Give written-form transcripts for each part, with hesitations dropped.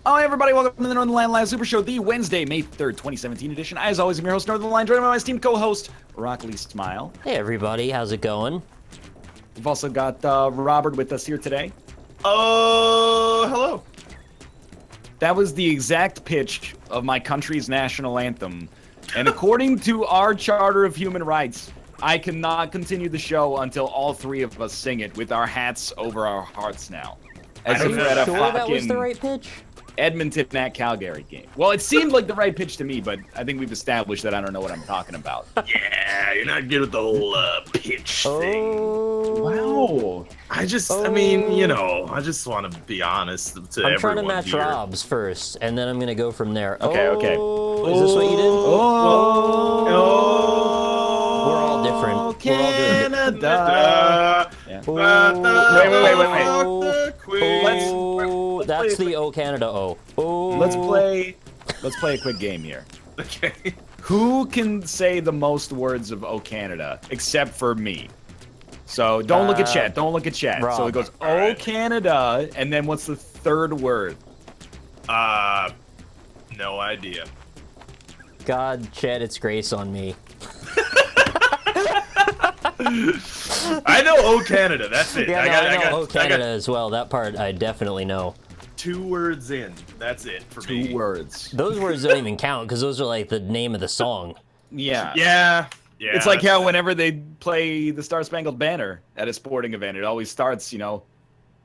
Oh, hey everybody, welcome to the Northernlion Live Super Show, the Wednesday, May 3rd, 2017 edition. As always, I'm your host, Northernlion, joined by my esteemed co-host, Rockly Smile. Hey everybody, how's it going? We've also got Robert with us here today. Oh, hello. That was the exact pitch of my country's national anthem. And according to our Charter of Human Rights, I cannot continue the show until all three of us sing it with our hats over our hearts now. As Are if you we're at a sure that was the fucking right pitch? Edmonton at Calgary game. Well, it seemed like the right pitch to me, but I think we've established that I don't know what I'm talking about. Yeah, you're not good at the whole pitch thing. Wow. I mean, you know, I just want to be honest to everyone I'm trying to match here. Rob's first, and then I'm gonna go from there. Okay, okay. Is this what you did? We're all different. We're all doing it. Canada. Yeah. Wait. That's the O Canada O. Let's play a quick game here. Okay. Who can say the most words of O Canada except for me? So don't look at chat. Don't look at chat. Rob. So it goes O Alright. Canada, and then what's the third word? No idea. God, Chad, it's grace on me. I know O Canada, that's it. Yeah, I know O Canada I got as well. That part I definitely know. 2 words in. That's it for me. 2 words. Those words don't even count because those are like the name of the song. Yeah. Yeah. It's like how whenever they play the Star Spangled Banner at a sporting event, it always starts, you know,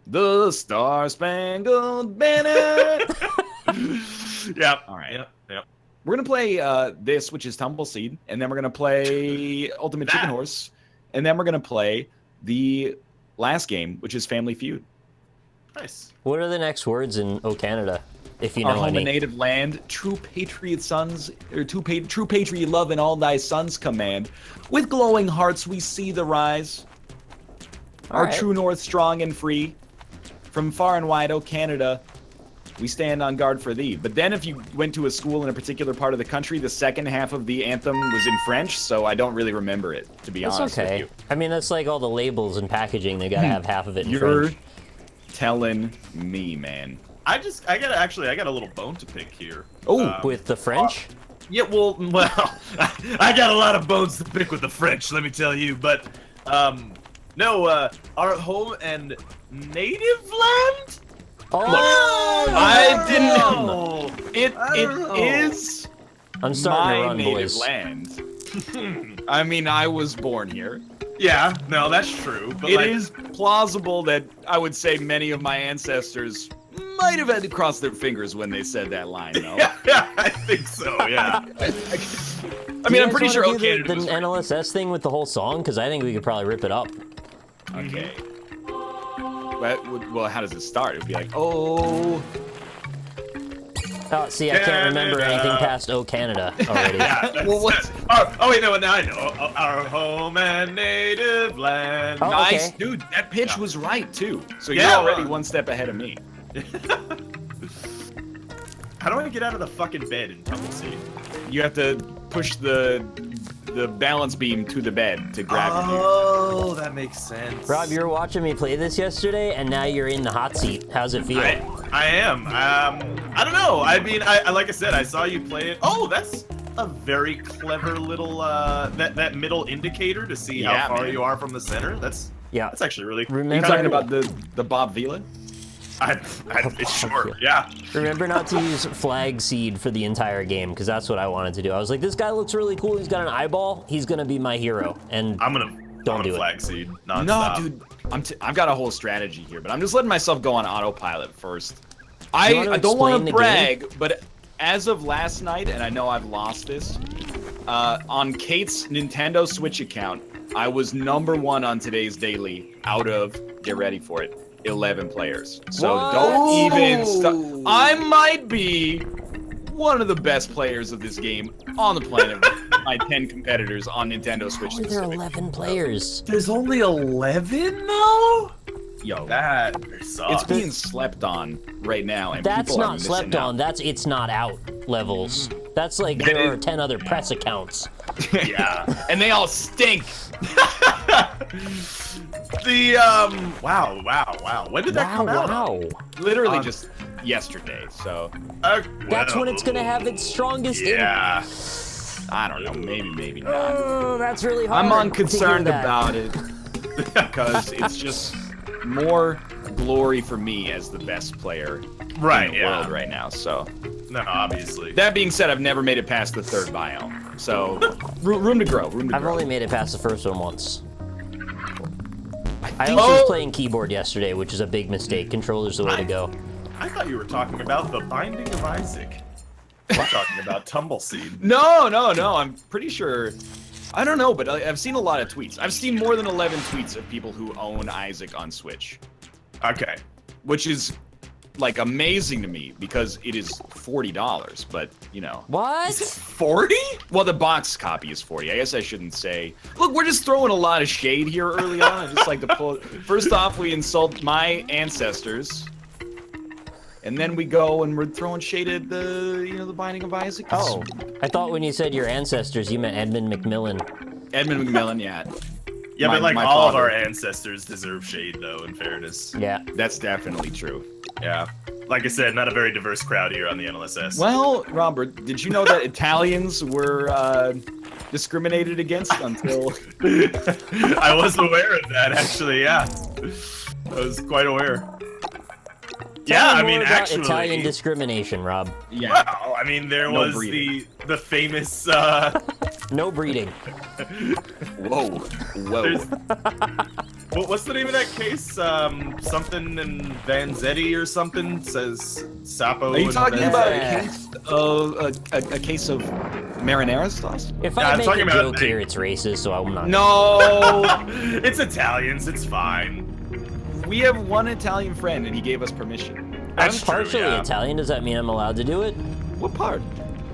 the Star Spangled Banner. Yeah. All right. Yep. We're going to play this, which is Tumbleseed, and then we're going to play Ultimate Chicken Horse, and then we're going to play the last game, which is Family Feud. Nice. What are the next words in O Canada, if you Our know home any? and native land, true patriot sons, or true patriot love in all thy sons command. With glowing hearts we see the rise. Our Alright. true north strong and free. From far and wide, O Canada, we stand on guard for thee. But then if you went to a school in a particular part of the country, the second half of the anthem was in French, so I don't really remember it, to be That's honest okay. with you. I mean, that's like all the labels and packaging. They gotta have half of it in You're French. telling me, man. I got a little bone to pick here. Oh, With the French? Yeah, well, I got a lot of bones to pick with the French, let me tell you, but, no, our home and native land? Oh, I didn't know. know. It is I'm starting to my run, native boys. land. I mean, I was born here. Yeah, no, that's true, but It is plausible that I would say many of my ancestors might have had to cross their fingers when they said that line, though. Yeah, I think so, yeah. I mean, I'm pretty sure Do okay. the NLSS thing with the whole song, because I think we could probably rip it up. Okay. Well, how does it start? It would be like, oh. Oh, see, I can't remember anything past O Canada already. Well, what's Wait, no, now I know. Our home and native land. Oh, nice, okay. dude? That pitch was right too. So Yeah, you're already well. one step ahead of me. How do I get out of the fucking bed in Tumbleseed? You have to push the balance beam to the bed to grab it. Oh, that makes sense. Rob, you were watching me play this yesterday, and now you're in the hot seat. How's it feel? I am. I don't know. I mean, I like I said, I saw you play it. Oh, that's a very clever little that middle indicator to see Yeah, how far man. you are from the center. That's actually really. You're Remember, talking about the Bob Vila? It's sure. Yeah. remember not to use flag seed for the entire game, because that's what I wanted to do. I was like, this guy looks really cool. He's got an eyeball. He's gonna be my hero. And I'm gonna do it. flag seed. No, Nonstop. dude. I've got a whole strategy here, but I'm just letting myself go on autopilot first. you wanna I don't want explain to the brag, but as of last night, and I know I've lost this, on Kate's Nintendo Switch account, I was #1 on today's daily out of, get ready for it, 11 players. So What? don't even I might be one of the best players of this game on the planet. My 10 competitors on Nintendo Switch. how are there specifically. 11 players? There's only 11 though. Yo, That it's sucks. being slept on right now, and That's people are not missing slept out. on. That's it's not out levels. That's like there are 10 other press accounts. Yeah. And they all stink. The wow. When did that come out? Wow. Literally On just yesterday, so That's when it's gonna have its strongest. Yeah. I don't know. Maybe not. Oh, that's really hard. I'm to unconcerned hear that. about it because it's just more glory for me as the best player in the world right now. So, no, obviously. that being said, I've never made it past the 3rd biome, so room to grow. I've only made it past the first one once. I also was playing keyboard yesterday, which is a big mistake. Controller's the way to go. I thought you were talking about the Binding of Isaac. I'm talking about Tumbleseed. No. I'm pretty sure. I don't know, but I've seen a lot of tweets. I've seen more than 11 tweets of people who own Isaac on Switch. Okay. Which is, like, amazing to me because it is $40, but, you know. What? Is it 40? Well, the box copy is 40. I guess I shouldn't say. Look, we're just throwing a lot of shade here early on. I just like to pull. First off, we insult my ancestors. And then we go and we're throwing shade at the Binding of Isaac. Oh, I thought when you said your ancestors, you meant Edmund McMillan. Edmund McMillan, yeah. Yeah, My- but like my all of father. our ancestors deserve shade, though, in fairness. Yeah. That's definitely true. Yeah. Like I said, not a very diverse crowd here on the NLSS. Well, Robert, did you know that Italians were discriminated against until... I was aware of that, actually, yeah. I was quite aware. Tell Yeah, me I mean, more about actually... Italian discrimination, Rob. Yeah. Well, I mean, there No was breeding. the famous, No breeding. Whoa. There's- what's the name of that case? Something in Vanzetti or something says Sapo. Are you and talking about Vanzetti. a case of marinara sauce? If Yeah, I I'm make talking a about joke the- here, it's racist, so I'm not. No. It's Italians. It's fine. We have one Italian friend, and he gave us permission. That's I'm true, partially yeah. Italian. Does that mean I'm allowed to do it? What part?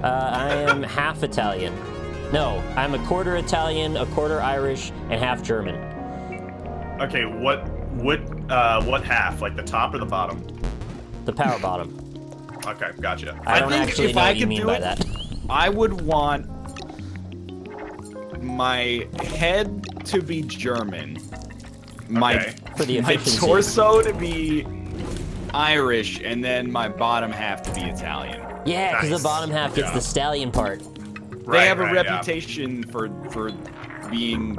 I am half Italian. No, I'm a quarter Italian, a quarter Irish, and half German. Okay, what half? Like the top or the bottom? The power bottom. Okay, gotcha. I don't think actually if know I what you could mean do by it- that. I would want my head to be German, my Okay. For the my efficiency. torso to be Irish, and then my bottom half to be Italian. Yeah, because Nice. the bottom half gets Yeah. the stallion part. They have a yeah. reputation for being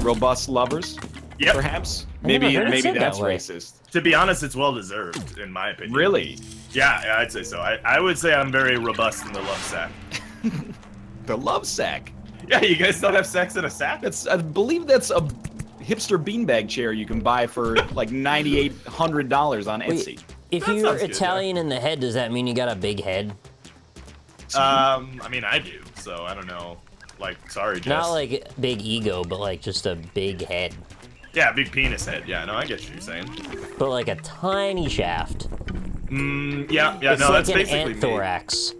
robust lovers, Yep. perhaps. I never Maybe heard it said that that's way. racist. To be honest, it's well deserved, in my opinion. Really? Yeah, I'd say so. I would say I'm very robust in the love sack. The love sack. Yeah, you guys don't have sex in a sack? I believe that's a hipster beanbag chair you can buy for like $9,800 on Etsy. Wait, if That you're sounds good, Italian in the head, does that mean you got a big head? I mean, I do, so I don't know. Like, sorry, Jess. Not like big ego, but like just a big head. Yeah, big penis head. Yeah, no, I get what you're saying. But like a tiny shaft. Yeah, It's no, like that's an basically ant me. thorax.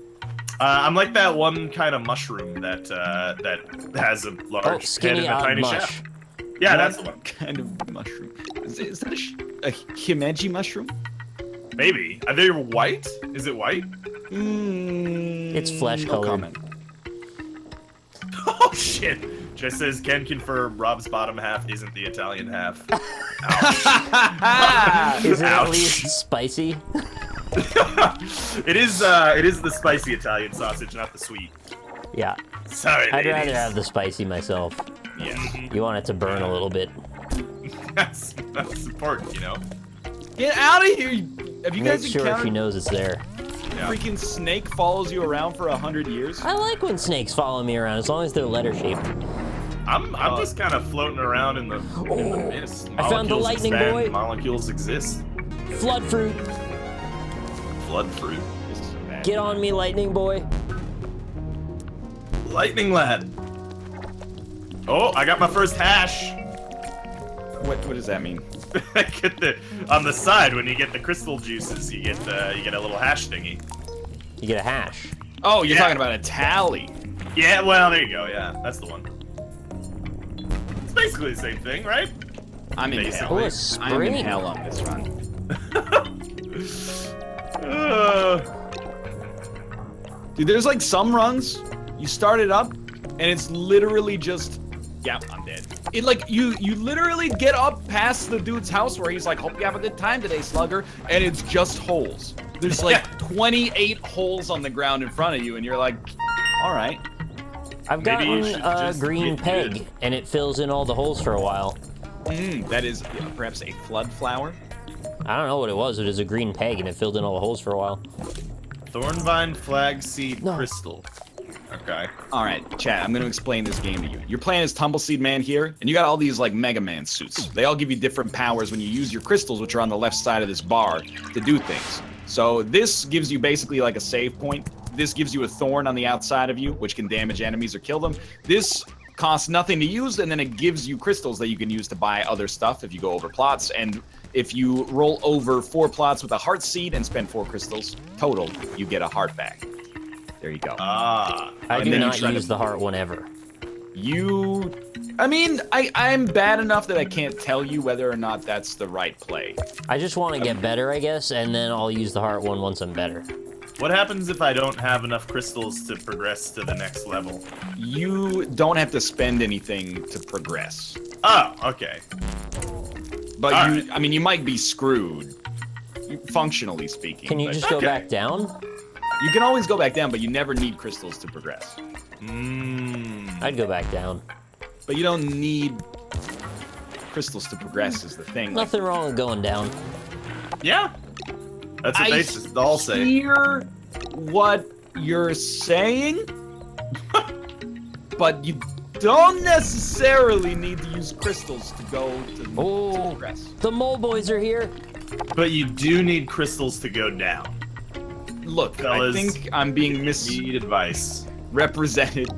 I'm like that one kind of mushroom that that has a large Oh, head skinny and a odd tiny mush. shaft. Yeah, that's the one. Kind of mushroom. Is that a himeji mushroom? Maybe. Are they white? Is it white? It's flesh No colored. comment. Oh shit! Just says Ken confirm Rob's bottom half isn't the Italian half. Is it Ouch. at least spicy? It is the spicy Italian sausage, not the sweet. Yeah. Sorry, I'd rather ladies. have the spicy myself. Yeah. You want it to burn a little bit. That's important, you know. Get out of here! Have you Make guys sure she encountered knows it's there. Yeah. freaking snake follows you around for 100 years? I like when snakes follow me around, as long as they're letter shaped. I'm just kind of floating around in the mist. I found the Molecules lightning expand, boy. Molecules exist. Flood fruit, Blood fruit. This is so bad. get on me, lightning boy. Lightning lad. Oh, I got my first hash. What does that mean? I get the on the side when you get the crystal juices, you get a little hash thingy. You get a hash. Oh, you're Yeah. talking about a tally. Yeah, well, there you go. Yeah, that's the one. It's basically the same thing, right? I'm in Basically. hell. Oh, a I'm in spring. hell on this run. Dude, there's like some runs, you start it up, and it's literally just, yeah, I'm dead. It like, you literally get up past the dude's house where he's like, hope you have a good time today, slugger, and it's just holes. There's like 28 holes on the ground in front of you, and you're like, all right. I've Maybe you gotten should a just green get peg, good. and it fills in all the holes for a while. That is perhaps a flood flower. I don't know what it was. It was a green peg, and it filled in all the holes for a while. Thornvine Flagseed Crystal. Okay. All right, chat, I'm going to explain this game to you. You're playing as Tumbleseed Man here, and you got all these, like, Mega Man suits. They all give you different powers when you use your crystals, which are on the left side of this bar, to do things. So this gives you basically, like, a save point. This gives you a thorn on the outside of you, which can damage enemies or kill them. This costs nothing to use, and then it gives you crystals that you can use to buy other stuff if you go over plots. And if you roll over 4 plots with a heart seed and spend 4 crystals total, you get a heart back. There you go. Ah. I And do then you not try to- use the heart one ever. I mean, I'm bad enough that I can't tell you whether or not that's the right play. I just want to get better, I guess, and then I'll use the heart one once I'm better. What happens if I don't have enough crystals to progress to the next level? You don't have to spend anything to progress. Oh, okay. But All you, right. I mean, you might be screwed, functionally speaking. Can you but just go Okay. back down? You can always go back down, but you never need crystals to progress. I'd go back down. But you don't need crystals to progress is the thing. Like, Nothing wrong with going down. Yeah. That's what I they just all say. hear what you're saying, but you don't necessarily need to use crystals to go to Oh, progress. the mole boys are here. But you do need crystals to go down. Look, Fellas, I think I'm being Need advice. misrepresented.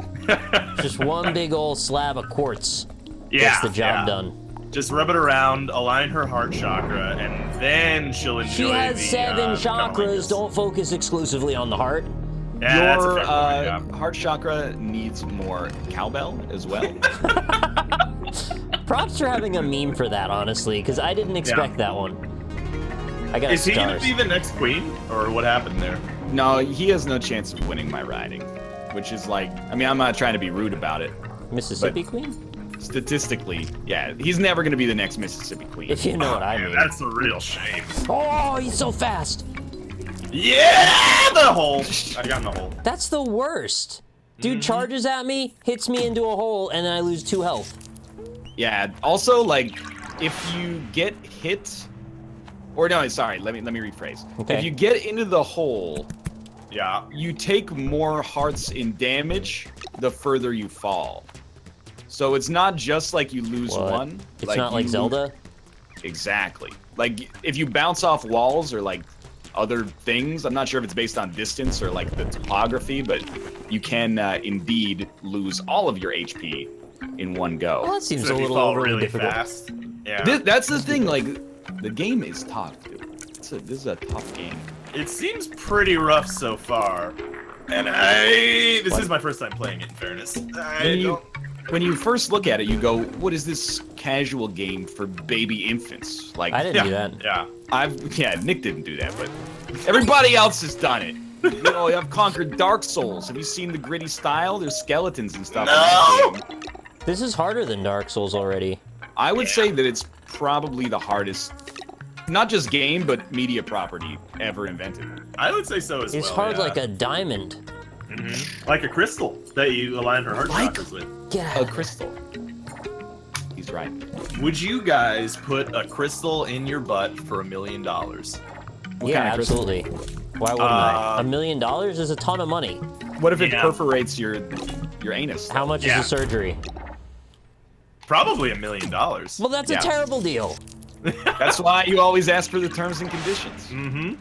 Just one big old slab of quartz Yeah. gets the job yeah. done. Just rub it around, align her heart chakra, and then she'll enjoy She has the, 7 cunnilingus. chakras. Don't focus exclusively on the heart. Yeah, that's a Your fair point, yeah. heart chakra needs more cowbell as well. Props for having a meme for that, honestly, because I didn't expect that one. I got Is he gonna stars. be the next queen, or what happened there? No, he has no chance of winning my riding, which is like, I mean, I'm not trying to be rude about it. Mississippi Queen? Statistically, yeah, he's never going to be the next Mississippi Queen. If you know what I Man, mean. that's a real shame. Oh, he's so fast. Yeah, the hole. I got in the hole. That's the worst. Dude charges at me, hits me into a hole, and then I lose 2 health. Yeah, also, like, if you get hit, or no, sorry, let me rephrase. Okay. If you get into the hole, Yeah. you take more hearts in damage the further you fall. So it's not just like you lose What? one. It's not like you Zelda? Exactly. Like, if you bounce off walls or, like, other things, I'm not sure if it's based on distance or, like, the topography, but you can indeed lose all of your HP in one go. Well, that seems So a if you little fall overly really difficult. fast. Yeah. That's the thing, like, the game is tough, dude. This is a tough game. It seems pretty rough so far. And this is my first time playing it, in fairness. When you first look at it, you go, what is this casual game for baby infants? Like, I didn't do that. Yeah. Nick didn't do that, but everybody else has done it. You know, I've conquered Dark Souls. Have you seen the gritty style? There's skeletons and stuff. No! In that game. This is harder than Dark Souls already. I would say that it's probably the hardest, not just game, but media property ever invented. I would say so as well. It's hard yeah. like a diamond. Like a crystal that you align her heart Like- chakras with. Get A out. crystal. He's right. Would you guys put a crystal in your butt for $1 million? What Yeah, kind of crystal? absolutely. Why wouldn't I? $1 million is a ton of money. What if it Yeah. perforates your anus? How much Yeah. is the surgery? Probably $1 million. Well, that's Yeah. a terrible deal. That's why you always ask for the terms and conditions. Mm-hmm.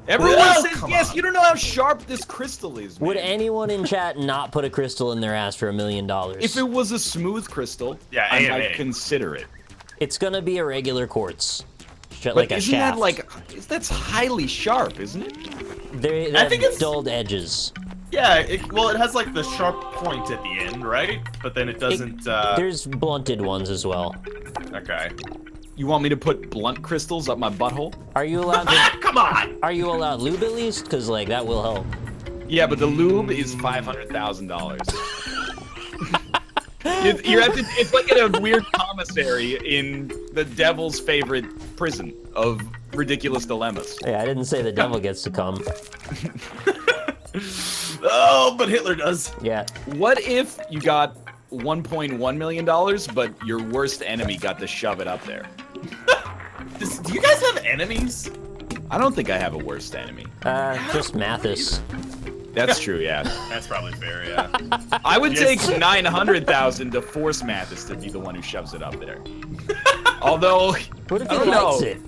Everyone Well, says come yes. on. You don't know how sharp this crystal is, man. Would anyone in chat not put a crystal in their ass for $1 million? If it was a smooth crystal, Yeah, I AMA. might consider it. It's gonna be a regular quartz. But Like a isn't shaft. that like that's highly sharp, isn't it? They I have think it's- dulled edges. Yeah, well, it has like the sharp point at the end, right? But then it doesn't. There's blunted ones as well. Okay. You want me to put blunt crystals up my butthole? Are you allowed to? Come on! Are you allowed lube at least? Cause like that will help. Yeah, but the lube is $500,000. You're at it's like in a weird commissary in the devil's favorite prison of ridiculous dilemmas. Yeah, I didn't say the devil gets to come. Oh, but Hitler does. Yeah. What if you got $1.1 million, but your worst enemy got to shove it up there? Do you guys have enemies? I don't think I have a worst enemy. Just Mathis. That's true, yeah. That's probably fair, yeah. I would Yes. take 900,000 to force Mathis to be the one who shoves it up there. Although, What if I he don't likes know. it?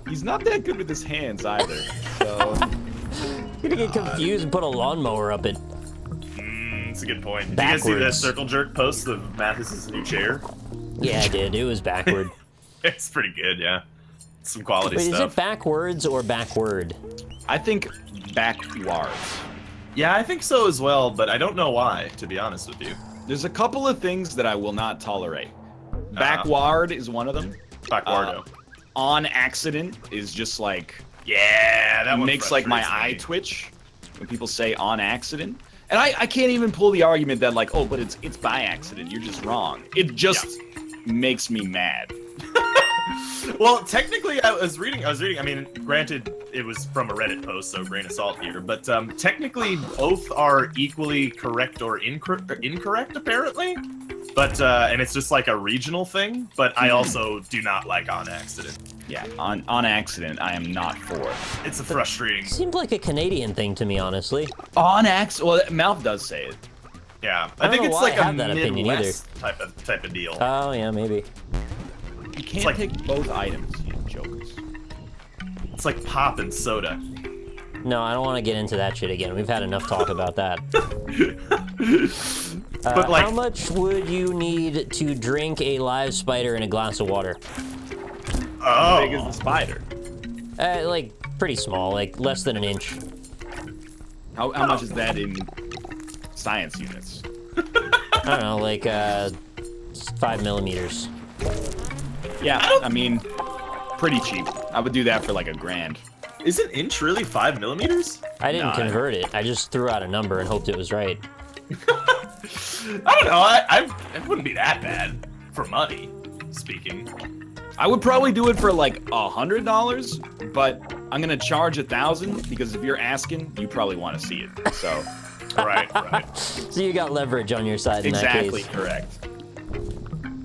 He's not that good with his hands either. So You're gonna get confused and put a lawnmower up it. That's a good point. Did you guys see that Backwards. Circle Jerk post of Mathis's new chair? Yeah, I did. It was backward. It's pretty good, yeah. Some quality Wait, is stuff. it backwards or backward? I think backwards. Yeah, I think so as well, but I don't know why, to be honest with you. There's a couple of things that I will not tolerate. Backward is one of them. Backwardo. On accident is just like Yeah, that one makes like my frustrates eye me. twitch when people say on accident. And I can't even pull the argument that like, oh, but it's by accident. You're just wrong. It just makes me mad. Well, technically, I was reading. I mean, granted, it was from a Reddit post, so grain of salt here. But technically, both are equally correct or incorrect, apparently. But and it's just like a regional thing. But I also do not like on accident. Yeah, on accident, I am not for. It's a frustrating. Seemed like a Canadian thing to me, honestly. On accident, well, Malf does say it. Yeah, I I think don't know it's why like I a have that opinion either. Midwest type of deal. Oh, yeah, maybe. You can't like- pick both items, you jokers. It's like pop and soda. No, I don't want to get into that shit again. We've had enough talk about that. But like, How much would you need to drink a live spider in a glass of water? How big is the spider? Like, pretty small, like less than an inch. How much is that in science units? I don't know, like 5 millimeters. Yeah, I mean, pretty cheap. I would do that for like $1,000. is an inch really 5 millimeters? I didn't No, convert it. I just threw out a number and hoped it was right. I don't know. It wouldn't be that bad for money, speaking. I would probably do it for like $100, but I'm gonna charge 1,000 because if you're asking, you probably want to see it. So Right, right. So you got leverage on your side in that exactly case. correct.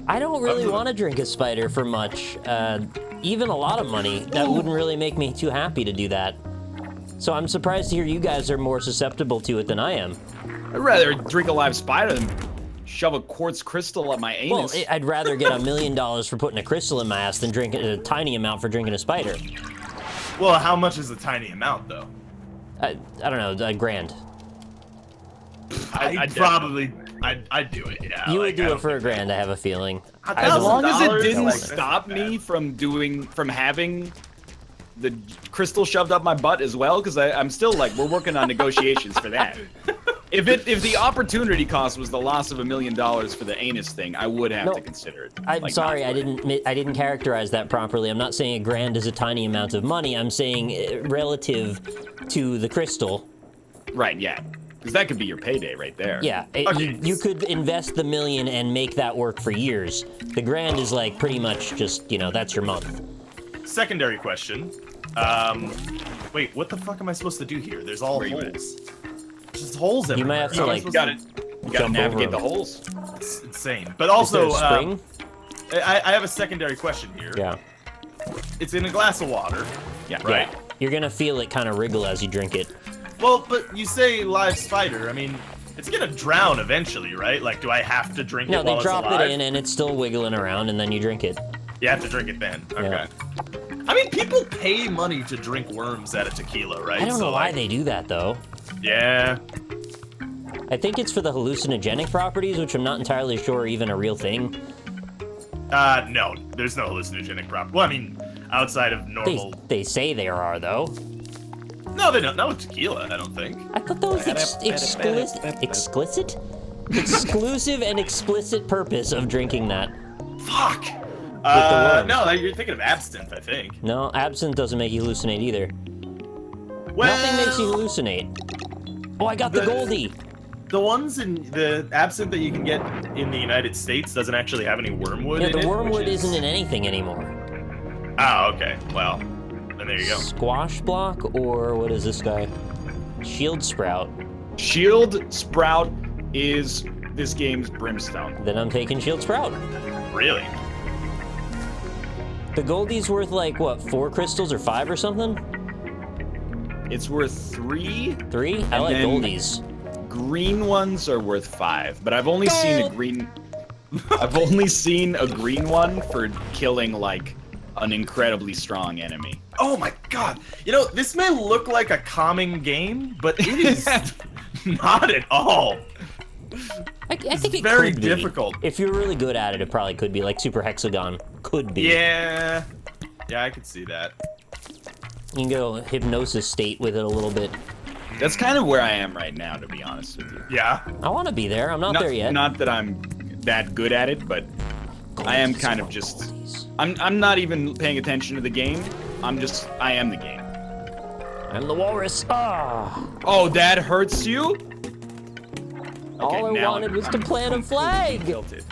I don't really want to drink a spider for much. Even a lot of money, that wouldn't really make me too happy to do that. So I'm surprised to hear you guys are more susceptible to it than I am. I'd rather drink a live spider than shove a quartz crystal up my Well, anus. I'd rather get $1 million for putting a crystal in my ass than drinking a tiny amount for drinking a spider. Well, how much is a tiny amount, though? I don't know, $1,000. I'd do it, yeah. You like, would do I it don't for think- $1,000, I have a feeling. As long as it $1,000, didn't like, stop that's me from having the crystal shoved up my butt as well, because I'm still like, we're working on negotiations for that. If the opportunity cost was the loss of $1 million for the anus thing, I would have No, to consider it. I'm Like, sorry, not I for it. didn't characterize that properly. I'm not saying $1,000 is a tiny amount of money. I'm saying relative to the crystal. Right, yeah. Because that could be your payday right there. Yeah, you could invest the $1 million and make that work for years. The $1,000 is like pretty much just, that's your month. Secondary question. Wait, what the fuck am I supposed to do here? There's all Where you holes. There's just holes everywhere. You might have to How am I like supposed You gotta jump navigate over the holes. It's insane. But Is there also, a spring? I have a secondary question here. Yeah. It's in a glass of water. Yeah. Right. Yeah. You're gonna feel it kind of wriggle as you drink it. Well, but you say live spider. I mean, it's gonna drown eventually, right? Like, do I have to drink No, it while they it's drop alive? it in and it's still wiggling around, and then you drink it. You have to drink it then. Okay. Yeah. I mean, people pay money to drink worms out of tequila, right? I don't know So, why like, they do that though. Yeah. I think it's for the hallucinogenic properties, which I'm not entirely sure are even a real thing. No, there's no hallucinogenic prop. Well, I mean, outside of normal. They say there are though. No, they don't. Not with tequila, I don't think. I thought that was exclusive and explicit purpose of drinking that. Fuck. worms. No, you're thinking of absinthe, I think. No, absinthe doesn't make you hallucinate either. Well, Nothing makes you hallucinate. Oh, I got the Goldie. The ones in the absinthe that you can get in the United States doesn't actually have any wormwood Yeah, in the it. wormwood which is... isn't in anything anymore. Oh, okay. Well, And there you go. Squash block, or what is this guy? Shield sprout. Shield Sprout is this game's Brimstone. Then I'm taking shield sprout. Really? The Goldie's worth like, what, 4 crystals or 5 or something? It's worth 3. 3? I like then- Goldies. Green ones are worth 5, but I've only seen a green. I've only seen a green one for killing like an incredibly strong enemy. Oh my god. You know, this may look like a calming game, but it is not at all. I think it very could be. difficult. If you're really good at it, it probably could be. Like Super Hexagon could be. Yeah. Yeah, I could see that. You can go hypnosis state with it a little bit. That's kind of where I am right now, to be honest with you. Yeah. I want to be there. I'm not there yet. Not that I'm that good at it, but I am kind of just. I'm not even paying attention to the game. I am the game. I'm the walrus. Ah. Oh, that hurts you? All I now wanted was to I'm plant a completely flag. tilted.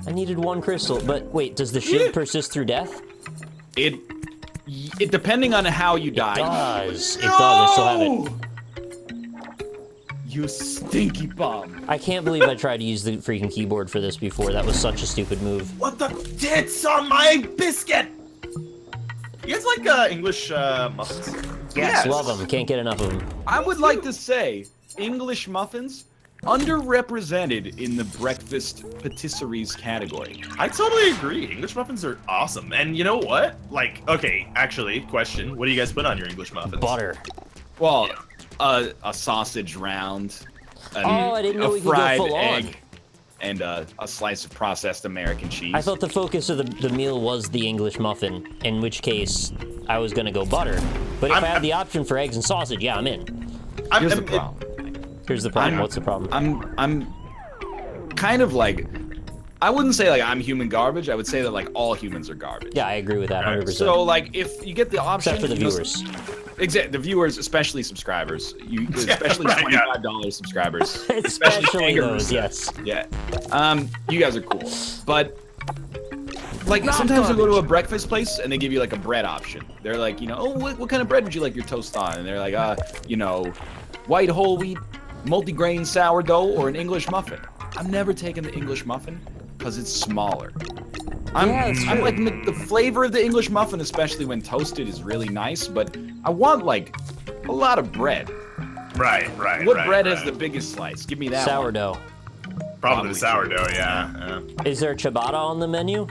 I needed 1 crystal, but wait, does the shield persist through death? It depending on how you die. It does. I still have it. You stinky bomb. I can't believe I tried to use the freaking keyboard for this before. That was such a stupid move. What the tits on my biscuit? You guys like English muffins? Yes, love them. Can't get enough of them. I would like to say English muffins underrepresented in the breakfast patisseries category. I totally agree. English muffins are awesome. And you know what? Like, okay, actually, question. What do you guys put on your English muffins? Butter. Well, a sausage round. I didn't know a we could go fried full egg, on. and a slice of processed American cheese. I thought the focus of the meal was the English muffin, in which case I was gonna go butter. But if I had the option for eggs and sausage, yeah, I'm in. Here's the problem. Here's the problem. What's the problem? I'm kind of like, I wouldn't say like I'm human garbage. I would say that like all humans are garbage. Yeah, I agree with that 100%. So like if you get the option, Except for the viewers. Exactly, the viewers, especially subscribers. Especially right, $25 subscribers. Especially those, kangaroos. yes. Yeah. You guys are cool, but like sometimes you'll go to a breakfast place and they give you like a bread option. They're like, you know, oh, what kind of bread would you like your toast on? And they're like, you know, white whole wheat, multigrain sourdough, or an English muffin. I'm never taking the English muffin because it's smaller. I'm like the flavor of the English muffin, especially when toasted, is really nice, but I want like a lot of bread. Right. What bread has the biggest slice? Give me that Sourdough. one. Probably the sourdough, yeah. Is there ciabatta on the menu?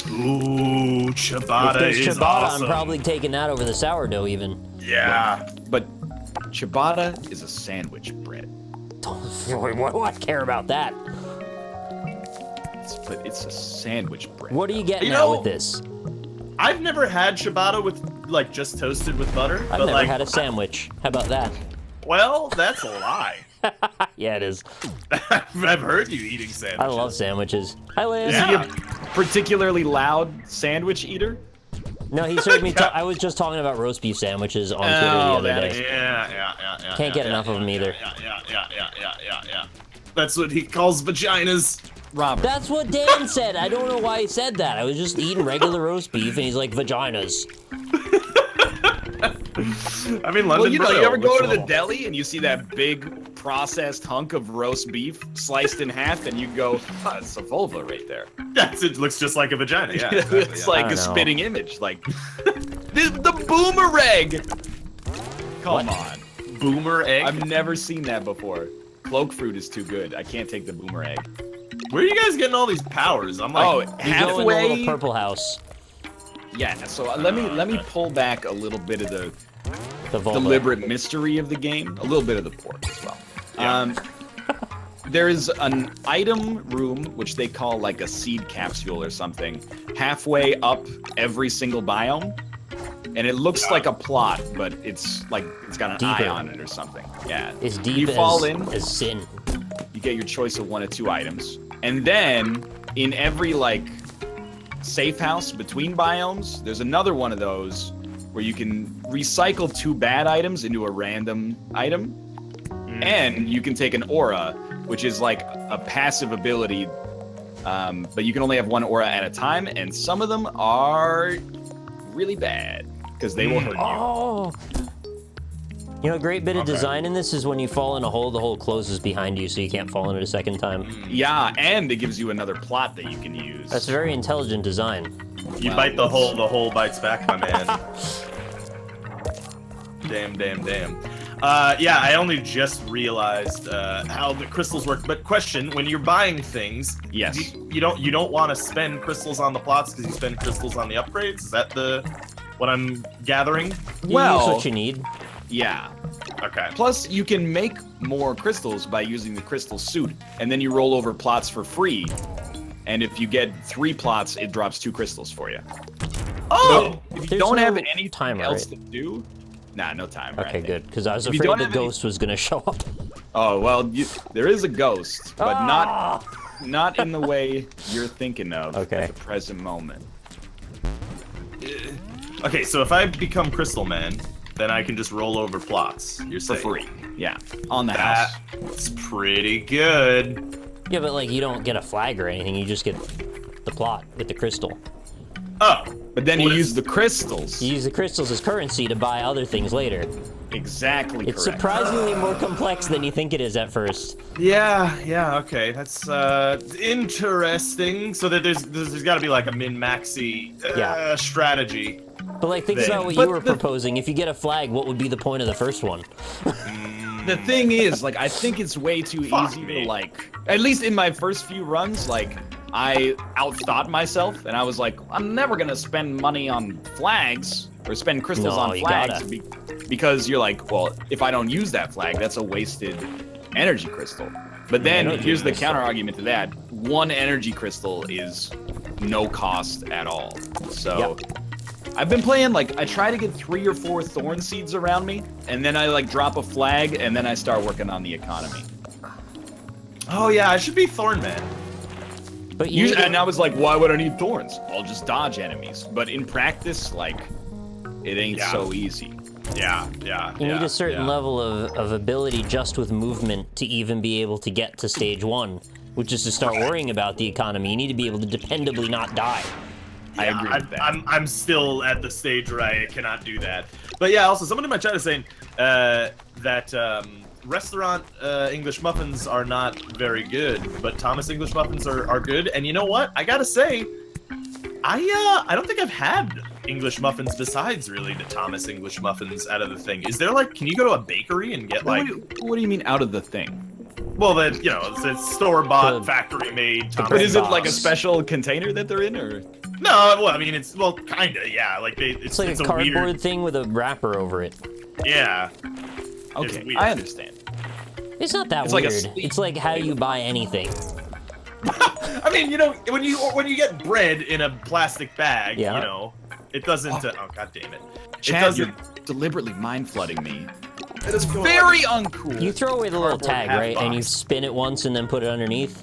Ooh, If ciabatta there's is ciabatta, awesome. I'm probably taking that over the sourdough even. Yeah. But ciabatta is a sandwich bread. What do I care about that? But it's a sandwich bread. What are you getting You at know- with this? I've never had ciabatta with, like, just toasted with butter. I've but never like, had a sandwich. How about that? Well, that's a lie. Yeah, it is. I've heard you eating sandwiches. I love sandwiches. Hi, Liz. Yeah. Is he a particularly loud sandwich eater? No, he's heard me. I was just talking about roast beef sandwiches on Twitter the other that day. Yeah. Can't get enough of them either. Yeah. That's what he calls vaginas. Robert. That's what Dan said. I don't know why he said that. I was just eating regular roast beef, and he's like, vaginas. I mean, London Well, you know, Broil, you ever go what's to the wrong? deli and you see that big processed hunk of roast beef sliced in half, and you go, oh, it's a vulva right there. Yes, it looks just like a vagina. Yeah, exactly, It's yeah. like I a don't know. spitting image. Like, the boomerang! Come on. Boomer egg. I've never seen that before. Cloak fruit is too good. I can't take the boomerang. Where are you guys getting all these powers? I'm like, Oh, You go in the halfway. little purple house. Yeah, so let me pull back a little bit of the The vulva. deliberate mystery of the game, a little bit of the pork as well. Yeah. There is an item room, which they call like a seed capsule or something, halfway up every single biome. And it looks like a plot, but it's like it's got an Deeper. eye on it or something. Yeah. As deep you fall as, in, as sin. you get your choice of 1 of 2 items. And then in every like safe house between biomes, there's another one of those where you can recycle 2 bad items into a random item. And you can take an aura, which is like a passive ability, but you can only have 1 aura at a time, and some of them are really bad because they will hurt you. Oh! You know, a great bit of design in this is when you fall in a hole, the hole closes behind you so you can't fall in it a second time. Yeah, and it gives you another plot that you can use. That's very intelligent design. You bite the hole bites back, my man. Damn. Yeah, I only just realized how the crystals work. But question: when you're buying things, yes, you don't want to spend crystals on the plots because you spend crystals on the upgrades. Is that what I'm gathering? Well, use what you need. Yeah. Okay. Plus, you can make more crystals by using the crystal suit, and then you roll over plots for free. And if you get 3 plots, it drops 2 crystals for you. Oh! So if you don't have any timer else to do, nah, no timer. Okay, good, because I was afraid the ghost was gonna show up. Oh well, there is a ghost, but not in the way you're thinking of at the present moment. Okay, so if I become Crystal Man, then I can just roll over plots. You're saying? For free. Yeah, on the house. That's pretty good. Yeah, but like you don't get a flag or anything. You just get the plot with the crystal. Oh. But then you use the crystals. You use the crystals as currency to buy other things later. Exactly. It's surprisingly more complex than you think it is at first. Yeah, okay. That's interesting. So that there's got to be like a min-maxy strategy. But like, think about what you were proposing. If you get a flag, what would be the point of the first one? The thing is, like, I think it's way too easy to, like, at least in my first few runs, like, I outthought myself, and I was like, I'm never gonna spend money on flags, or spend crystals on flags, because you're like, well, if I don't use that flag, that's a wasted energy crystal. But then, here's the counter-argument to that. 1 energy crystal is no cost at all. So... I've been playing, like, I try to get 3 or 4 thorn seeds around me, and then I, like, drop a flag, and then I start working on the economy. Oh, yeah, I should be Thorn Man. But and I was like, why would I need thorns? I'll just dodge enemies. But in practice, like, it ain't so easy. Yeah. You need a certain level of ability just with movement to even be able to get to stage 1, which is to start worrying about the economy. You need to be able to dependably not die. I agree with that. I'm still at the stage where I cannot do that. But yeah, also, someone in my chat is saying that restaurant English muffins are not very good, but Thomas English muffins are good. And you know what? I gotta say, I don't think I've had English muffins besides really the Thomas English muffins out of the thing. Is there like, can you go to a bakery and get like... What do you mean out of the thing? Well, then, you know, it's store-bought, factory-made. But is it like a special container that they're in, or...? No, well, I mean, it's, well, kinda, yeah. Like, it's like a cardboard weird... thing with a wrapper over it. Yeah. Okay, I understand. It's not that weird. It's like how you buy anything. I mean, you know, when you get bread in a plastic bag, you know, it doesn't... oh, god damn it. Chad, you're deliberately mind-flooding me. It is very uncool. You throw away the little tag, right? And you spin it once and then put it underneath?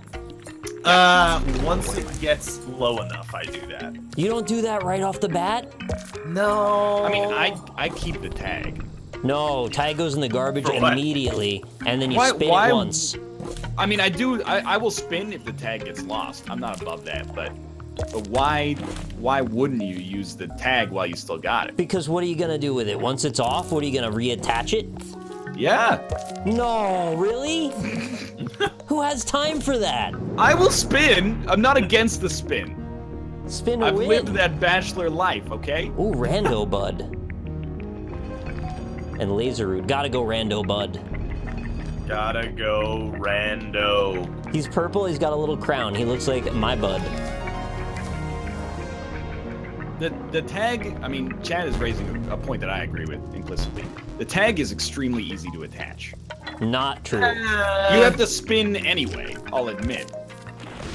Once it gets low enough, I do that. You don't do that right off the bat? No. I mean, I keep the tag. No, tag goes in the garbage immediately, and then you spin it once. I mean, I will spin if the tag gets lost. I'm not above that, but why wouldn't you use the tag while you still got it? Because what are you gonna do with it? Once it's off, what are you gonna reattach it? Yeah. No, really? Who has time for that? I will spin. I'm not against the spin. Spin to I've win. lived that bachelor life, okay? Ooh, Rando Bud. And Laser Root. Gotta go Rando Bud. Gotta go Rando. He's purple, he's got a little crown. He looks like my bud. The tag, I mean, Chad is raising a point that I agree with implicitly. The tag is extremely easy to attach. Not true. You have to spin anyway, I'll admit.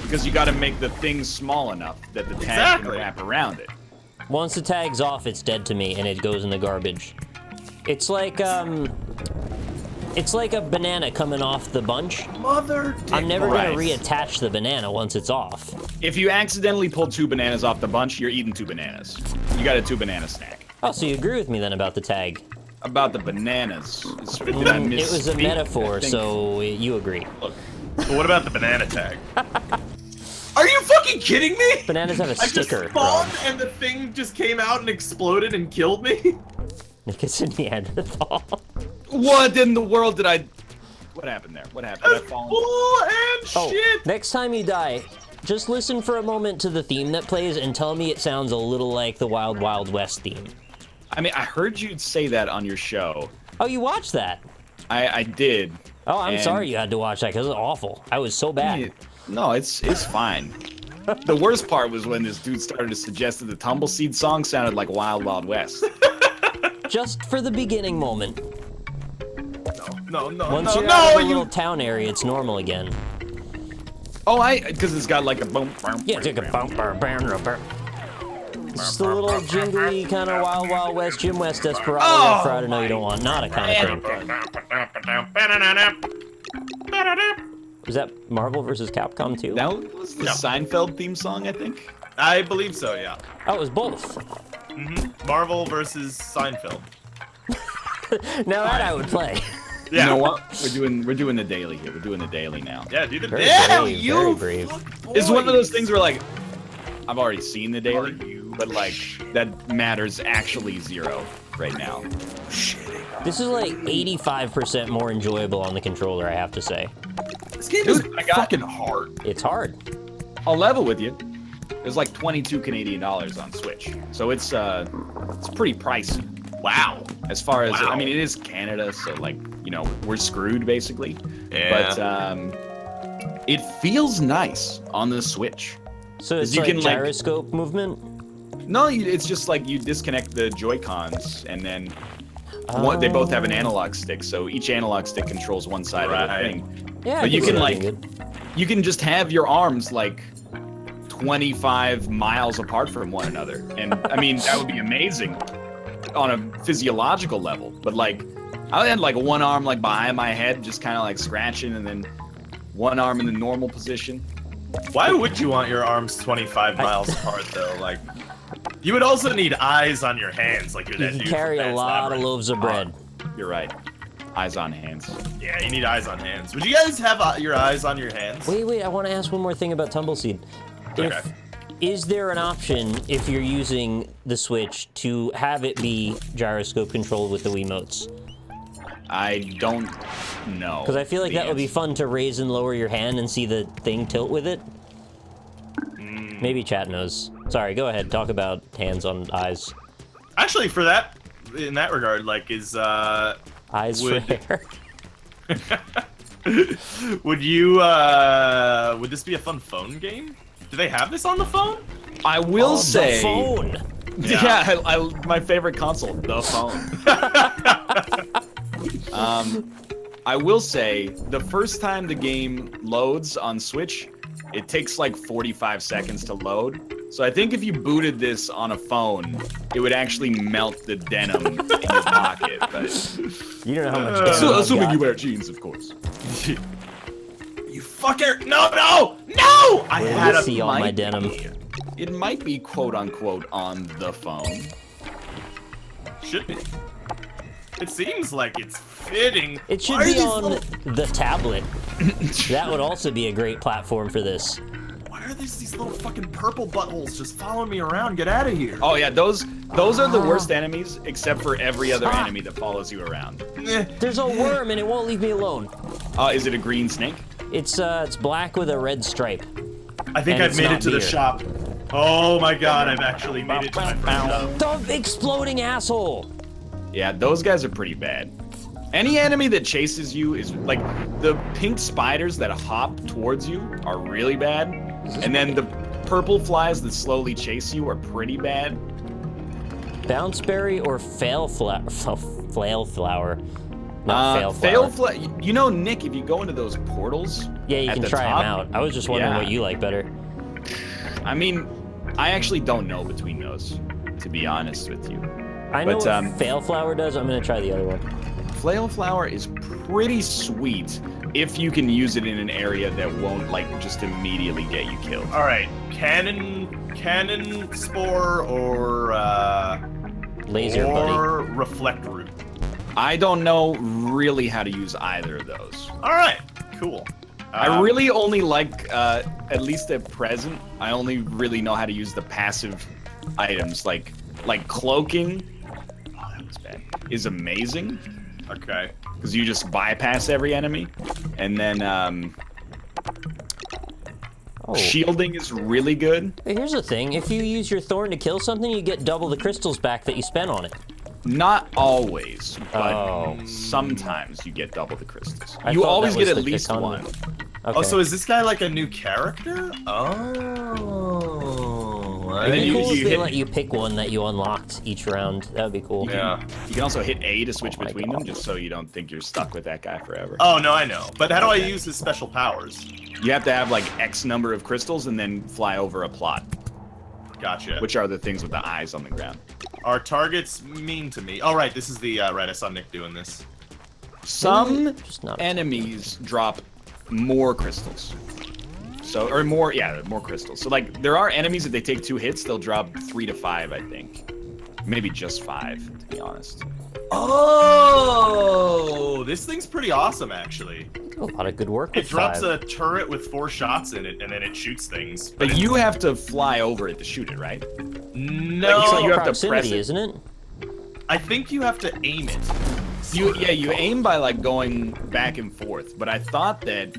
Because you gotta make the thing small enough that the tag can wrap around it. Once the tag's off, it's dead to me, and it goes in the garbage. It's like a banana coming off the bunch. I'm never gonna reattach the banana once it's off. If you accidentally pull 2 bananas off the bunch, you're eating 2 bananas. You got a 2 banana snack. Oh, so you agree with me then about the tag? About the bananas. Did I misspeak? It was a metaphor, so you agree. Look, but what about the banana tag? Are you fucking fucking kidding me? Bananas have a I just sticker. spawned and the thing just came out and exploded and killed me? Nick is a Neanderthal. What in the world did I... What happened there? What happened? Did I fall in... Bull and shit! Next time you die, just listen for a moment to the theme that plays and tell me it sounds a little like the Wild Wild West theme. I mean, I heard you say that on your show. Oh, you watched that? I did. Oh, I'm sorry you had to watch that because it was awful. I was so bad. No, it's fine. The worst part was when this dude started to suggest that the Tumbleseed song sounded like Wild Wild West. Just for the beginning moment. No, Once you're out of the little town area, it's normal again. Oh, because it's got like a boom. Yeah, it's like a bump, It's just a little jingly kind of Wild Wild West, Jim West Desperado for I don't know you don't want, not a kind of thing. Was that Marvel vs. Capcom 2? That was the Seinfeld theme song, I think. I believe so, yeah. Oh, it was both. Marvel versus Seinfeld. Now that I would play. Yeah. You know what? We're doing the daily here. We're doing the daily now. Yeah, do the Very daily. brave, You very brave. It's one of those things where like I've already seen the daily, but like that matters actually zero right now. This is like 85% more enjoyable on the controller, I have to say. This game Dude, is fucking hard. It's hard. I'll level with you. There's like 22 Canadian dollars on Switch, so it's pretty pricey. Wow. As far as Wow. I mean, it is Canada, so like we're screwed basically. Yeah. But it feels nice on the Switch. So it's You like can, like- gyroscope movement? No, it's just like you disconnect the Joy-Cons and then they both have an analog stick, so each analog stick controls one side of the Right. thing. Yeah, But you can like like you can just have your arms like 25 miles apart from one another, and I mean that would be amazing on a physiological level. But like I had like one arm like behind my head, just kind of like scratching, and then one arm in the normal position. Why would you want your arms 25 miles apart, though? Like, you would also need eyes on your hands, like you're You that can dude carry from a Pan's lot of Labyrinth. loaves of bread. You're right. Eyes on hands. Yeah, you need eyes on hands. Would you guys have your eyes on your hands? Wait, I want to ask one more thing about Tumbleseed. Okay. Is there an option, if you're using the Switch, to have it be gyroscope controlled with the Wiimotes? I don't know. Because I feel like the that would be answer. fun to raise and lower your hand and see the thing tilt with it. Maybe chat knows. Sorry, go ahead. Talk about hands on eyes. Actually, for that, in that regard, like, is Eyes Would- for hair. would you would this be a fun phone game? Do they have this on the phone? I will say. The phone. Yeah, my favorite console, the phone. I will say, the first time the game loads on Switch, it takes like 45 seconds to load. So I think if you booted this on a phone, it would actually melt the denim in your pocket. But You don't know how much denim I've assuming got. you wear jeans, of course. You fucker! No! I Where do had you a see all my might denim? It might be quote unquote on the phone. should be. It seems like it's fitting. It should Why are be these on little- the tablet. That would also be a great platform for this. Why are these little fucking purple buttholes just following me around? Get out of here! Oh yeah, those are the worst enemies, except for every other enemy that follows you around. There's a worm and it won't leave me alone. Is it a green snake? It's black with a red stripe. I think And I've it's made not it to the beer. shop. Oh my god, I've actually made it to my first shop. The exploding asshole. Yeah, those guys are pretty bad. Any enemy that chases you is like the pink spiders that hop towards you are really bad, and then the purple flies that slowly chase you are pretty bad. Bounceberry or flail flower? Not fail flower. You know, Nick, if you go into those portals, Yeah, you at can the try them top, out. I was just wondering Yeah. what you like better. I mean, I actually don't know between those, to be honest with you. I know But, what fail flower does. I'm gonna try the other one. Flail flower is pretty sweet if you can use it in an area that won't like just immediately get you killed. All right, cannon spore or Laser buddy. or reflect root. I don't know really how to use either of those. All right, cool. I really only like, at least at present, I only really know how to use the passive items, like cloaking. Oh, that was bad. Is amazing. Okay. Because you just bypass every enemy, and then shielding is really good. Hey, here's the thing: if you use your thorn to kill something, you get double the crystals back that you spent on it. Not always, but sometimes you get double the crystals. I You thought always that was get at the least economy. one. Okay. Oh, so is this guy like a new character? Oh. It'd be you- cool you if they hit- let you pick one that you unlocked each round. That would be cool. Yeah. You can also hit A to switch Oh my between God. them, just so you don't think you're stuck with that guy forever. Oh, no, I know. But how do I use his special powers? You have to have like X number of crystals and then fly over a plot, Gotcha. which are the things with the eyes on the ground. Are targets mean to me? Oh, right, this is the, right, I saw Nick doing this. Some Just not- enemies drop more crystals. So, or more, yeah, more crystals. So like, there are enemies, if they take 2 hits, they'll drop 3 to 5, I think. Maybe just 5, to be honest. Oh, this thing's pretty awesome, actually. A lot of good work with It drops 5. a turret with 4 shots in it, and then it shoots things. But you have to fly over it to shoot it, right? No, Like, so you have to Proximity, press it. isn't it? I think you have to aim it. You aim by like going back and forth, but I thought that,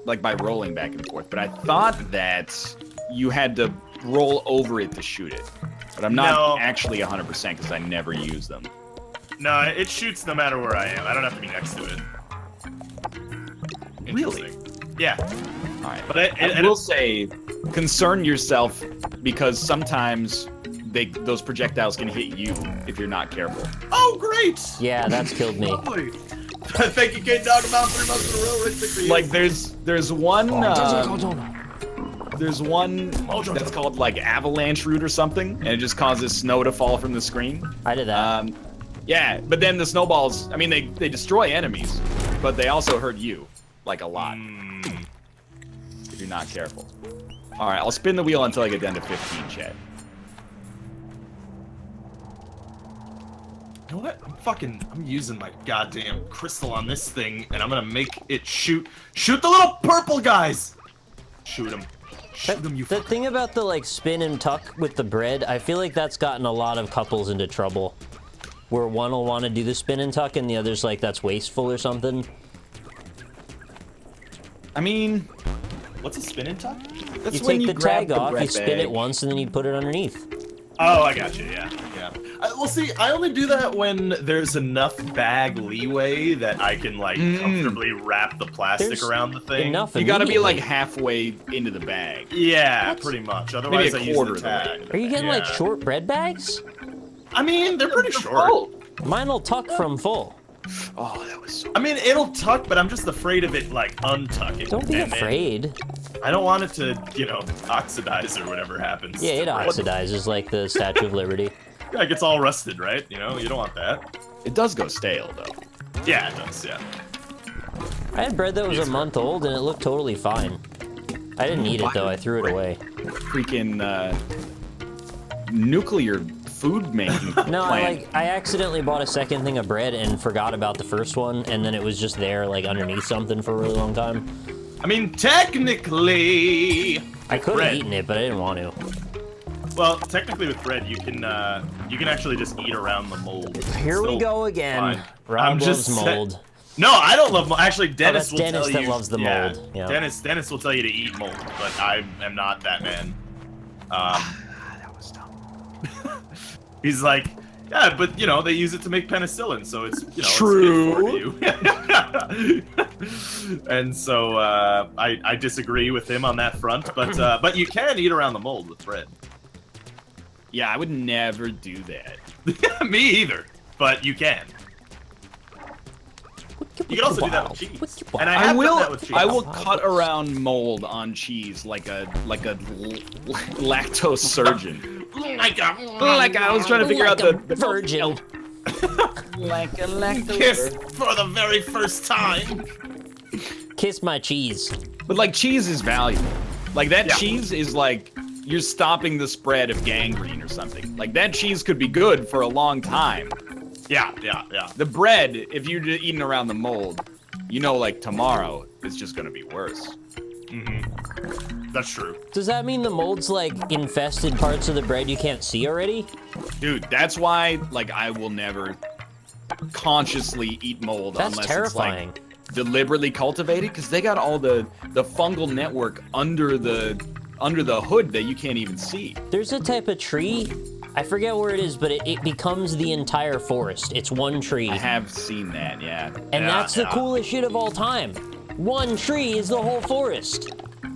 like by rolling back and forth, but I thought that you had to roll over it to shoot it. But I'm not No. actually 100% because I never use them. No, it shoots no matter where I am. I don't have to be next to it. Really? Interesting. Yeah. All right, But I will say, concern yourself because sometimes those projectiles can hit you if you're not careful. Oh, great! Yeah, that's killed me. Lovely. Thank you, Kate Dog, about 3 months in a row. Right for you. Like there's one that's called like avalanche root or something, and it just causes snow to fall from the screen. I did that. Yeah, but then the snowballs, I mean, they destroy enemies, but they also hurt you, like a lot, if you're not careful. All right, I'll spin the wheel until I get down to 15, chat. You know what? I'm using my goddamn crystal on this thing, and I'm gonna make it shoot the little purple guys! Shoot them. Shoot them, you The thing about the like spin and tuck with the bread, I feel like that's gotten a lot of couples into trouble. Where one will want to do the spin and tuck and the other's like, that's wasteful or something. I mean, What's a spin and tuck? that's You when take the grab tag off, bread you spin bag. it once, and then you put it underneath. Oh, I got you. Yeah. Well, see, I only do that when there's enough bag leeway that I can like comfortably wrap the plastic There's around the thing. Enough. You gotta be like immediately. halfay into the bag. Yeah, pretty much. Otherwise, Maybe a I use quarter the of the way. tag. Are you getting like Yeah. short bread bags? I mean, they're pretty short. Mine'll tuck from full. Oh, that was so. I mean, it'll tuck, but I'm just afraid of it like untucking. Don't be and then afraid. I don't want it to, oxidize or whatever happens. Yeah, it to bread. oxidizes like the Statue of Liberty. Yeah, it gets all rusted, right? You don't want that. It does go stale though. Yeah, it does. Yeah. I had bread that was a month old and it looked totally fine. I didn't eat it though, I threw it away. Freaking nuclear food making No, plant. I accidentally bought a second thing of bread and forgot about the first one, and then it was just there, like, underneath something for a really long time. I mean, technically, I could bread. have eaten it, but I didn't want to. Well, technically with bread, you can actually just eat around the mold. Here we Still go again. fine. Rob I'm loves just mold. No, I don't love mold. Actually, Dennis that's will Dennis tell that you. loves the mold, yeah. Dennis will tell you to eat mold, but I am not that man. That was dumb. He's like, yeah, but they use it to make penicillin, so it's True. it's good for you. And so I disagree with him on that front, but you can eat around the mold with bread. Yeah, I would never do that. Me either, but you can. You can also do that with cheese. And I have done that with cheese. I will cut around mold on cheese like a lactose surgeon. Like I was trying to figure out the virgin. like a lactose. kiss for the very first time. Kiss my cheese. But like cheese is valuable. Like that Yeah. cheese is like you're stopping the spread of gangrene or something. Like that cheese could be good for a long time. Yeah. The bread, if you're eating around the mold, like tomorrow, it's just gonna be worse. That's true. Does that mean the mold's like infested parts of the bread you can't see already? Dude, that's why like I will never consciously eat mold That's unless terrifying. it's like deliberately cultivated, because they got all the fungal network under the hood that you can't even see. There's a type of tree, I forget where it is, but it becomes the entire forest. It's one tree. I have seen that, yeah. And that's the coolest shit of all time. One tree is the whole forest.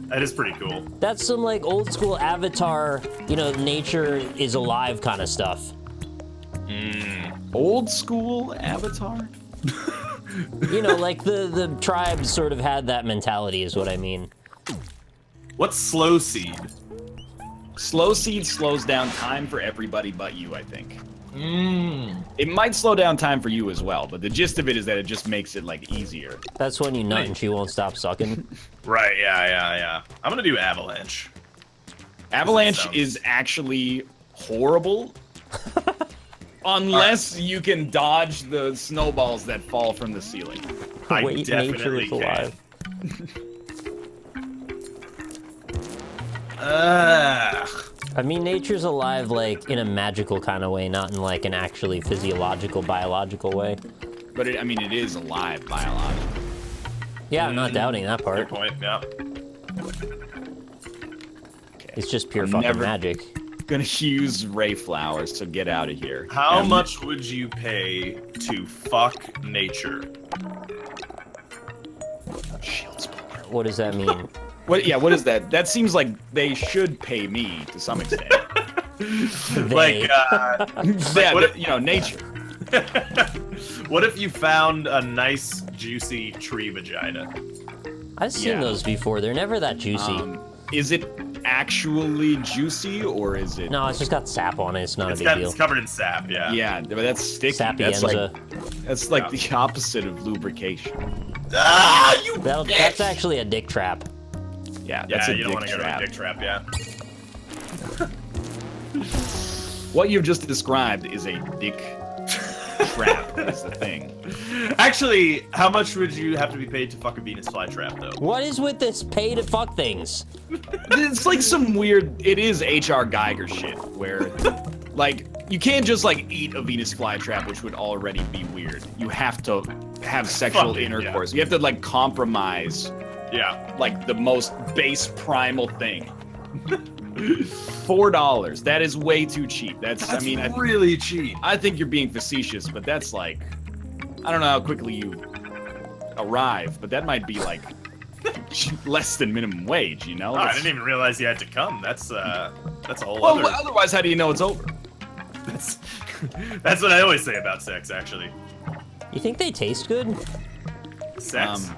That is pretty cool. That's some like old school Avatar, you know, nature is alive kind of stuff. Old school Avatar? You know, like the tribes sort of had that mentality is what I mean. What's slow seed? Slow seed slows down time for everybody but you, I think. It might slow down time for you as well, but the gist of it is that it just makes it like easier. That's when you nut and she won't stop sucking. Right, yeah. I'm gonna do avalanche. Avalanche is actually horrible. Unless you can dodge the snowballs that fall from the ceiling. I Wait, nature definitely is can. alive. I mean, nature's alive, like, in a magical kind of way, not in, like, an actually physiological, biological way. But it, I mean, it is alive biologically. Yeah, I'm not doubting that Good part. point, yeah. It's just pure I'm fucking never- magic. Gonna use ray flowers, so get out of here. How much would you pay to fuck nature? Shield splinter. What does that mean? What? Yeah, what is that? That seems like they should pay me to some extent. Like, Yeah, what but, you know, nature. what if you found a nice, juicy tree vagina? I've seen Yeah. those before. They're never that juicy. Is it actually juicy, or is it? No, it's just got sap on it. It's not a big deal. It's covered in sap, yeah. Yeah, but that's sticky. Sapienza. That's like the opposite of lubrication. Ah, you That's actually a dick trap. Yeah, that's Yeah, a you don't dick want to go to a trap. dick trap, yeah. What you've just described is a dick trap. Is the thing. Actually, how much would you have to be paid to fuck a Venus flytrap, though? What is with this pay to fuck things? It's like some weird. It is H.R. Geiger shit where, like, you can't just like eat a Venus flytrap, which would already be weird. You have to have sexual Fucking, intercourse. You have to like compromise Yeah. like the most base primal thing. $4. That is way too cheap. That's I mean, really cheap. I think you're being facetious, but that's like, I don't know how quickly you arrive, but that might be like less than minimum wage, you know? Oh, I That's- didn't even realize you had to come. That's a whole well, other. otherwise, how do you know it's over? That's what I always say about sex, actually. You think they taste good? Sex.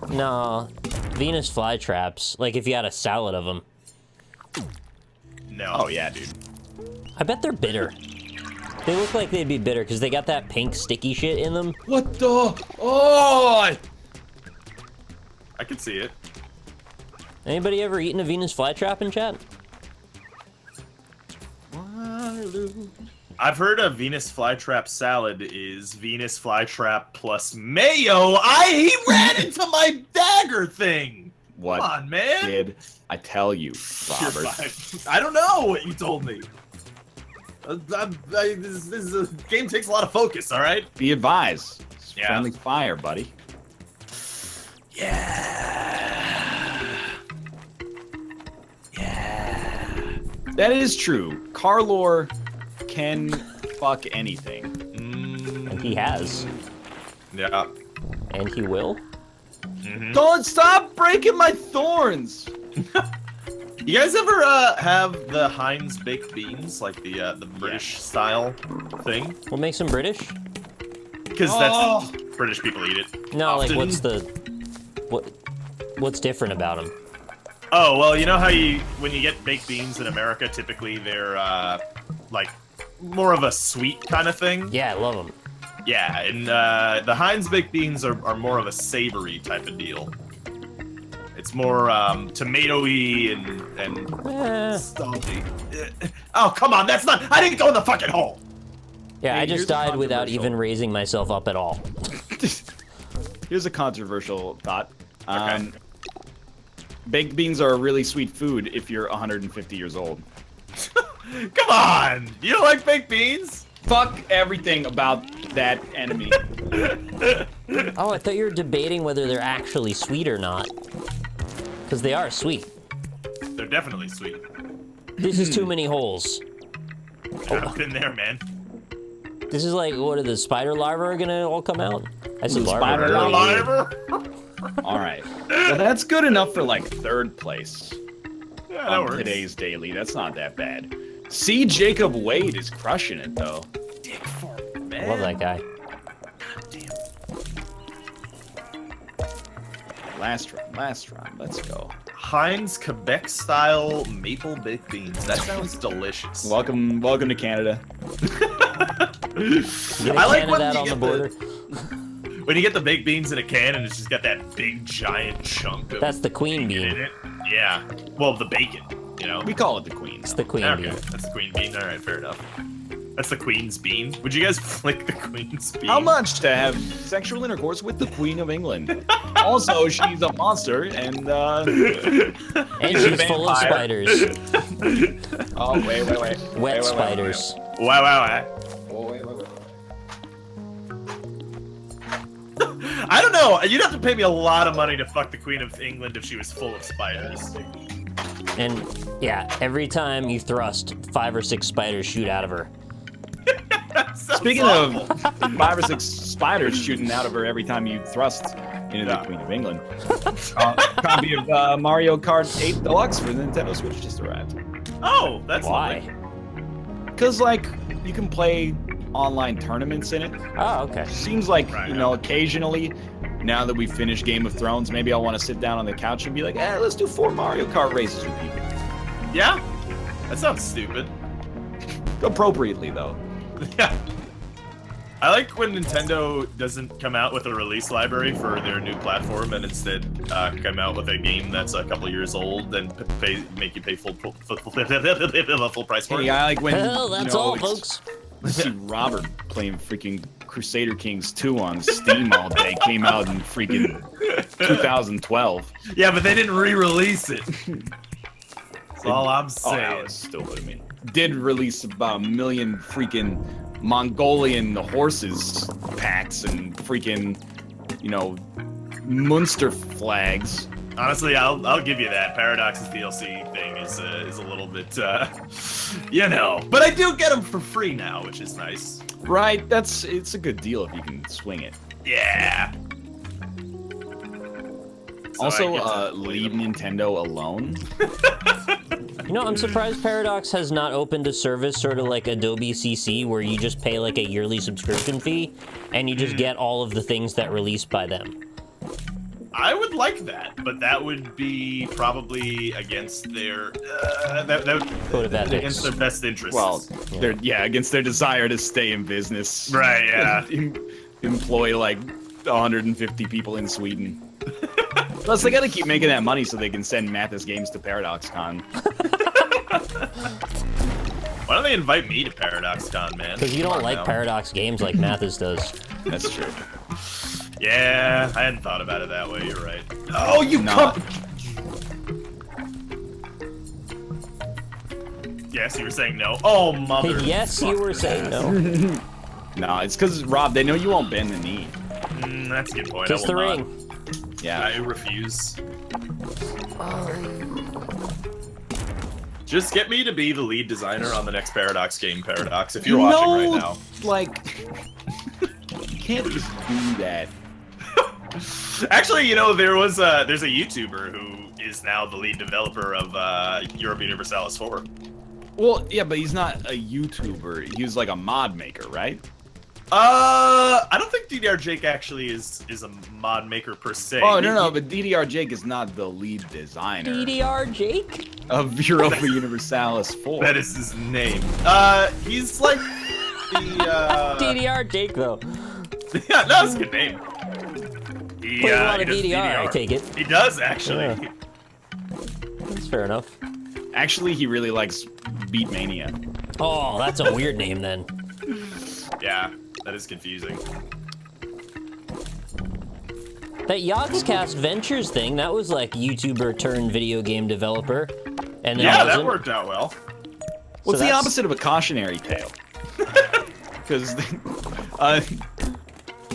No. Venus flytraps. Like if you had a salad of them. No. Oh yeah, dude. I bet they're bitter. They look like they'd be bitter because they got that pink sticky shit in them. What the? Oh! I can see it. Anybody ever eaten a Venus flytrap in chat? I've heard a Venus flytrap salad is Venus flytrap plus mayo. He ran into my dagger thing. What Come on, man. did I tell you, You're Robert? fine. I don't know what you told me. This game takes a lot of focus, all right? Be advised. It's Yeah. friendly fire, buddy. Yeah. That is true. Carlor can fuck anything. And he has. Yeah. And he will. Don't stop breaking my thorns. You guys ever have the Heinz baked beans, like the British style thing? What makes him British? Because that's British people eat it. No, like often. what's different about him? Oh, well, you know how when you get baked beans in America, typically they're like more of a sweet kind of thing. Yeah, I love him. Yeah, and the Heinz baked beans are more of a savory type of deal. It's more tomatoey and salty. Oh, come on, that's not. I didn't go in the fucking hole. Yeah, Hey, I just here's died without controversial. even raising myself up at all. Here's a controversial thought. Okay. Baked beans are a really sweet food if you're 150 years old. Come on! You don't like baked beans? Fuck everything about that enemy. Oh, I thought you were debating whether they're actually sweet or not. Because they are sweet. They're definitely sweet. This is too many holes. I've been there, man. This is like, what are the spider larvae are gonna all come out? I said Spider larvae. larvae. All right. Well, that's good enough for like 3rd place Yeah, that on works. today's daily. That's not that bad. C. Jacob Wade is crushing it though. Dick fart, I man. love that guy. Damn. Last round. Let's go. Heinz Quebec style maple baked beans. That sounds delicious. Welcome to Canada. Get I like when Canada out you on the get border. When you get the baked beans in a can and it's just got that big giant chunk of That's the queen bacon in bean. it. Yeah. Well, the bacon, you know. We call it the Queen. It's the queen Okay, bean. that's the queen bean. All right, fair enough. That's the queen's bean. Would you guys flick the queen's bean? How much to have sexual intercourse with the Queen of England? Also, she's a monster, and And she's full of vampire. spiders. oh wait. Wet spiders. Wow. Oh, wait. I don't know. You'd have to pay me a lot of money to fuck the Queen of England if she was full of spiders. And yeah, every time you thrust, 5 or 6 spiders shoot out of her. That sounds Speaking awful. of 5 or 6 spiders shooting out of her every time you thrust into the Queen of England, copy of Mario Kart 8 Deluxe for the Nintendo Switch just arrived. Oh, that's Why? lovely. Cause like you can play online tournaments in it. Oh, okay. Seems like Right, you know occasionally. Now that we've finished Game of Thrones, maybe I'll want to sit down on the couch and be like, let's do 4 Mario Kart races with people. Yeah? That sounds stupid. Appropriately, though. Yeah. I like when Nintendo doesn't come out with a release library for their new platform and instead come out with a game that's a couple years old and make you pay full price for Hey, it. I like when. Well, that's all, it's- folks. I see Robert playing freaking Crusader Kings 2 on Steam all day. Came out in freaking 2012. Yeah, but they didn't re-release it. That's all I'm Oh, saying. that was stupid. I mean, did release about 1 million freaking Mongolian horses packs and freaking, you know, Munster flags. Honestly, I'll give you that. Paradox's DLC thing is a little bit, you know. But I do get them for free now, which is nice. Right, it's a good deal if you can swing it. Yeah. So Also, I get to play leave them. Nintendo alone. You know, I'm surprised Paradox has not opened a service sort of like Adobe CC where you just pay like a yearly subscription fee and you just get all of the things that release by them. I would like that, but that would be probably against their Code of ethics. against their best interests. Well, against their desire to stay in business. right, yeah. Employ like 150 people in Sweden. Plus, they gotta keep making that money so they can send Mathis games to ParadoxCon. Why don't they invite me to ParadoxCon, man? Because you Come don't on like now. Paradox games like Mathis does. That's true. Yeah, I hadn't thought about it that way. You're right. Oh, you come. Yes, you were saying no. Oh, mother. Yes, you were saying no. No, it's because Rob, they know you won't bend the knee. That's a good point. Kiss I the will not. ring. Yeah. I refuse. Just get me to be the lead designer on the next Paradox game, Paradox, if you're watching right now. Like, you can't just do that. Actually, you know, there's a YouTuber who is now the lead developer of Europa Universalis 4. Well, yeah, but he's not a YouTuber. He was like a mod maker, right? I don't think DDR Jake actually is a mod maker per se. Oh, no, but DDR Jake is not the lead designer DDR Jake? of Europa Universalis 4. That is his name. He's like the DDR Jake, though. yeah, no, that's a good name. He, Plays a lot of he does DDR, I take it. He does actually. Yeah. That's fair enough. Actually, he really likes Beatmania. Oh, that's a weird name then. Yeah, that is confusing. That Yogscast Ventures thing, that was like YouTuber turned video game developer. And Yeah, that worked out well. What's So the that's- opposite of a cautionary tale? Because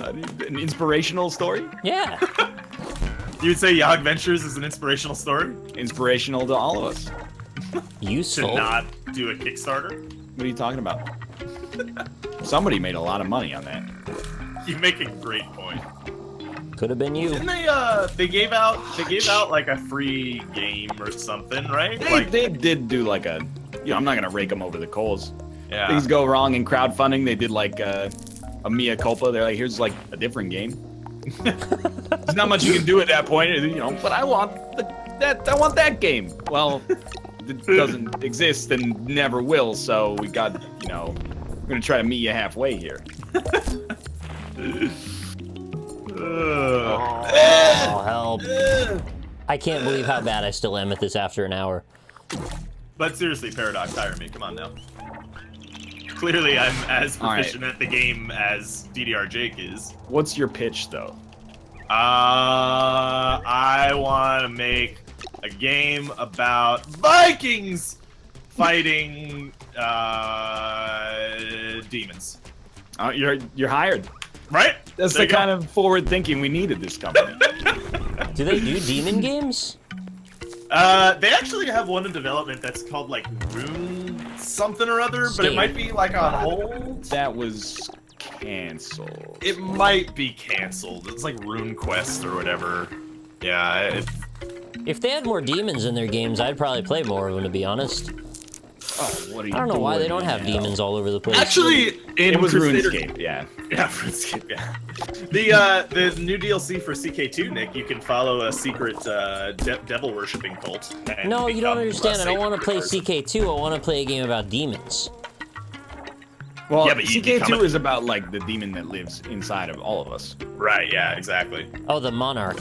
an inspirational story? Yeah. You would say Yog Ventures is an inspirational story? Inspirational to all of us. To Useful. not do a Kickstarter? What are you talking about? Somebody made a lot of money on that. You make a great point. Could have been you. Didn't they gave out like a free game or something, right? They did do like a, I'm not gonna rake them over the coals. Yeah. Things go wrong in crowdfunding. They did like a mea culpa. They're like, here's like a different game. There's not much you can do at that point, but I want that game. Well, it doesn't exist and never will. So we got, we're gonna try to meet you halfway here. Oh, help. I can't believe how bad I still am at this after an hour. But seriously, Paradox, hire me. Come on now. Clearly, I'm as proficient at the game as DDR Jake is. What's your pitch, though? I want to make a game about Vikings fighting demons. You're hired. Right? That's There the you kind go. of forward thinking we need at this company. Do they do demon games? They actually have one in development that's called like Rune something or other, but it might be like on hold. That was canceled. It might be canceled. It's like Rune Quest or whatever. Yeah. If they had more demons in their games, I'd probably play more of them, to be honest. Oh, what are you I don't know why they don't have doing now? demons all over the place. Actually, in It was Crusader- RuneScape, yeah. Yeah, RuneScape, yeah. The new DLC for CK2, Nick, you can follow a secret devil worshipping cult. And No, you don't become understand. a I don't want to play sacred CK2. I want to play a game about demons. Well, Yeah, but you become CK2 a- is about like the demon that lives inside of all of us. person. Right, yeah, exactly. Oh, the Monarch.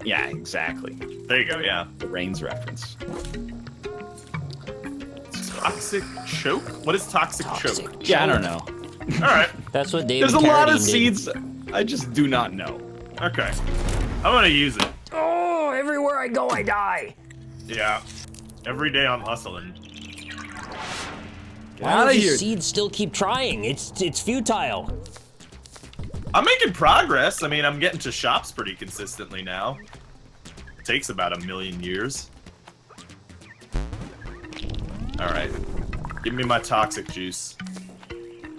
Yeah, exactly. There you go, yeah. The Reigns reference. Toxic choke? What is toxic Toxic choke? Yeah, I don't know. Alright, That's what David There's a lot of Carradine did. seeds. I just do not know. okay. I'm gonna use it. Oh, everywhere I go, I die. Yeah. Every day I'm hustling. Get Why out do of these here. seeds still keep trying? It's futile. I'm making progress. I mean, I'm getting to shops pretty consistently now. Takes about 1,000,000 years. Alright. Give me my toxic juice.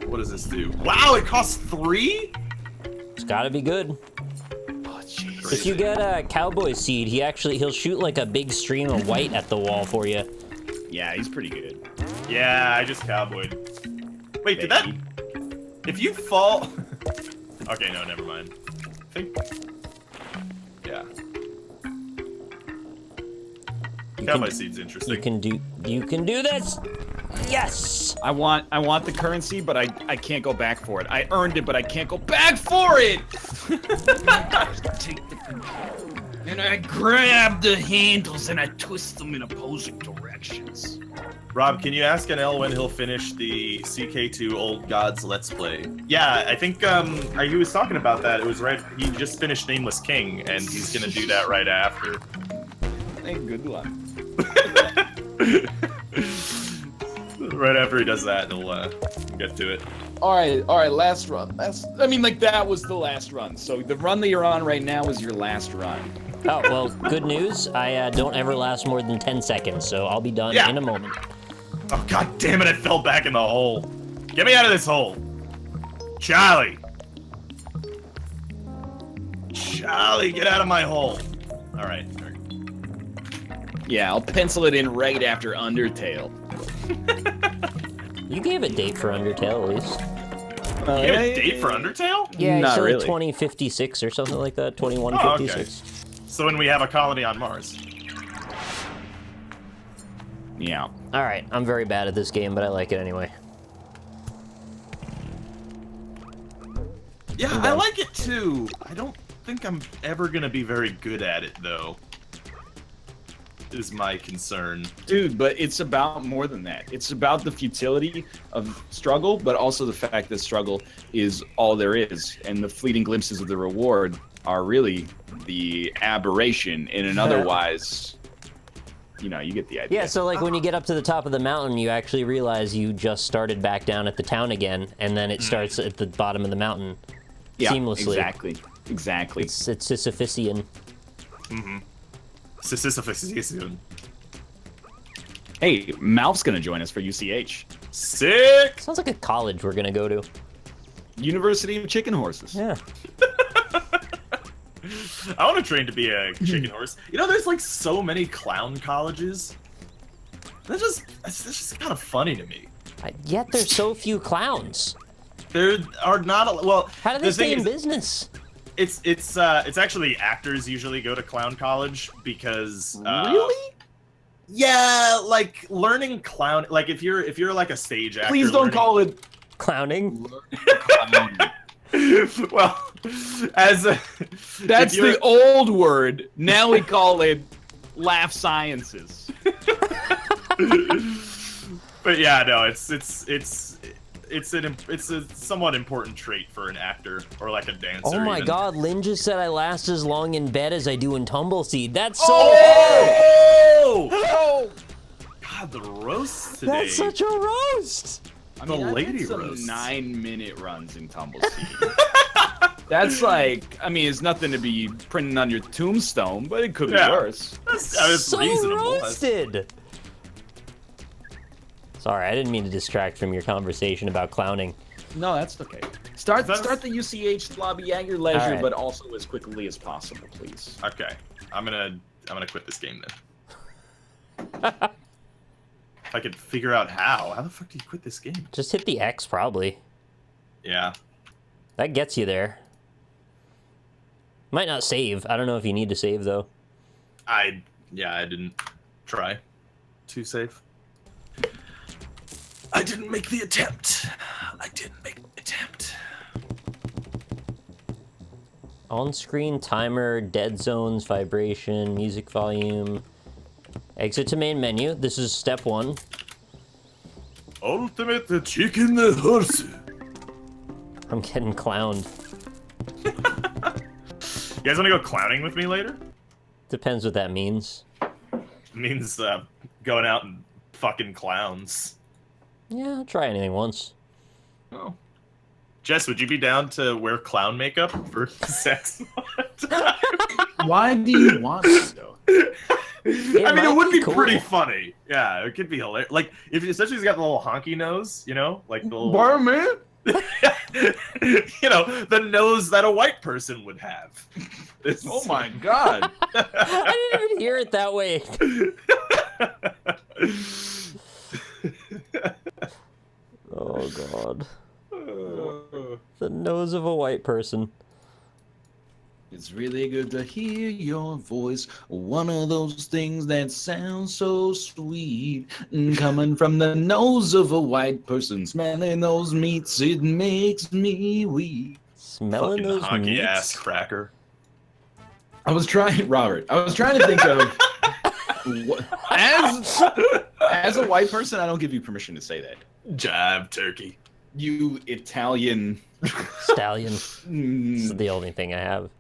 What does this do? Wow, it costs 3? It's gotta be good. Oh, jeez. If you get a cowboy seed, he'll shoot like a big stream of white at the wall for you. Yeah, he's pretty good. Yeah, I just cowboyed. Wait, did that... If you fall... Okay, no, never mind. I think... Yeah. Cowboy seed's interesting. You can do this. Yes. I want the currency, but I can't go back for it. I earned it, but I can't go back for it. Take the control. And I grab the handles and I twist them in opposing directions. Rob, can you ask NL when he'll finish the CK2 Old Gods Let's Play? Yeah, I think he was talking about that. It was right. He just finished Nameless King, and he's gonna do that right after. Hey, good luck. Right after he does that, he'll get to it. All right, last run. That was the last run. So the run that you're on right now is your last run. Oh, well, good news. I don't ever last more than 10 seconds, so I'll be done in a moment. Oh, god damn it, I fell back in the hole. Get me out of this hole. Charlie. Charlie, get out of my hole. All right. Yeah, I'll pencil it in right after Undertale. You gave a date for Undertale, at least. You have a date for Undertale? Yeah, Not he said really. 2056 or something like that. Oh, okay. 2156. So when we have a colony on Mars. Yeah. All right, I'm very bad at this game, but I like it anyway. Yeah, I like it too. I don't think I'm ever gonna be very good at it though. Is my concern. Dude, but it's about more than that. It's about the futility of struggle, but also the fact that struggle is all there is, and the fleeting glimpses of the reward are really the aberration in an otherwise, you know, you get the idea. Yeah, so like when you get up to the top of the mountain, you actually realize you just started back down at the town again, and then it starts at the bottom of the mountain seamlessly. Exactly. It's Sisyphusian. Sisyphusian. Hey, Malf's gonna join us for UCH. Sick! Sounds like a college we're gonna go to. University of Chicken Horses. Yeah. I want to train to be a chicken horse. You know, there's like so many clown colleges. It's just kind of funny to me. Yet there's so few clowns. There are not a, well. How do they stay in business? It's actually actors usually go to clown college because Really? Yeah, like learning clown. Like if you're like a stage actor. Please don't call it Clowning? Well, as a, That's the old word. Now we call it laugh sciences. But yeah, no, it's a somewhat important trait for an actor or like a dancer. Oh my even. god, Lynn just said I last as long in bed as I do in Tumbleseed. That's so Oh! God, the roast today. That's such a roast! I The mean, I've lady had some roast. 9-minute runs in Tumbleseed. That's like, I mean, it's nothing to be printing on your tombstone, but it could be worse. That's So reasonable. roasted! Sorry, I didn't mean to distract from your conversation about clowning. No, that's okay. Start the UCH lobby at your leisure, All right. but also as quickly as possible, please. Okay, I'm gonna quit this game then. If I could figure out how the fuck do you quit this game? Just hit the X, probably. Yeah. That gets you there. Might not save. I don't know if you need to save, though. I didn't try to save. I didn't make the attempt. On-screen timer, dead zones, vibration, music volume. Exit to main menu. This is step 1. Ultimate chicken horse. I'm getting clowned. You guys want to go clowning with me later? Depends what that means. It means going out and fucking clowns. Yeah, I'll try anything once. Oh. Jess, would you be down to wear clown makeup for sex? Why do you want it, though? I mean, it would be cool. pretty funny. Yeah, it could be hilarious. Like, especially if he's got the little honky nose, you know? Like the little... Barman? You know, the nose that a white person would have. Oh my god. I didn't even hear it that way. Oh god. The nose of a white person. It's really good to hear your voice. One of those things that sounds so sweet. Coming from the nose of a white person. Smelling those meats, it makes me weak. Smelling Fucking those honky meats? ass cracker. I was trying to think of... As a white person, I don't give you permission to say that. Jive turkey. You Italian... Stallion. This is the only thing I have.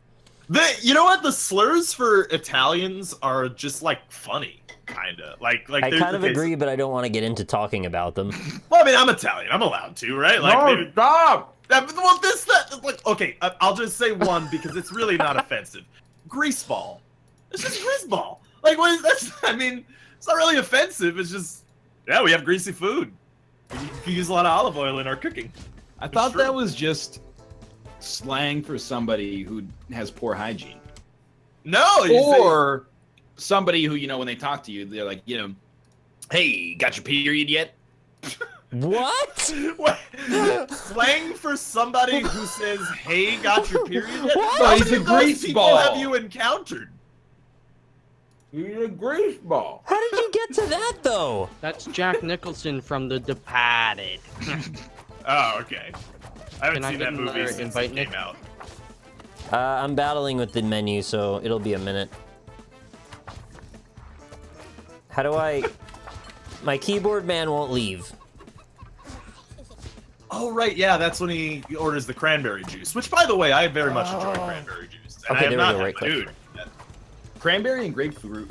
You know what? The slurs for Italians are just like funny, kinda. Like I kind of agree, but I don't want to get into talking about them. Well, I mean, I'm Italian. I'm allowed to, right? Like, No, stop! Well, like, okay. I'll just say one because it's really not offensive. Greaseball. It's just greaseball. Like, what is that? I mean, it's not really offensive. It's just, yeah, we have greasy food. We use a lot of olive oil in our cooking. I thought that was just slang for somebody who has poor hygiene. No, Or somebody who, you know, when they talk to you, they're like, you know, hey, got your period yet? What? What? Slang for somebody who says, hey, got your period yet? What? How He's many a of those grease people ball. have you encountered? He's a grease ball. How did you get to that, though? That's Jack Nicholson from The Departed. Oh, okay. I haven't Can I seen get that movie another since invite, it came Nick? out. I'm battling with the menu, so it'll be a minute. How do I... My keyboard man won't leave. Oh, right, yeah, that's when he orders the cranberry juice, which, by the way, I very much enjoy cranberry juice. And Okay, I have there we not go, had right click. Feud yet. Cranberry and grapefruit.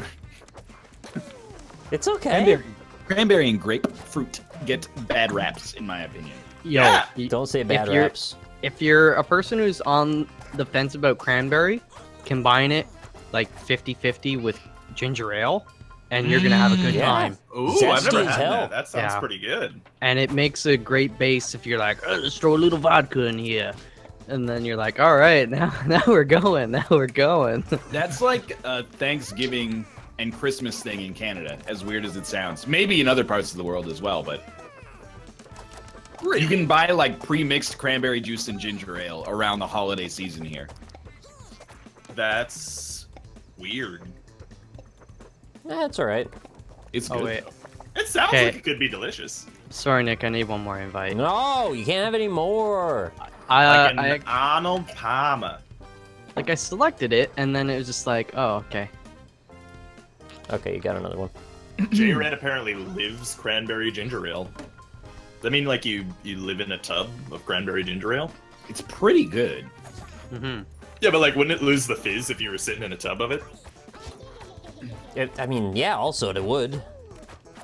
It's okay. Cranberry and grapefruit get bad raps, in my opinion. Yo, Yeah. Don't say bad you're- raps. if you're a person who's on the fence about cranberry, combine it like 50-50 with ginger ale, and you're gonna have a good Yeah. time. Ooh, Zesty I've never as had hell. that. That sounds Yeah. pretty good. And it makes a great base if you're like, oh, let's throw a little vodka in here. And then you're like, all right, now we're going. Now we're going. That's like a Thanksgiving and Christmas thing in Canada, as weird as it sounds. Maybe in other parts of the world as well, but you can buy like pre-mixed cranberry juice and ginger ale around the holiday season here. That's weird. That's all right. It's good. Oh, wait. It sounds Okay. like it could be delicious. Sorry, Nick, I need one more invite. No, you can't have any more. Like an I Arnold Palmer. I selected it, and then it was just like, oh, okay. Okay, you got another one. J-Red apparently lives cranberry ginger ale. Does that mean like you live in a tub of cranberry ginger ale? It's pretty good. Mm-hmm. Yeah, but like wouldn't it lose the fizz if you were sitting in a tub of it? I mean, yeah, also it would.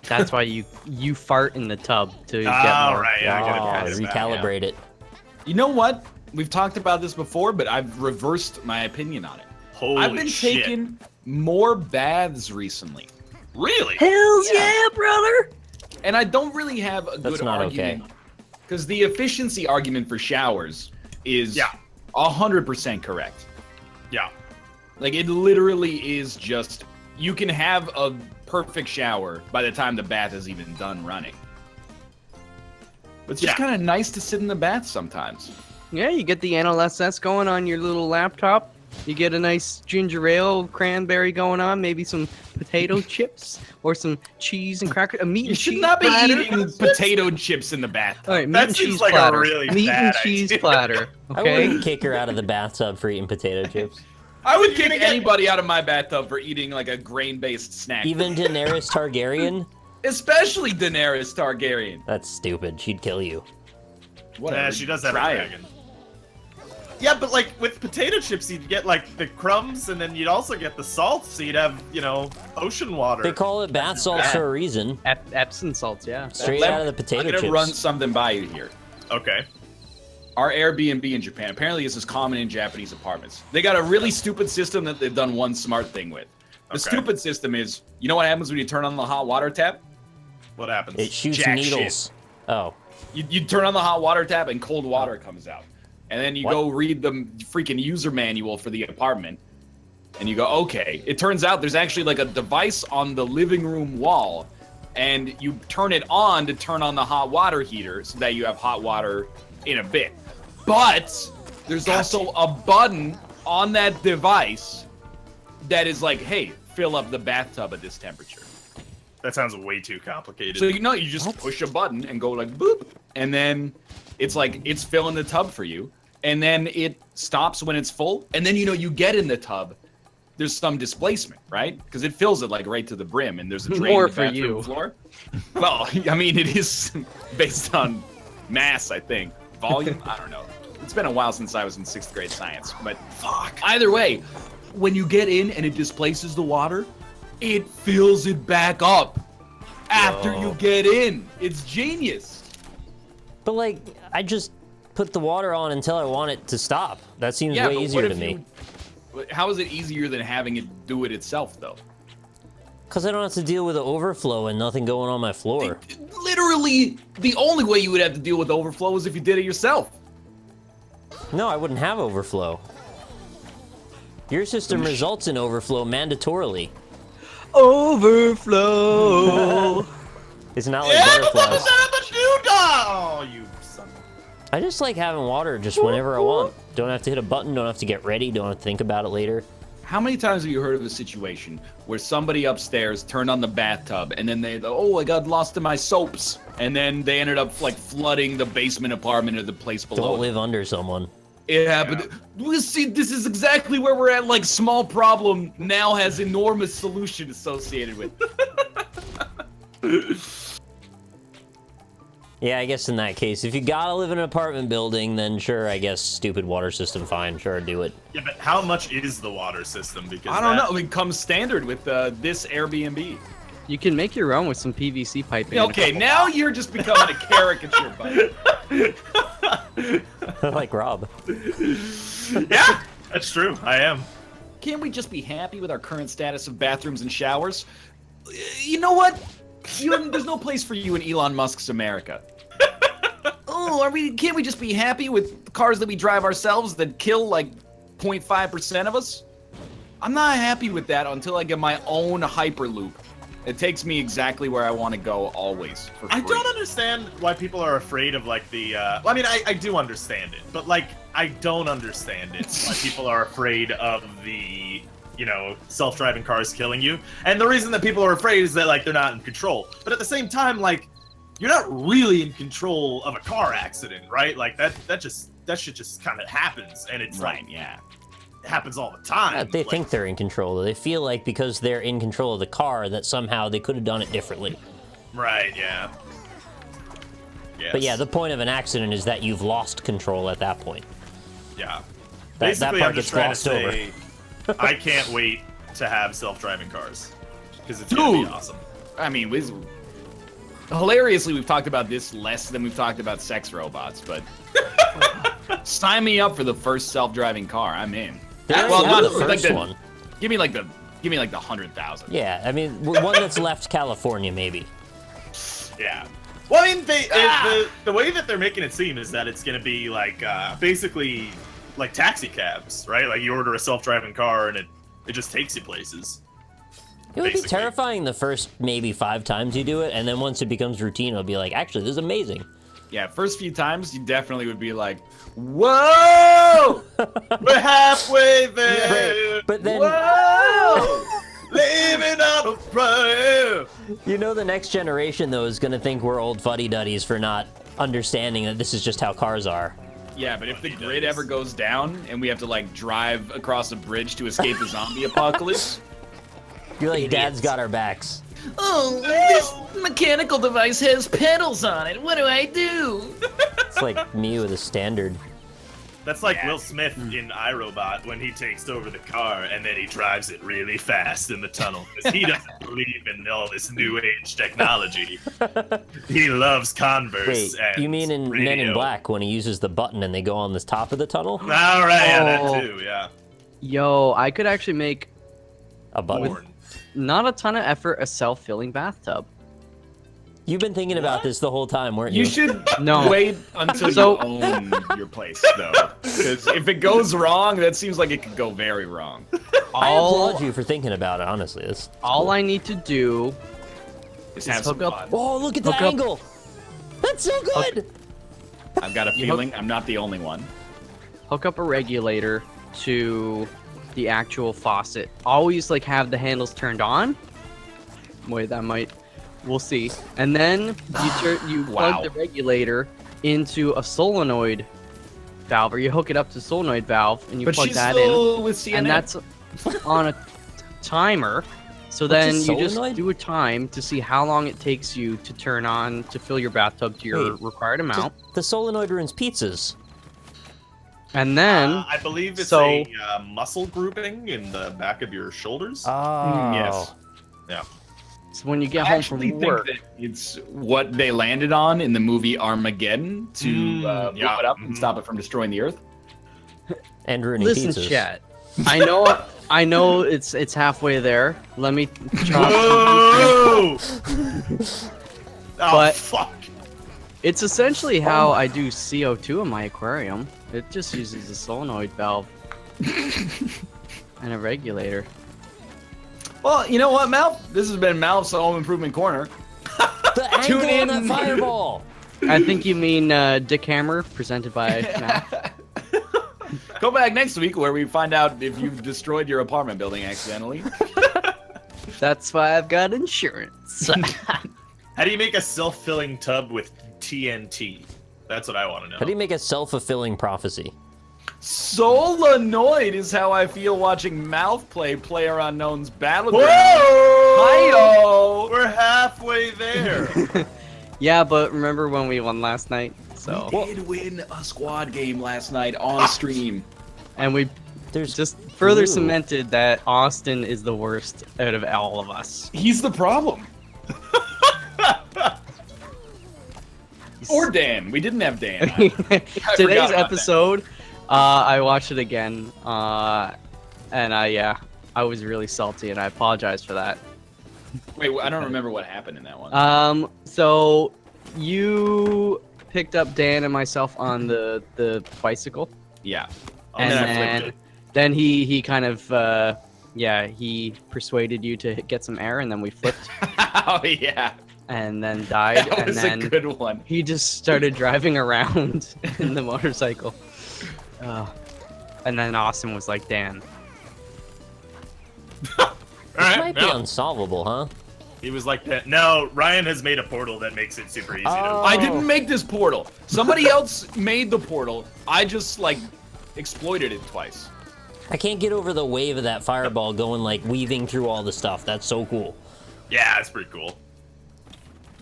That's why you fart in the tub to get Oh, more. right, yeah, I gotta Oh, try it back, recalibrate it. You know what? We've talked about this before, but I've reversed my opinion on it. Holy I've been shit. taking more baths recently. Really? Hells yeah, brother! And I don't really have a That's good not argument. okay. Because the efficiency argument for showers is Yeah. 100% correct. Yeah. Like, it literally is just, you can have a perfect shower by the time the bath is even done running. But it's just Yeah. kind of nice to sit in the bath sometimes. Yeah, you get the NLSS going on your little laptop. You get a nice ginger ale, cranberry going on, maybe some potato chips or some cheese and cracker. A meat You and should cheese not be platter. eating potato chips in the bath. All right, meat That and seems cheese like a platter. really meat and bad cheese idea. platter. I Okay. wouldn't kick her out of the bathtub for eating potato chips. I would You're kick gonna get- anybody out of my bathtub for eating like a grain-based snack. Even Daenerys Targaryen? Especially Daenerys Targaryen. That's stupid. She'd kill you. Whatever. Yeah, she does have a try it. dragon. Yeah, but like with potato chips, you'd get like the crumbs, and then you'd also get the salt, so you'd have, you know, ocean water. They call it bath salts bad. for a reason. Epsom salts, yeah. Straight Let- out of the potato I'm gonna chips. run something by you here. Okay. Our Airbnb in Japan, apparently this is common in Japanese apartments. They got a really stupid system that they've done one smart thing with. The Okay. stupid system is, you know what happens when you turn on the hot water tap? What happens? It shoots Jack needles. Oh. You turn on the hot water tap and cold water comes out. And then you What? go read the freaking user manual for the apartment. And you go, okay. It turns out there's actually like a device on the living room wall. And you turn it on to turn on the hot water heater so that you have hot water in a bit. But there's also a button on that device that is like, hey, fill up the bathtub at this temperature. That sounds way too complicated. So you know, you just push a button and go like boop, and then it's like it's filling the tub for you, and then it stops when it's full, and then you know you get in the tub. There's some displacement, right? Because it fills it like right to the brim, and there's a drain More in the for bathroom you. floor. Well, I mean, it is based on mass, I think. Volume, I don't know. It's been a while since I was in 6th grade science, but fuck. Either way, when you get in and it displaces the water, it fills it back up after you get in. It's genius. But, like, I just put the water on until I want it to stop. That seems way but what easier to if me. How is it easier than having it do it itself, though? Because I don't have to deal with the overflow and nothing going on my floor. Literally, the only way you would have to deal with overflow is if you did it yourself. No, I wouldn't have overflow. Your system results in overflow mandatorily. Overflow. It's not like yeah, but what butterflies. was that about you, dog? Oh, you son of a... I just like having water just whenever I want. Don't have to hit a button, don't have to get ready, don't have to think about it later. How many times have you heard of a situation where somebody upstairs turned on the bathtub and then they, oh, I got lost in my soaps, and then they ended up like flooding the basement apartment or the place below? Don't live under someone. It happened. We see, this is exactly where we're at. Like, small problem now has enormous solution associated with. Yeah, I guess in that case, if you gotta live in an apartment building, then sure, I guess stupid water system, fine, sure, do it. Yeah, but how much is the water system? Because I don't know. It comes standard with this Airbnb. You can make your own with some PVC piping. Okay, now you're just becoming a caricature, buddy. Like Rob. Yeah, that's true. I am. Can't we just be happy with our current status of bathrooms and showers? You know what? There's no place for you in Elon Musk's America. Oh, can't we just be happy with cars that we drive ourselves that kill like 0.5% of us? I'm not happy with that until I get my own Hyperloop. It takes me exactly where I want to go always for free. I don't understand why people are afraid of like the. Well, I mean, I do understand it, but like I don't understand it why people are afraid of the self-driving cars killing you. And the reason that people are afraid is that like they're not in control. But at the same time, like you're not really in control of a car accident, right? Like that shit just kind of happens, and it's Right, like yeah. it happens all the time. They Like, think they're in control. They feel like because they're in control of the car that somehow they could have done it differently. right, yeah. Yes. But yeah, the point of an accident is that you've lost control at that point. yeah. That Basically, part I'm just gets trying to glossed say, I can't wait to have self-driving cars because it's gonna Dude. be awesome. I mean, hilariously, we've talked about this less than we've talked about sex robots, but sign me up for the first self-driving car. I'm in. Well, not the like first one. Give me like the 100,000. Yeah, I mean, one that's left California, maybe. Yeah. Well, I mean, the way that they're making it seem is that it's going to be like basically like taxi cabs, right? Like you order a self-driving car and it just takes you places. It would be Basically. terrifying the first maybe 5 times you do it, and then once it becomes routine, it'll be like, actually, this is amazing. Yeah, first few times, you definitely would be like, whoa! We're halfway there. But then, Whoa! Living on a prayer. you know, the next generation, though, is going to think we're old fuddy-duddies for not understanding that this is just how cars are. Yeah, but if the grid ever goes down and we have to, like, drive across a bridge to escape the zombie apocalypse... You're like, Dad's got our backs. Oh, this mechanical device has pedals on it. What do I do? It's like me with a standard. That's like Will Smith in iRobot when he takes over the car and then he drives it really fast in the tunnel because he doesn't believe in all this new age technology. He loves Converse. Wait, and you mean in Men in radio. Black when he uses the button and they go on the top of the tunnel? All right, yeah, Oh. that too, yeah. Yo, I could actually make A button. Born. not a ton of effort a self-filling bathtub. You've been thinking about this the whole time, weren't you? You should No. wait until So- you own your place, though. Because if it goes wrong, that seems like it could go very wrong. I applaud you for thinking about it, honestly. That's All I need to do Just have some hook up- fun. Oh, look at the Hook up- angle! That's so good! I've got a feeling I'm not the only one. hook up a regulator to the actual faucet. Always like have the handles turned on. Wait, that might. We'll see. And then you Wow. plug the regulator into a solenoid valve, or you hook it up to solenoid valve, and you But plug she's that in, still with CNN. and that's on a timer. So What's then a you just solenoid? do a time to see how long it takes you to turn on to fill your bathtub to your Wait, required amount, The solenoid ruins pizzas. and then I believe it's so- a muscle grouping in the back of your shoulders. Oh. yes. Yeah. so when you get I home actually from think work, that it's what they landed on in the movie Armageddon to blow yeah. it up and stop it from destroying the Earth. And ruining listen, pizzas. chat. I know it's halfway there. Let me chop. Whoa! Oh, But- fuck. It's essentially how I do CO2 in my aquarium. It just uses a solenoid valve and a regulator. Well, you know what, Mal? This has been Mal's Home Improvement Corner. The Tune angle on that in. fireball! I think you mean Dick Hammer, presented by Matt. Go back next week where we find out if you've destroyed your apartment building accidentally. That's why I've got insurance. How do you make a self-filling tub with TNT? That's what I want to know. How do you make a self-fulfilling prophecy? Solenoid is how I feel watching Mouth play PlayerUnknown's Battleground. Whoa! Hi-yo! We're halfway there. Yeah, but remember when we won last night? So We did win a squad game last night on stream. and we There's just further blue. cemented that Austin is the worst out of all of us. He's the problem. Or Dan. We didn't have Dan. forgot Today's about episode, I watched it again, and I was really salty, and I apologize for that. Wait, I don't remember what happened in that one. So you picked up Dan and myself on the bicycle, Yeah. and then I then, flipped then he kind of he persuaded you to get some air, and then we flipped, Oh yeah. and then died, That and was then a good one. he just started driving around in the motorcycle. And then Austin was like, Dan. All This right, might be no. unsolvable, huh? He was like that. No, Ryan has made a portal that makes it super easy to. I didn't make this portal. Somebody else made the portal. I just like exploited it twice. I can't get over the wave of that fireball going like weaving through all the stuff. That's so cool. Yeah, it's pretty cool.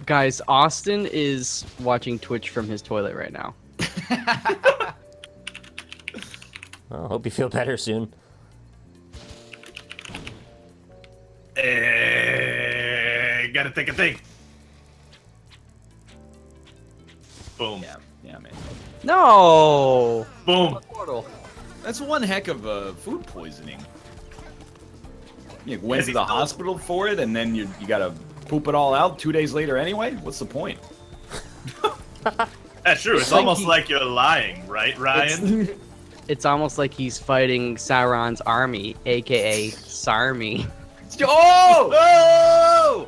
Guys, Austin is watching Twitch from his toilet right now. Well, hope you feel better soon. Gotta think a thing. Boom. Yeah, man. No! Boom. Portal. That's one heck of a food poisoning. You went Is to he the still- hospital for it, and then you gotta poop it all out 2 days later anyway? What's the point? That's true. It's like almost he- like you're lying, right, Ryan? It's almost like he's fighting Sauron's army, aka Sarmy. Oh! Oh!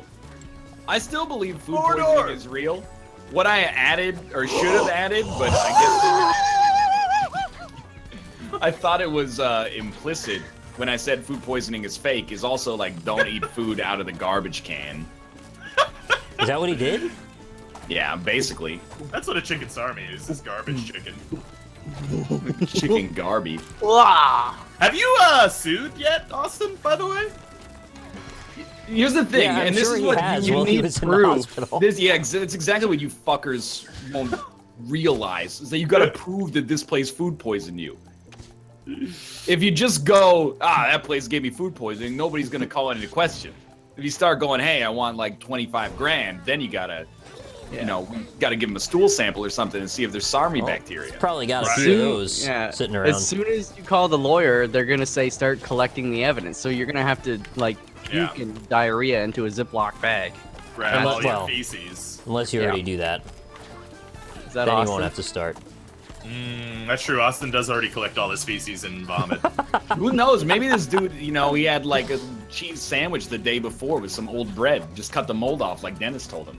I still believe food Mordor! poisoning is real. What I added, or should have added, but I guess I thought it was implicit when I said food poisoning is fake, is also like don't eat food out of the garbage can. Is that what he did? Yeah, basically. That's what a chicken sarmy is garbage chicken. Chicken garby. Have you sued yet, Austin, by the way? Here's the thing, Yeah, I'm and this sure is he what has you while he need was in the proof. hospital. It's exactly what you fuckers won't realize, is that you gotta prove that this place food poisoned you. If you just go, that place gave me food poisoning, nobody's gonna call it into question. If you start going, hey, I want like 25 grand, then you gotta, you gotta give them a stool sample or something and see if there's SARMI bacteria. Probably got a Right. few of those sitting around. As soon as you call the lawyer, they're gonna say start collecting the evidence. So you're gonna have to like puke and diarrhea into a Ziploc bag. Grab all well, your feces. Unless you already do that. Is that Then awesome? you won't have to start. That's true. Austin does already collect all his feces and vomit. Who knows? Maybe this dude, he had like a cheese sandwich the day before with some old bread. Just cut the mold off like Dennis told him.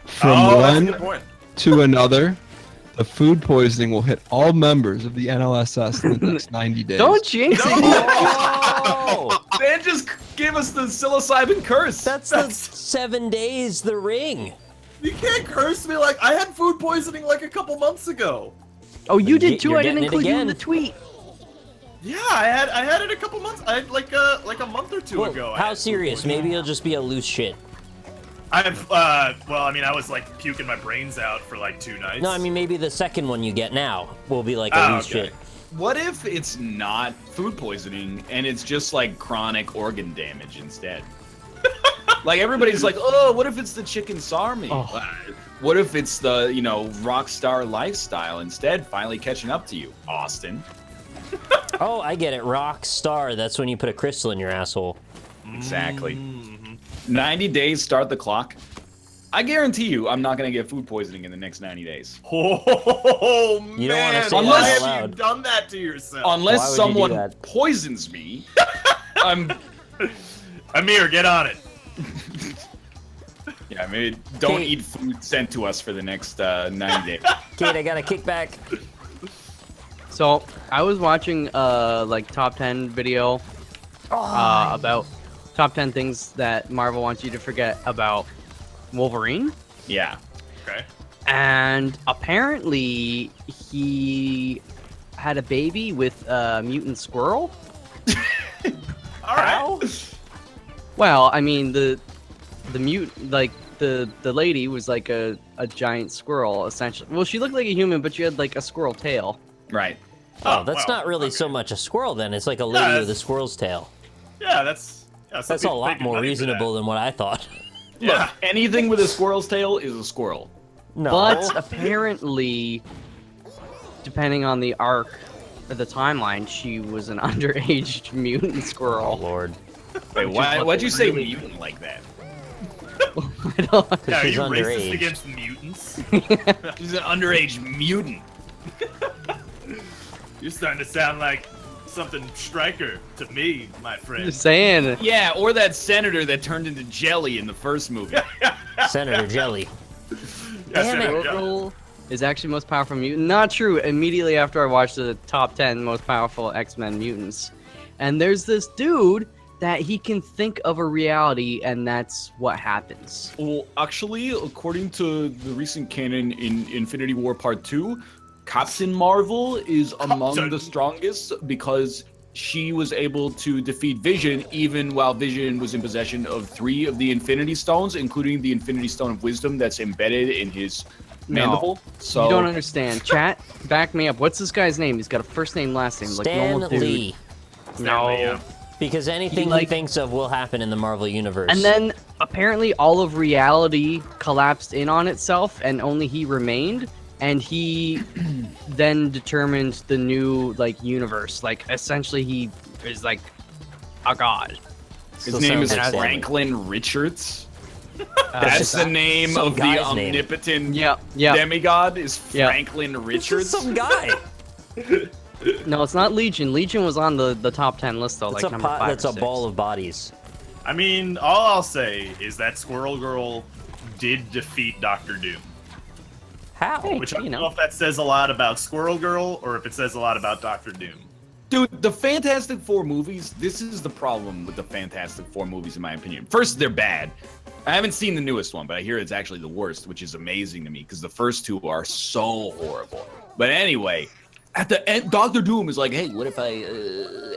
From that's a one good point. to another, the food poisoning will hit all members of the NLSS in the next 90 days. Don't jinx it. Oh! Dan just gave us the psilocybin curse. That's the 7 days, the ring. You can't curse me like I had food poisoning like a couple months ago. Oh, you did too. You're I didn't getting it include you in again. the tweet. Yeah, I had it a couple months. I had like a month or two Well, ago. I how had food serious? poisoning. Maybe it'll just be a loose shit. Well, I mean, I was like puking my brains out for like 2 nights. No, I mean maybe the second one you get now will be like a loose okay. shit. What if it's not food poisoning and it's just like chronic organ damage instead? Like everybody's like, oh, what if it's the chicken sarmy? What if it's the, rock star lifestyle instead finally catching up to you, Austin? Oh, I get it. Rock star. That's when you put a crystal in your asshole. Exactly. 90 days, start the clock. I guarantee you I'm not going to get food poisoning in the next 90 days. Oh, man. You don't wanna say that Why out have loud. you done that to yourself? Unless Why would you do someone that? poisons me, I'm... Amir, get on it. Yeah, maybe don't Kate. eat food sent to us for the next 90 days. Kate, I got a kickback. So I was watching like top 10 video about top 10 things that Marvel wants you to forget about Wolverine, Yeah. Okay. and apparently he had a baby with a mutant squirrel. All right. Well, I mean the mutant, like the lady was like a giant squirrel, essentially. Well, she looked like a human, but she had like a squirrel tail. Right. Oh, that's wow, not really okay. so much a squirrel then. It's like a lady with a that's- squirrel's tail. Yeah, that's some That's a people lot pay good more money for reasonable than what I thought. that. Yeah. Look, anything with a squirrel's tail is a squirrel. No. But apparently, depending on the arc or the timeline, she was an underage mutant Oh, squirrel. Lord. Wait, why'd you say mutant like that? I don't- Yeah, are She's you underage. racist against mutants? She's an underage mutant. You're starting to sound like something Stryker to me, my friend. Just saying. Yeah, or that senator that turned into jelly in the first movie. Senator Jelly. Yeah, Damn it. Senator Jelly. Squirrel is actually most powerful mutant. Not true. Immediately after I watched the top 10 most powerful X-Men mutants, and there's this dude that he can think of a reality, and that's what happens. Well, actually, according to the recent canon in Infinity War Part 2, Captain Marvel is among Captain. the strongest because she was able to defeat Vision even while Vision was in possession of 3 of the Infinity Stones, including the Infinity Stone of Wisdom that's embedded in his mandible. So You don't understand. Chat, back me up. What's this guy's name? He's got a first name, last name, like Stan normal dude. Lee. Stanley, yeah. Because anything he like- thinks of will happen in the Marvel Universe. And then apparently all of reality collapsed in on itself, and only he remained. And he then determined the new universe. Like essentially, he is like a god. his Still name sounds is like Stanley. Franklin Richards. That's the name some of the guy's name. omnipotent Yeah. demigod is Yeah. Franklin This is Richards. some guy. No, it's not Legion. Legion was on the top 10 list though, That's like a number 5 that's or a 6. ball of bodies. I mean, all I'll say is that Squirrel Girl did defeat Doctor Doom. How? Hey. Which I don't You know. know if that says a lot about Squirrel Girl or if it says a lot about Doctor Doom. Dude, the Fantastic Four movies, this is the problem with the Fantastic Four movies, in my opinion. First, they're bad. I haven't seen the newest one, but I hear it's actually the worst, which is amazing to me, because the first 2 are so horrible. But anyway, at the end, Doctor Doom is like, hey, what if I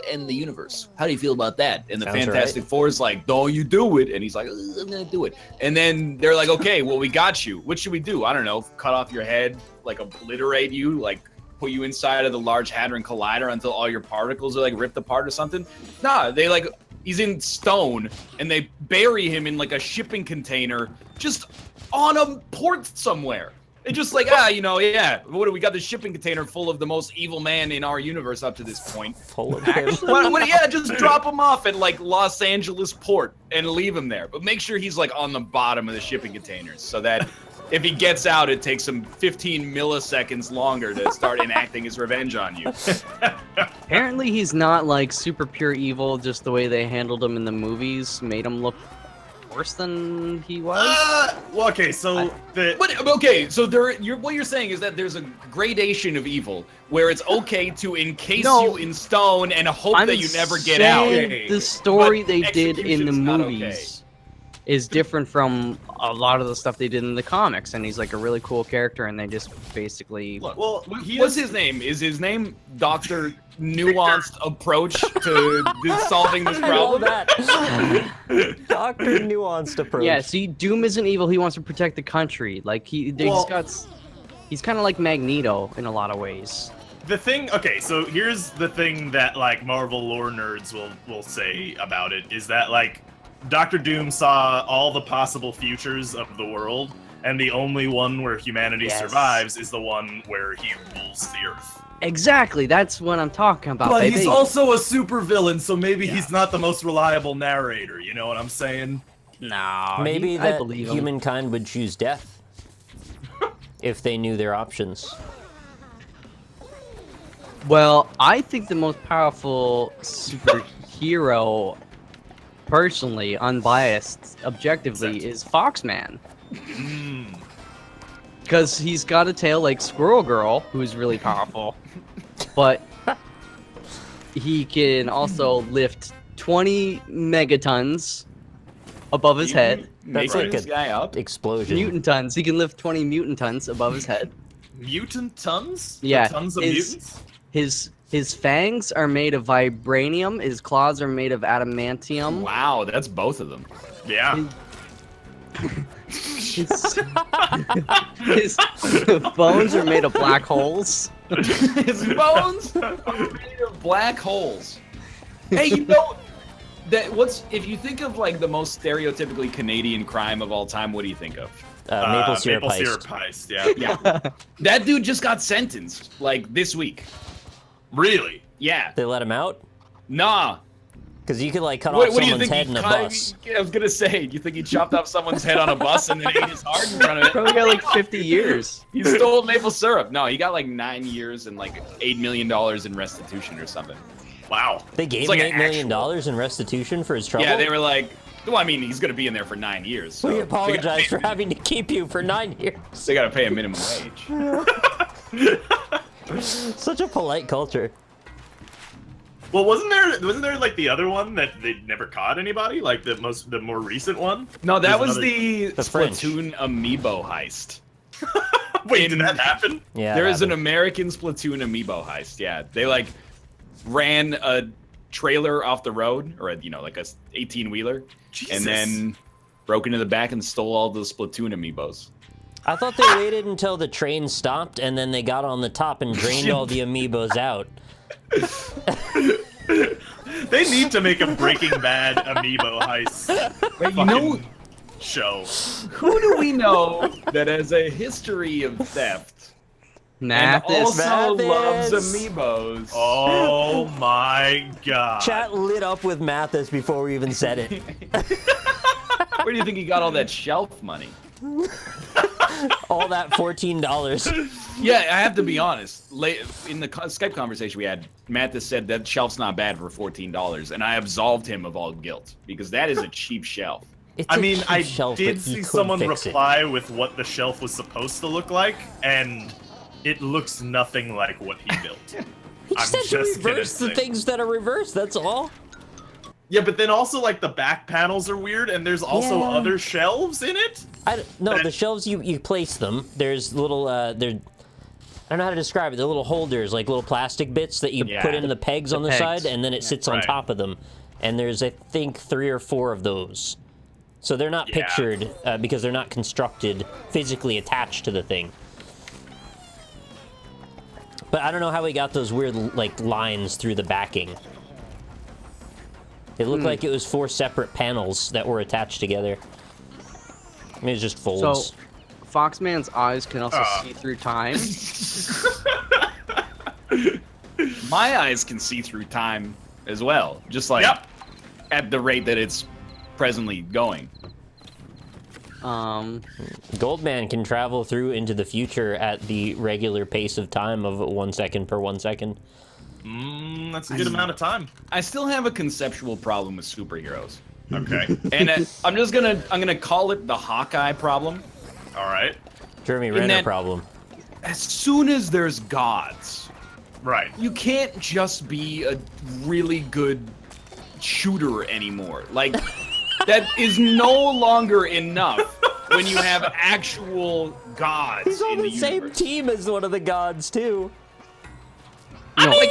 end the universe? How do you feel about that? And the Sounds Fantastic Four is like, don't you do it. And he's like, I'm going to do it. And then they're like, okay, well, we got you. What should we do? I don't know. Cut off your head, like obliterate you, like put you inside of the Large Hadron Collider until all your particles are like ripped apart or something. Nah, they like, he's in stone and they bury him in like a shipping container just on a port somewhere. They just like, yeah, what do we got? The shipping container full of the most evil man in our universe up to this point. Full of him. Yeah, just drop him off at like Los Angeles port and leave him there. But make sure he's like on the bottom of the shipping containers so that if he gets out, it takes him 15 milliseconds longer to start enacting his revenge on you. Apparently, he's not like super pure evil. Just the way they handled him in the movies made him look worse than he was. Well, okay, so But okay, so what you're saying is that there's a gradation of evil where it's okay to encase No. you in stone and hope I'm that you never get out. saying the story But they did in the execution's not movies is different from a lot of the stuff they did in the comics, and he's like a really cool character, and they just basically Look, well, what's his name? Is his name Dr. Nuanced Approach to solving this I love problem? that. Doctor Nuanced Approach. Yeah, see, Doom isn't evil. He wants to protect the country. Like he's kind of like Magneto in a lot of ways. The thing, okay, so here's the thing that like Marvel lore nerds will say about it is that like Doctor Doom saw all the possible futures of the world, and the only one where humanity Yes. survives is the one where he rules the Earth. Exactly, that's what I'm talking about. But baby. he's also a supervillain, so maybe he's not the most reliable narrator. You know what I'm saying? no, Maybe I that believe him. humankind would choose death if they knew their options. Well, I think the most powerful superhero, personally, unbiased, objectively, is Foxman. Because he's got a tail like Squirrel Girl, who's really powerful, but he can also lift 20 megatons above his head. That's Making like this a guy up. explosion. Mutant tons. He can lift 20 mutant tons above his head. Mutant tons? Yeah, Tons of his- mutants? His fangs are made of vibranium. His claws are made of adamantium. Wow, that's both of them. Yeah. His bones are made of black holes. His bones are made of black holes. Hey, you know if you think of like the most stereotypically Canadian crime of all time, what do you think of? Maple syrup heist. Syrup heist, yeah. Yeah. That dude just got sentenced like this week. Really? Yeah. They let him out? Nah. Because you could like cut What off do you someone's think? head in a bus. I was gonna say, you think he chopped off someone's head on a bus and then ate his heart in front of it? Probably got like 50 years. He stole maple syrup. No, he got like 9 years and like $8 million in restitution or something. Wow. They gave It's like him $8 an million in restitution for his trouble? Yeah, they were like, well, I mean, he's gonna be in there for 9 years. So We they apologize for gotta having to keep you for 9 years. They gotta pay a minimum wage. Such a polite culture. Well, wasn't there like the other one that they never caught anybody? Like the more recent one? No, that There's was another- the French. Splatoon amiibo heist. Wait, did that happen? Yeah. There is an happened. American Splatoon amiibo heist. Yeah, they like ran a trailer off the road, or like a 18-wheeler, and then broke into the back and stole all the Splatoon amiibos. I thought they waited until the train stopped and then they got on the top and drained all the amiibos out. They need to make a Breaking Bad amiibo heist Wait, you know show. who do we know that has a history of theft and Mathis. also Mathis. loves amiibos? Oh my god. Chat lit up with Mathis before we even said it. Where do you think he got all that shelf money? All that $14. Yeah, I have to be honest. In the Skype conversation we had, Mathis said that shelf's not bad for $14, and I absolved him of all guilt because that is a cheap shelf. It's I a mean, cheap I shelf, did but you see could someone fix it. reply with what the shelf was supposed to look like, and it looks nothing like what he built. He just had to reverse the things that are reversed, that's all. Yeah, but then also, like, the back panels are weird, and there's also Yeah. other shelves in it? No, the shelves, you place them. There's little, I don't know how to describe it. They're little holders, like little plastic bits that you Yeah. put in the pegs on the pegs. side, and then it sits on Right. top of them. And there's, I think, 3 or 4 of those. So they're not Yeah. pictured because they're not constructed physically attached to the thing. But I don't know how we got those weird, like, lines through the backing. It looked like it was 4 separate panels that were attached together. I mean, it's just folds. So, Foxman's eyes can also see through time. My eyes can see through time as well, just like Yep. at the rate that it's presently going. Goldman can travel through into the future at the regular pace of time of 1 second per 1 second. That's a good amount of time. I still have a conceptual problem with superheroes, Okay. and I'm gonna call it the Hawkeye problem. All right. Jeremy Renner that- problem. As soon as there's gods, Right. you can't just be a really good shooter anymore. Like, that is no longer enough when you have actual gods He's on in the the same universe. team as one of the gods, too. I mean,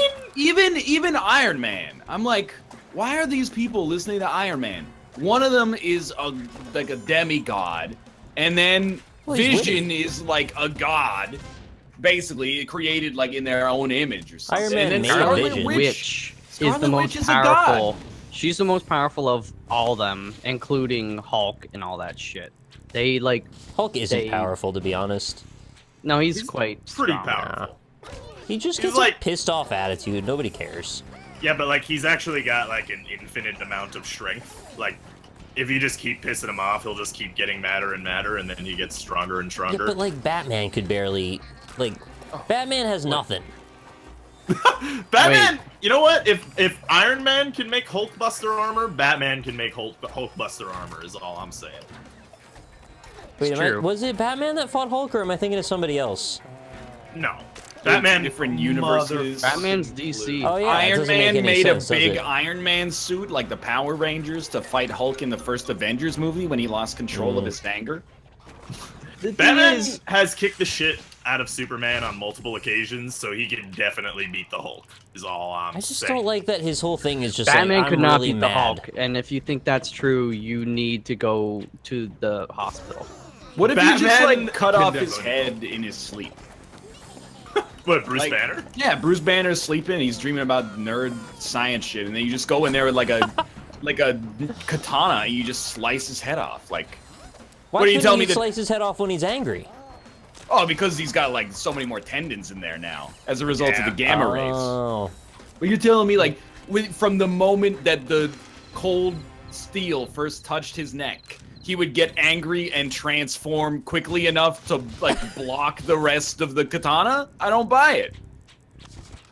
even Iron Man. I'm like, why are these people listening to Iron Man? One of them is like a demigod, and then Well, he's Vision is like a god, basically created like in their own image or something. Iron Man and made then Scarlet Vision. Witch is the Scarlet most Witch is a god. powerful. She's the most powerful of all them, including Hulk and all that shit. They like Hulk isn't They- powerful, to be honest. no, he's quite Pretty strong. powerful. He just He's gets like- a pissed off attitude. Nobody cares. Yeah, but like he's actually got like an infinite amount of strength. Like, if you just keep pissing him off, he'll just keep getting madder and madder, and then he gets stronger and Yeah, stronger. but like Batman could barely, like, Batman has nothing. Batman, you know what? If Iron Man can make Hulkbuster armor, Batman can make Hulkbuster armor. Is all I'm saying. Wait, true. was it Batman that fought Hulk, or am I thinking of somebody else? No, Batman. different universes. Batman's DC. Oh yeah, that Iron doesn't make Man any made sense, a does big it? Iron Man suit like the Power Rangers to fight Hulk in the first Avengers movie when he lost control of his anger. The thing Batman is, has kicked the shit out of Superman on multiple occasions, so he can definitely beat the Hulk. Is all I'm I just saying. don't like that his whole thing is just Batman like, could I'm not really beat mad. the Hulk, and if you think that's true, you need to go to the hospital. What if you just Batman like cut off can his head in his sleep? What, Bruce Like, Banner? Yeah, Bruce Banner's sleeping. He's dreaming about nerd science shit, and then you just go in there with like a katana, and you just slice his head off. Like, Why what are you couldn't telling he me? slice his head off when he's angry? Oh, because he's got like so many more tendons in there now as a result of the gamma rays. Oh. But you're telling me like from the moment that the cold steel first touched his neck, he would get angry and transform quickly enough to like block the rest of the katana? I don't buy it.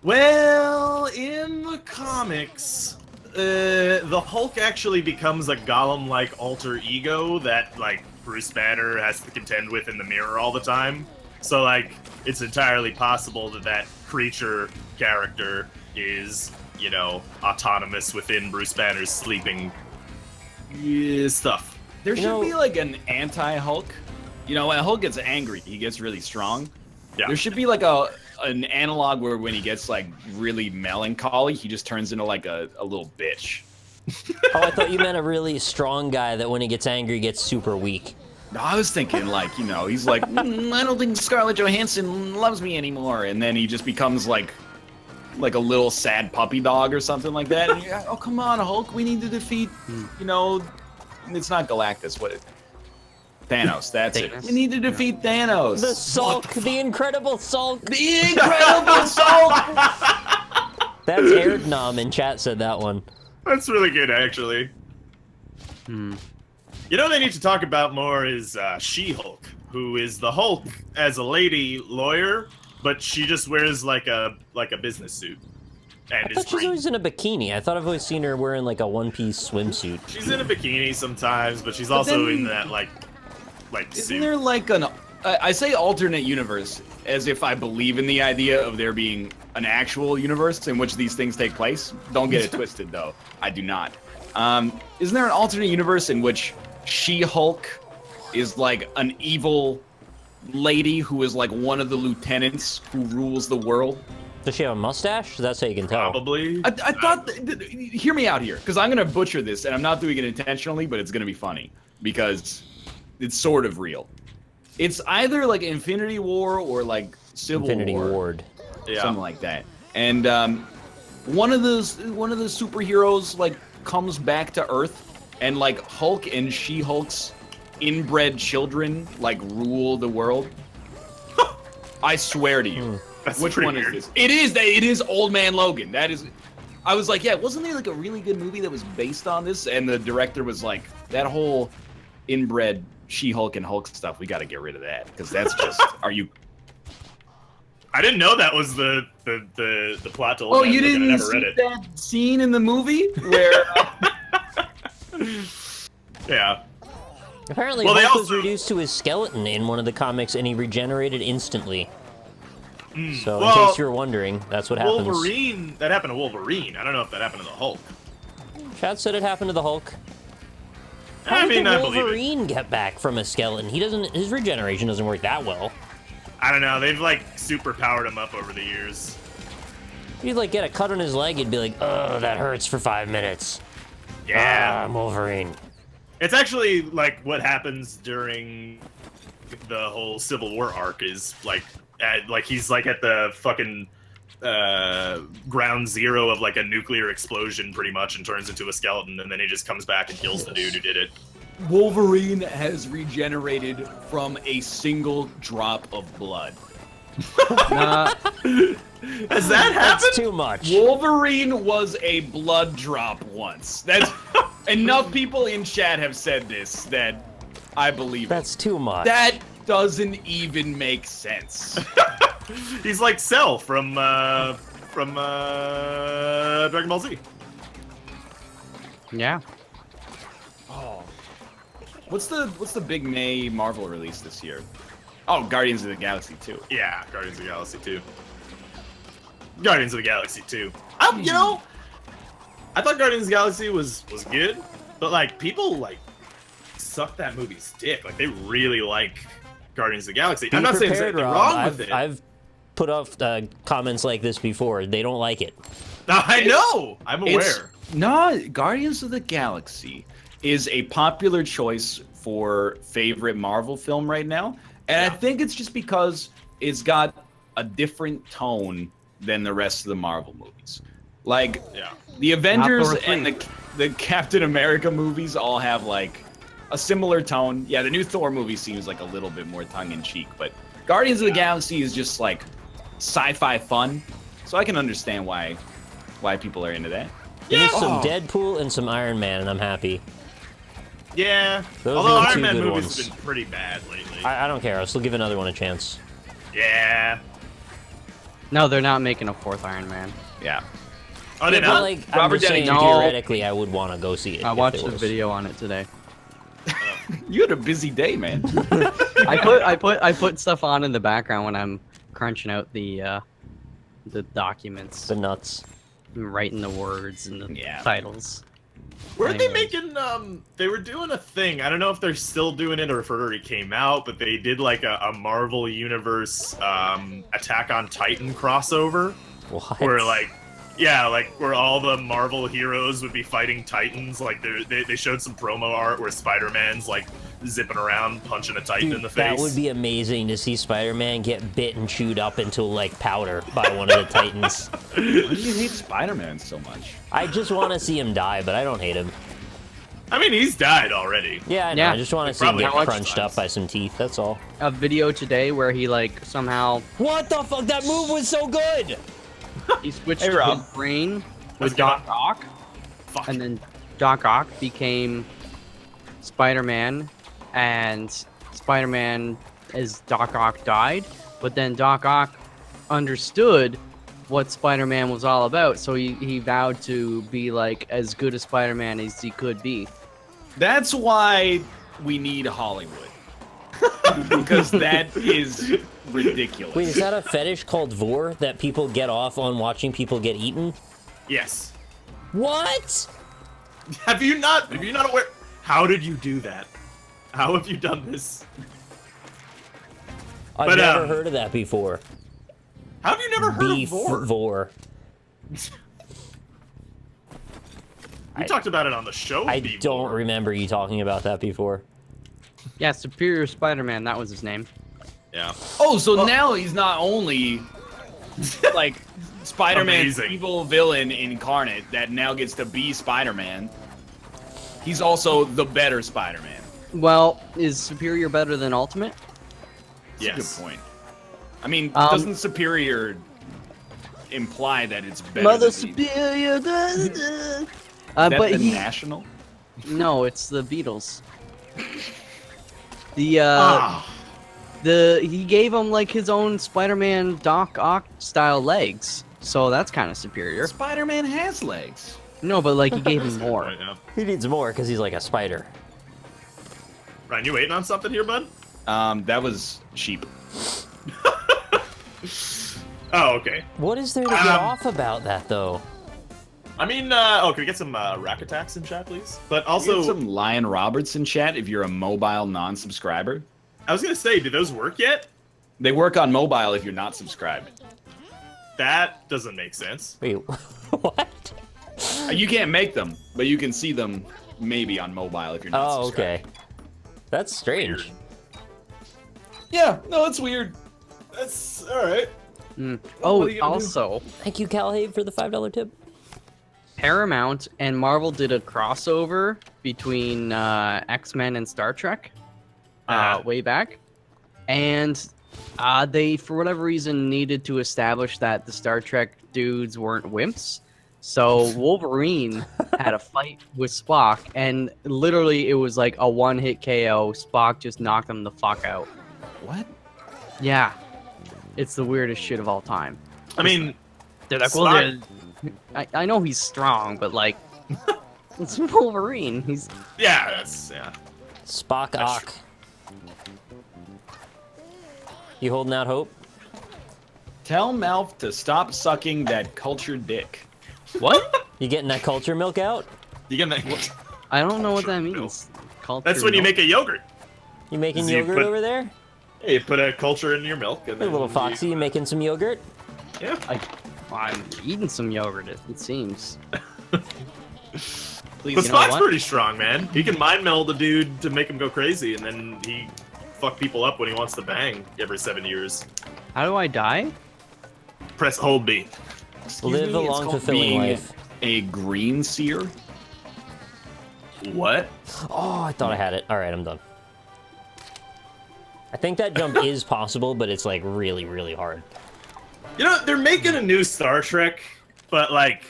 Well, in the comics, the Hulk actually becomes a Gollum-like alter ego that, like, Bruce Banner has to contend with in the mirror all the time. So, like, it's entirely possible that that creature character is, you know, autonomous within Bruce Banner's sleeping stuff. There should be like an anti-Hulk. You know, when Hulk gets angry, he gets really strong. Yeah. There should be like an analog where when he gets like really melancholy, he just turns into like a little bitch. Oh, I thought you meant a really strong guy that when he gets angry gets super weak. No, I was thinking like, you know, he's like, I don't think Scarlett Johansson loves me anymore, and then he just becomes like a little sad puppy dog or something like that. And you're like, oh, come on, Hulk, we need to defeat, you know, it's not Galactus, Thanos, that's it. We need to defeat Thanos. The Sulk, the Incredible Sulk. The Incredible Sulk! That's Erdnom in chat said that one. That's really good, actually. You know what they need to talk about more is She-Hulk, who is the Hulk as a lady lawyer, but she just wears like a business suit. And I thought she's always in a bikini. I thought I've always seen her wearing like a one-piece swimsuit. She's in a bikini sometimes, but she's also in that like Isn't suit. there like I say alternate universe as if I believe in the idea of there being an actual universe in which these things take place. Don't get it twisted though. I do not. Isn't there an alternate universe in which She-Hulk is like an evil lady who is like one of the lieutenants who rules the world? Does she have a mustache? That's how you can tell. Probably. I thought, hear me out here, because I'm going to butcher this, and I'm not doing it intentionally, but it's going to be funny, because it's sort of real. It's either like Infinity War or like Civil Infinity War. Ward. Yeah. Something like that. And one of the superheroes like comes back to Earth, and like Hulk and She-Hulk's inbred children like rule the world. I swear to you. That's Which pretty one weird. is this? It is Old Man Logan. That is. I was like, yeah, wasn't there like a really good movie that was based on this? And the director was like, that whole inbred She-Hulk and Hulk stuff, we got to get rid of that because that's just. Are you? I didn't know that was the plot to Old Oh, Man you Logan. I didn't never see read it. that scene in the movie where? Yeah. Apparently, Well, they Hulk was also- reduced to his skeleton in one of the comics, and he regenerated instantly. So, in Well, case you were wondering, that's what happens. Wolverine. That happened to Wolverine. I don't know if that happened to the Hulk. Chad said it happened to the Hulk. I How mean, did I the believe it. Wolverine get back from a skeleton? He doesn't. His regeneration doesn't work that well. I don't know. They've like super powered him up over the years. He'd like get a cut on his leg, he'd be like, "Oh, that hurts for 5 minutes." Yeah. I'm Wolverine. It's actually like what happens during the whole Civil War arc is like he's like at the fucking ground zero of like a nuclear explosion pretty much and turns into a skeleton, and then he just comes back and kills the dude who did it. Wolverine has regenerated from a single drop of blood. Nah, Has that happened? That's too much. Wolverine was a blood drop once. That's enough people in chat have said this that I believe it. That's too much. That doesn't even make sense. He's like Cell from Dragon Ball Z. yeah. Oh. What's the big May Marvel release this year? Oh, Guardians of the Galaxy 2. Yeah, Guardians of the Galaxy 2. Guardians of the Galaxy 2. You know, I thought Guardians of the Galaxy was good, but like people like suck that movie's dick. Like they really like Guardians of the Galaxy. I'm not saying there's anything wrong with it. I've put off comments like this before. They don't like it. I know. I'm aware. No, Guardians of the Galaxy is a popular choice for favorite Marvel film right now. And I think it's just because it's got a different tone than the rest of the Marvel movies. Like, the Avengers and the Captain America movies all have, like, a similar tone. Yeah, the new Thor movie seems like a little bit more tongue-in-cheek, but Guardians of the Galaxy is just, like, sci-fi fun. So I can understand why people are into that. Give me some Deadpool and some Iron Man, and I'm happy. Yeah. Those Although are the Iron two Man good movies ones. have been pretty bad lately. I don't care. I'll still give another one a chance. Yeah. No, they're not making a 4th Iron Man. Yeah. Oh, they But, not? like, I'm Robert just saying, Downey Jr. theoretically, I would want to go see it. I if watched there a was. video on it today. You had a busy day, man. I put stuff on in the background when I'm crunching out the documents, The nuts. and writing the words and the Yeah. titles. Weren't they Anyways. making, they were doing a thing. I don't know if they're still doing it or if it already came out, but they did like a Marvel Universe Attack on Titan crossover. What? Where like, yeah, like where all the Marvel heroes would be fighting Titans. Like they showed some promo art where Spider-Man's like zipping around punching a Titan in the face. That would be amazing to see Spider-Man get bit and chewed up into like powder by one of the Titans. Why do you hate Spider-Man so much? I just want to see him die, but I don't hate him. I mean, he's died already. Yeah, I know. Yeah. I just want to see him Probably get how much crunched times? up by some teeth. That's all. A video today where he like somehow What the fuck? That move was so good. he switched Hey, Rob. his brain Let's with get Doc on. Ock, Fuck. and then Doc Ock became Spider-Man, and Spider-Man as Doc Ock died, but then Doc Ock understood what Spider-Man was all about, so he vowed to be like as good a Spider-Man as he could be. That's why we need Hollywood. Because that is ridiculous. Wait, is that a fetish called vor that people get off on watching people get eaten? Yes. What? Have you not aware? How did you do that? How have you done this? I've But, never heard of that before. How have you never heard Beef of Vor? vor. We talked about it on the show. I before. don't remember you talking about that before. Yeah, Superior Spider-Man, that was his name. Yeah. Oh, so now he's not only like Spider-Man's Amazing. evil villain incarnate that now gets to be Spider-Man. He's also the better Spider-Man. Well, is Superior better than Ultimate? That's a Yes. good point. I mean, Um, doesn't Superior imply that it's better Mother than Superior. that But the he National? no, it's the Beatles. He gave him like his own Spider-Man Doc Ock style legs, so that's kind of superior. Spider-Man has legs. No, but like he gave him more. Right now. He needs more because he's like a spider. Ryan, you waiting on something here, bud? That was cheap. Oh, okay. What is there to get off about that, though? I mean, can we get some rack attacks in chat, please? But Also, also, some Lion Roberts in chat if you're a mobile non-subscriber. I was gonna say, do those work yet? They work on mobile if you're not subscribed. That doesn't make sense. Wait, what? You can't make them, but you can see them maybe on mobile if you're not Oh, subscribed. okay. That's strange. Weird. Yeah, no, it's weird. That's all right. Oh, what are you gonna do? also, Thank you, Calhave, for the $5 tip. Paramount and Marvel did a crossover between X-Men and Star Trek way back, and they, for whatever reason, needed to establish that the Star Trek dudes weren't wimps. So Wolverine had a fight with Spock, and literally it was like a one-hit KO. Spock just knocked him the fuck out. What? Yeah, it's the weirdest shit of all time. I mean, They're like, Spock- I know he's strong, but like, it's Wolverine. He's yeah, that's yeah. Spock That's Ock. You holding out hope? Tell Malf to stop sucking that cultured dick. what? You getting that culture milk out? You gonna? I don't know what that Culture means. Culture That's when you milk? make a yogurt. You making So you yogurt put- over there? Hey, you put a culture in your milk, and Hey, then little Foxy, you making some yogurt? Yeah. I'm eating some yogurt. It seems. Please, But You know Spock's what? pretty strong, man. He can mind meld a dude to make him go crazy, and then he fuck people up when he wants to bang every 7 years. How do I die? Press hold B. excuse Live me, a it's long, called fulfilling being life. a green seer. What? Oh, I thought I had it. All right, I'm done. I think that jump is possible, but it's like really, really hard. You know, they're making a new Star Trek, but like,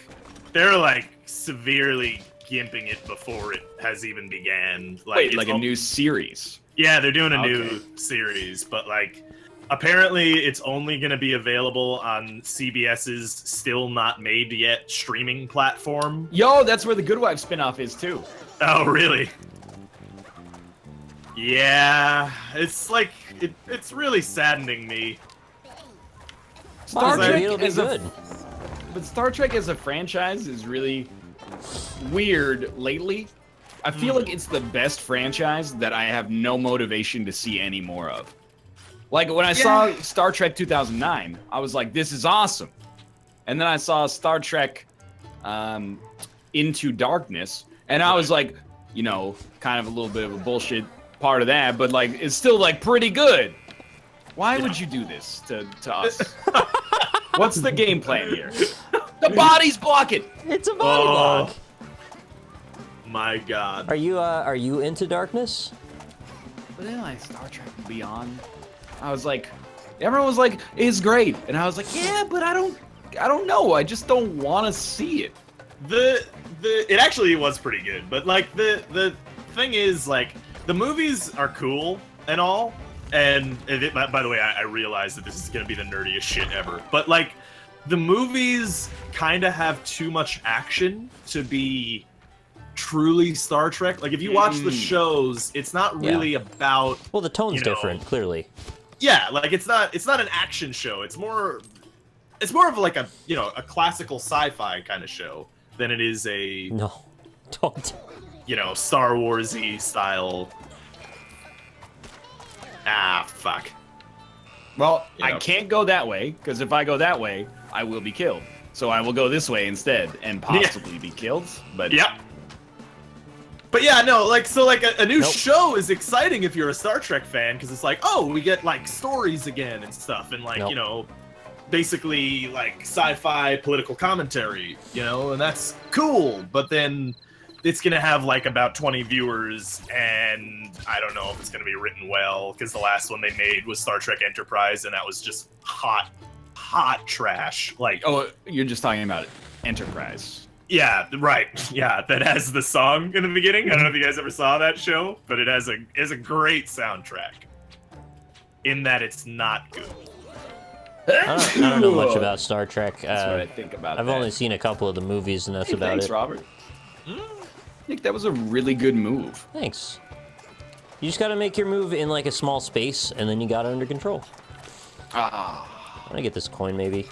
they're like severely gimping it before it has even began. Wait, it's like a new series. Yeah, they're doing a Okay. new series, but like, apparently it's only going to be available on CBS's still not made yet streaming platform. Yo, that's where the Good Wife spinoff is too. Oh, really? Yeah, it's like it's really saddening me. Star Maybe Trek it'll be is a good. But Star Trek as a franchise is really weird lately. I feel like it's the best franchise that I have no motivation to see any more of. Like when I saw Star Trek 2009, I was like, this is awesome. And then I saw Star Trek Into Darkness, and I was like, you know, kind of a little bit of a bullshit part of that, but like, it's still like pretty good. Why would you do this to us? What's the game plan here? The body's blocking. It's a body block. My God. Are you into darkness? But then like Star Trek Beyond, I was like, everyone was like, it's great, and I was like, yeah, but I don't know. I just don't want to see it. It actually was pretty good, but like the thing is, like, the movies are cool and all, and by the way, I realize that this is gonna be the nerdiest shit ever, but like, the movies kind of have too much action to be truly Star Trek. Like, if you watch the shows, it's not really about, Well, the tone's you know, different, clearly. yeah, like it's not an action show. It's more of like a, you know, a classical sci-fi kind of show than it is a, No, don't. you know, Star Wars-y style. Ah, fuck. Well, You I know. can't go that way, because if I go that way, I will be killed. So I will go this way instead and possibly be killed. But Yep. But yeah, no, like, so like a new Nope. show is exciting if you're a Star Trek fan, because it's like, oh, we get like stories again and stuff, and like, Nope. you know, basically like sci-fi political commentary, you know, and that's cool. But then it's gonna have like about 20 viewers, and I don't know if it's gonna be written well, because the last one they made was Star Trek Enterprise, and that was just hot trash. Like, oh, you're just talking about Enterprise. yeah, right. Yeah, that has the song in the beginning. I don't know if you guys ever saw that show, but it has a great soundtrack. In that it's not good. I don't know much about Star Trek. That's what I think about I've that. only seen a couple of the movies, and that's Hey, about thanks, it. Robert. I think that was a really good move. Thanks. You just gotta make your move in like a small space, and then you got it under control. Ah, I'm gonna get this coin, maybe.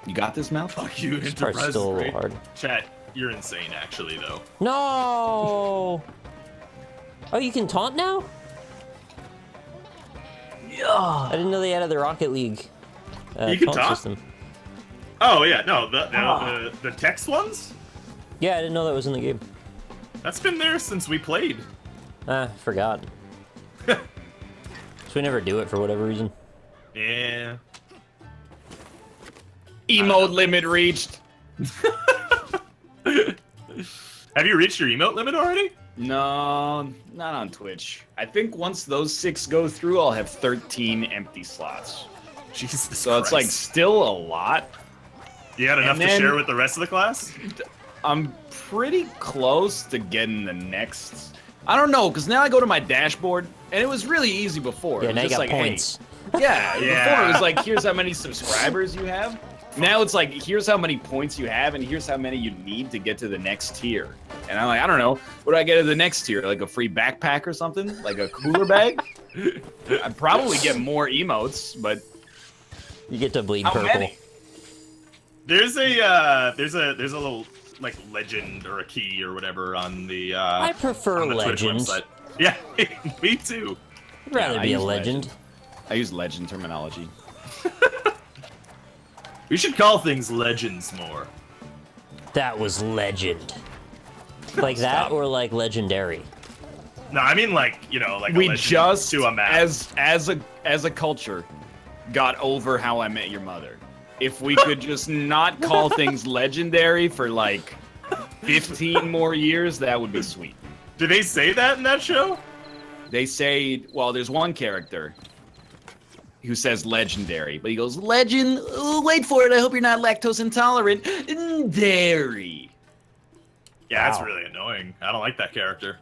you got this, Mal? Fuck you, This part's still a little hard. Chat, you're insane, actually, though. No! Oh, you can taunt now? Yeah. I didn't know they added the Rocket League You can taunt? system. Oh yeah, no, the text ones. Yeah, I didn't know that was in the game. That's been there since we played. Forgot. So we never do it for whatever reason. Yeah. Emote limit reached. Have you reached your emote limit already? No, not on Twitch. I think once those 6 go through, I'll have 13 empty slots. Jesus So it's like still a lot. you got enough and to then- share with the rest of the class. I'm pretty close to getting the next. I don't know, because now I go to my dashboard, and it was really easy before. Yeah, It was now you just got like, hey, points. yeah, Yeah. before it was like, here's how many subscribers you have. Now it's like, here's how many points you have, and here's how many you need to get to the next tier. And I'm like, I don't know, what do I get to the next tier? Like a free backpack or something? Like a cooler bag? I'd probably get more emotes, but You get to bleed how purple. many? There's a little like legend or a key or whatever on the I prefer on the Twitch legend. website. Yeah, me too. I'd rather Yeah, I be a use legend. I use legend terminology. We should call things legends more. That was legend. Like that, or like legendary? No, I mean like, you know, like We a legend just, to a map. as a culture, got over How I Met Your Mother. If we could just not call things legendary for like 15 more years, that would be sweet. Did they say that in that show? They say, well, there's one character who says legendary, but he goes, legend, oh, wait for it, I hope you're not lactose intolerant, dairy. Yeah, that's Wow. really annoying. I don't like that character.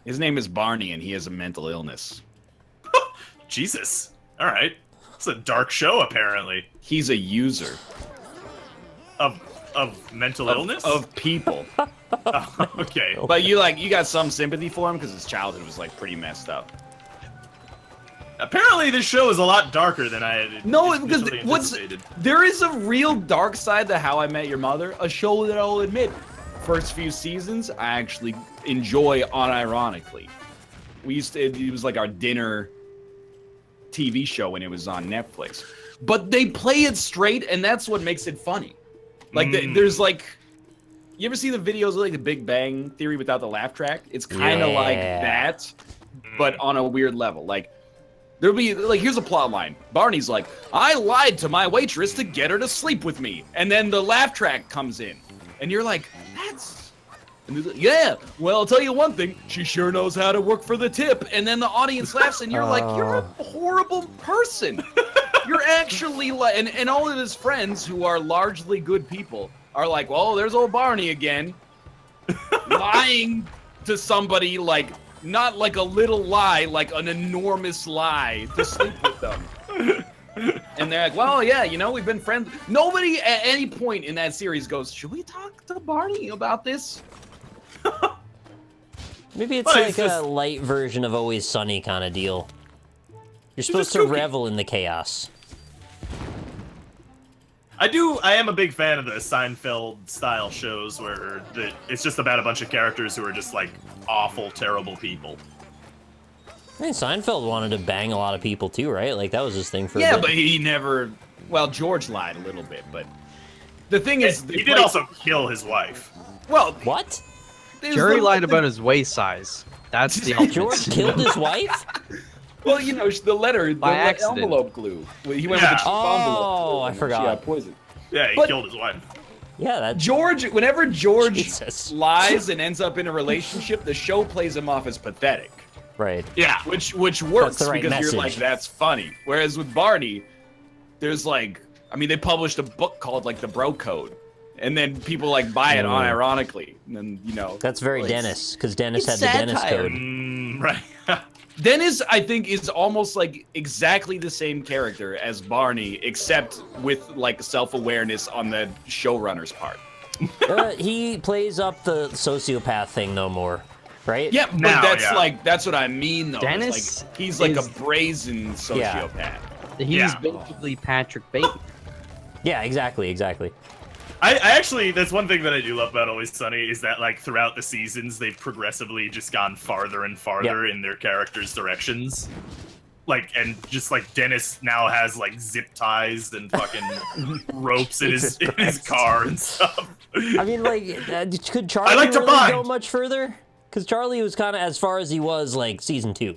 His name is Barney, and he has a mental illness. Jesus. All right. It's a dark show, apparently. He's a user Of mental illness? of people. Oh, okay. But you got some sympathy for him because his childhood was like pretty messed up. Apparently, this show is a lot darker than I had No, because initially what's anticipated. there is a real dark side to How I Met Your Mother, a show that I'll admit, first few seasons I actually enjoy unironically. It was like our dinner TV show when it was on Netflix. But they play it straight, and that's what makes it funny. Like there's like, you ever see the videos of like the Big Bang Theory without the laugh track? It's kind of like that, but on a weird level. Like there'll be like, here's a plot line. Barney's like, I lied to my waitress to get her to sleep with me, and then the laugh track comes in, and you're like, that's. And he's like, yeah, well, I'll tell you one thing, she sure knows how to work for the tip. And then the audience laughs, and you're like, you're a horrible person. You're actually like, and all of his friends, who are largely good people, are like, well, there's old Barney again, lying to somebody, like, not like a little lie, like an enormous lie to sleep with them. And they're like, well, yeah, you know, we've been friends. Nobody at any point in that series goes, should we talk to Barney about this? Maybe it's Well, like it's just- a light version of Always Sunny kind of deal. You're supposed just to kooky. revel in the chaos. I am a big fan of the Seinfeld-style shows where it's just about a bunch of characters who are just, like, awful, terrible people. I mean, Seinfeld wanted to bang a lot of people too, right? Like that was his thing for a Yeah, bit. but he never. Well, George lied a little bit, but the thing is, He did also kill his wife. Well, What? there's Jerry the- lied about his waist size. That's the ultimate. George killed his wife? Well, you know, the letter, the By accident. envelope glue. He went Yeah. with the cheap envelope Oh, glue, I and she forgot. got poisoned. Yeah, he But- killed his wife. Yeah, that. Whenever George Jesus. lies and ends up in a relationship, the show plays him off as pathetic. Right. Yeah. Which works the right because you're like, message. that's funny. Whereas with Barney, there's like, I mean, they published a book called like The Bro Code, and then people like buy it unironically, and then you know. That's very it's- Dennis, because Dennis had it's the Dennis satire. code. Right. Dennis, I think, is almost like exactly the same character as Barney, except with like self-awareness on the showrunner's part. He plays up the sociopath thing no more, right? Yeah, but Now, that's yeah. like that's what I mean though. It's Dennis like, he's like is- a brazen sociopath. He's Yeah. basically Patrick Bateman. Yeah, exactly. I actually, that's one thing that I do love about Always Sunny is that, like, throughout the seasons, they've progressively just gone farther and farther in their characters' directions. Like, and just, like, Dennis now has, like, zip ties and fucking ropes in his car and stuff. I mean, like, could Charlie like to really bind. go much further? Because Charlie was kind of as far as he was, like, season 2.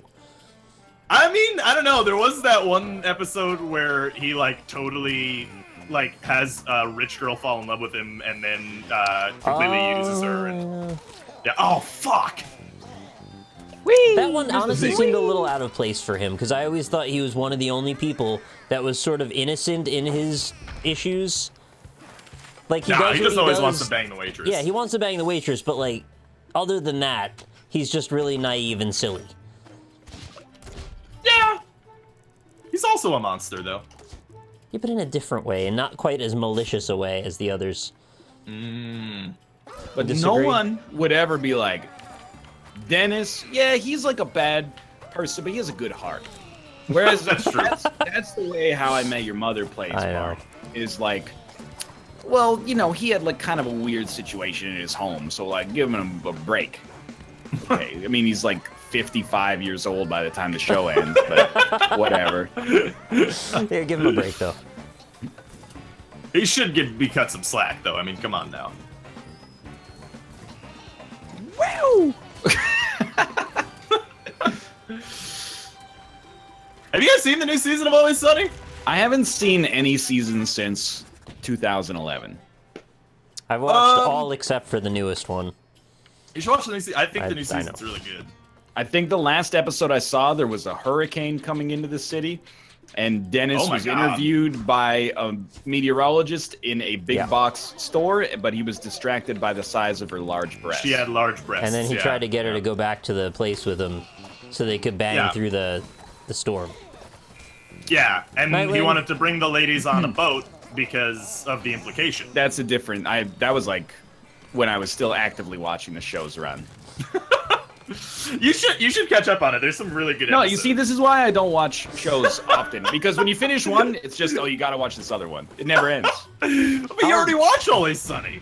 I mean, I don't know, there was that one episode where he, like, totally, like, has a rich girl fall in love with him and then, completely uses her and... Yeah, oh, fuck! That one honestly seemed a little out of place for him, because I always thought he was one of the only people that was sort of innocent in his issues. Like, he Nah, does he what just always does. wants to bang the waitress. Yeah, he wants to bang the waitress, but, like, other than that, he's just really naive and silly. Yeah! He's also a monster, though. Yeah, but in a different way, and not quite as malicious a way as the others. But no Disagree? one would ever be like, Dennis, yeah, he's like a bad person, but he has a good heart. Whereas that's the way How I Met Your Mother plays I know. Barney. Is like, well, you know, he had like kind of a weird situation in his home, so like give him a break. Okay, I mean, he's like 55 years old by the time the show ends, but whatever. Yeah, give him a break, though. He should be cut some slack, though. I mean, come on now. Woo! Have you guys seen the new season of Always Sunny? I haven't seen any season since 2011. I've watched all except for the newest one. You should watch the new season. I think the new I season's know. really good. I think the last episode I saw, there was a hurricane coming into the city, and Dennis Oh my was God. interviewed by a meteorologist in a big Yeah. box store, but he was distracted by the size of her large breasts. She had large breasts. And then he yeah. tried to get her to go back to the place with him so they could bang Yeah. through the storm. Yeah, and he Nightwing. wanted to bring the ladies on a boat because of the implication. That's a different. That was like when I was still actively watching the shows run. You should catch up on it. There's some really good No, episodes. you see, this is why I don't watch shows often, because when you finish one, it's just, oh, you gotta watch this other one. It never ends. But you already watched Always Sunny.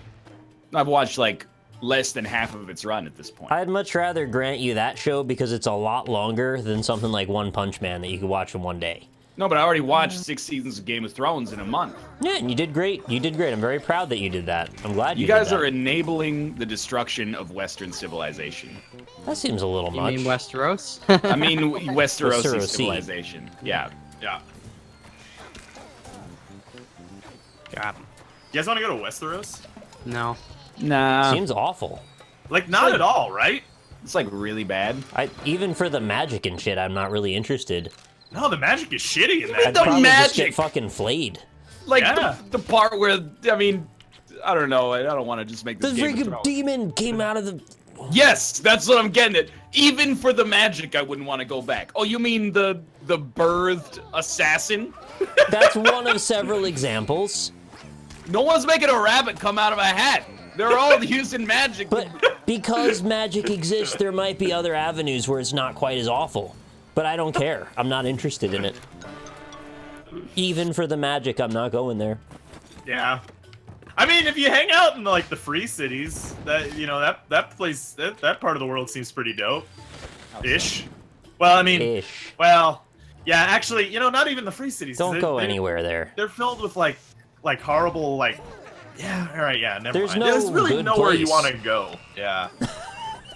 I've watched like less than half of its run at this point. I'd much rather grant you that show because it's a lot longer than something like One Punch Man that you could watch in one day. No, but I already watched 6 seasons of Game of Thrones in a month. Yeah, and you did great. You did great. I'm very proud that you did that. I'm glad you You guys did that. are enabling the destruction of Western civilization. That seems a little You much. mean Westeros? I mean, Westerosi Westerosi. civilization. Yeah. Yeah. Got him. You guys want to go to Westeros? No. Nah. Seems awful. Like, not at all, right? It's like really bad. Even for the magic and shit, I'm not really interested. No, the magic is shitty in that. I'd The probably just magic! get fucking flayed. Like Yeah. the part where, I mean, I don't know. I don't want to just make The this Game of freaking Thrones. demon came out of the... Yes, that's what I'm getting at. Even for the magic, I wouldn't want to go back. Oh, you mean the birthed assassin? That's one of several examples. No one's making a rabbit come out of a hat. They're all using magic. But because magic exists, there might be other avenues where it's not quite as awful. But I don't care. I'm not interested in it. Even for the magic, I'm not going there. Yeah. I mean, if you hang out in like the free cities, that place, that part of the world seems pretty dope. Ish. Well, I mean, Ish. well, yeah, actually, not even the free cities. Don't go They- anywhere there. They're filled with like horrible yeah, all right, yeah, never There's mind. no There's really good nowhere you place. want to go. Yeah.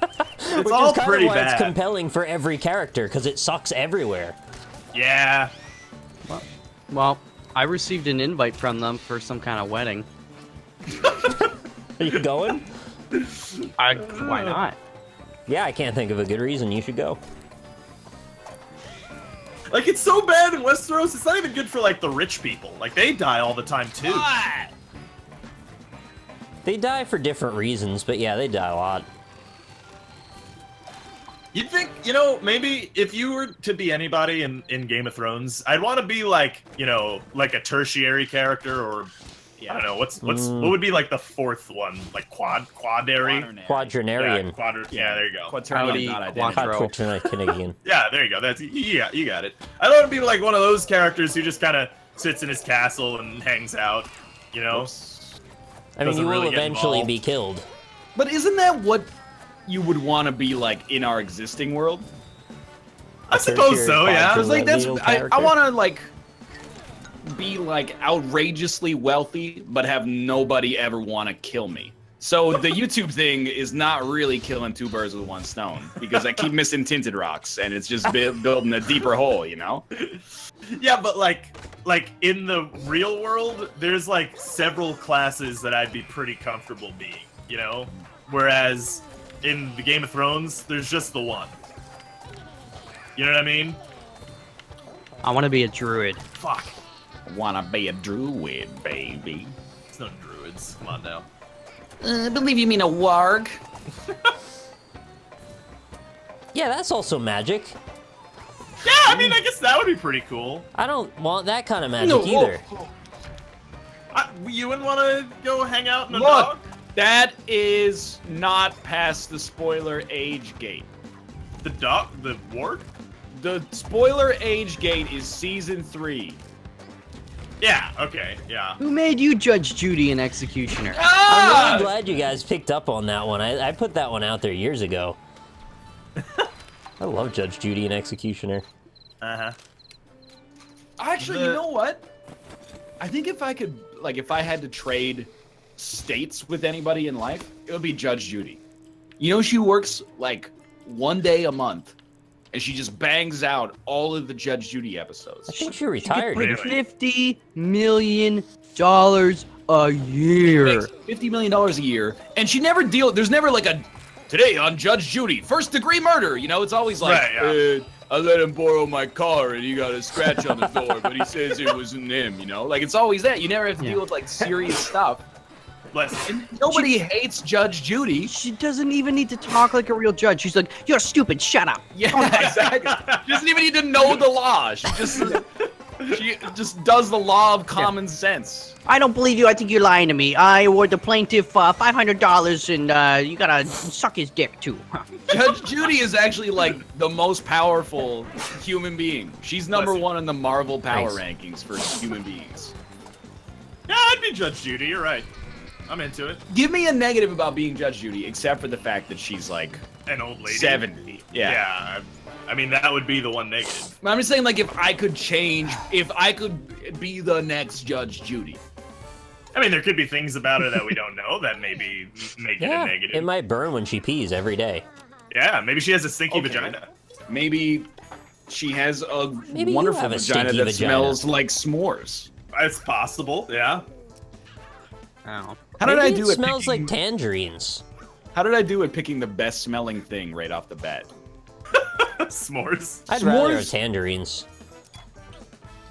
It's Which all is kind pretty of why bad. it's compelling for every character, because it sucks everywhere. Yeah. Well, I received an invite from them for some kind of wedding. Are you going? Why not? Yeah, I can't think of a good reason you should go. Like, it's so bad in Westeros, it's not even good for, like, the rich people. Like, they die all the time, too. They die for different reasons, but yeah, they die a lot. You'd think, maybe if you were to be anybody in Game of Thrones, I'd want to be, like, like a tertiary character, or, I don't know, what would be, like, the fourth one? Like, quadary? Quadrinarian. Yeah, there you go. Quaternion, not identical. Quadrinarian. Yeah, there you go. That's you got it. I don't want to be like one of those characters who just kind of sits in his castle and hangs out, I mean, Doesn't you will really get eventually involved. be killed. But isn't that what you would want to be like in our existing world? I suppose so, yeah. Because like that's Little I character. want to like be like outrageously wealthy, but have nobody ever want to kill me. So the YouTube thing is not really killing two birds with one stone, because I keep missing tinted rocks, and it's just building a deeper hole, Yeah, but like in the real world, there's like several classes that I'd be pretty comfortable being, Whereas in the Game of Thrones, there's just the one. You know what I mean? I want to be a druid. Fuck. Wanna be a druid, baby. It's no druids. Come on now. I believe you mean a warg. Yeah, that's also magic. Yeah, I mean, I guess that would be pretty cool. I don't want that kind of magic either. You wouldn't want to go hang out in a Look, dog? that is not past the spoiler age gate. The dog? The ward? The spoiler age gate is season 3. Yeah, okay, yeah. Who made you Judge Judy and Executioner? I'm really glad you guys picked up on that one. I put that one out there years ago. I love Judge Judy and Executioner. Uh-huh. Actually, you know what? I think if I could, like, if I had to trade states with anybody in life, it would be Judge Judy. You know, she works like 1 day a month, and she just bangs out all of the Judge Judy episodes. I think she retired. Really? $50 million a year. Makes $50 million a year, and she never there's never like a, today on Judge Judy, first degree murder. You know, it's always like, Right, yeah. I let him borrow my car and he got a scratch on the door, but he says it wasn't him, you know? Like, it's always that. You never have to deal with like serious stuff. Listen, Nobody hates Judge Judy. She doesn't even need to talk like a real judge. She's like, "You're stupid. Shut up." Yeah, exactly. She doesn't even need to know the law. She just does the law of common sense. I don't believe you. I think you're lying to me. I award the plaintiff $500, and you gotta suck his dick too. Judge Judy is actually like the most powerful human being. She's number one in the Marvel power rankings for human beings. yeah, I'd be Judge Judy. You're right. I'm into it. Give me a negative about being Judge Judy, except for the fact that she's like An old lady. 70. Yeah. I mean, that would be the one negative. I'm just saying, like, if I could be the next Judge Judy. I mean, there could be things about her that we don't know that maybe make it a negative. It might burn when she pees every day. Yeah, maybe she has a stinky Okay. vagina. Maybe she has a Maybe you wonderful have a vagina stinky that vagina. smells like s'mores. It's possible, yeah. Oh. How did Maybe I do it it? smells like tangerines. How did I do at picking the best smelling thing right off the bat? S'mores. I'd rather have S'mores? tangerines.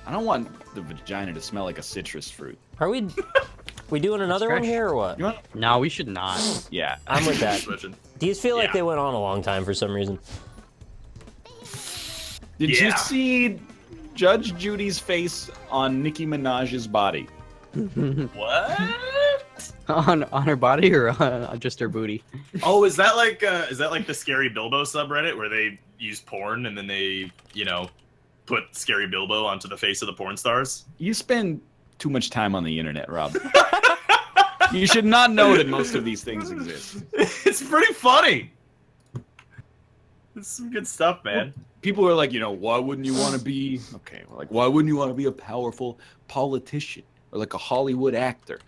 I don't want the vagina to smell like a citrus fruit. Are we doing another one fresh. here or what? You want? No, we should not. Yeah. I'm with that. Switching. These feel like Yeah. they went on a long time for some reason. Did you Yeah. see Judge Judy's face on Nicki Minaj's body? What? on her body or on just her booty? Oh, is that like the Scary Bilbo subreddit where they use porn and then they, put Scary Bilbo onto the face of the porn stars? You spend too much time on the internet, Rob. You should not know that most of these things exist. It's pretty funny. It's some good stuff, man. People are like, why wouldn't you want to be why wouldn't you want to be a powerful politician or like a Hollywood actor?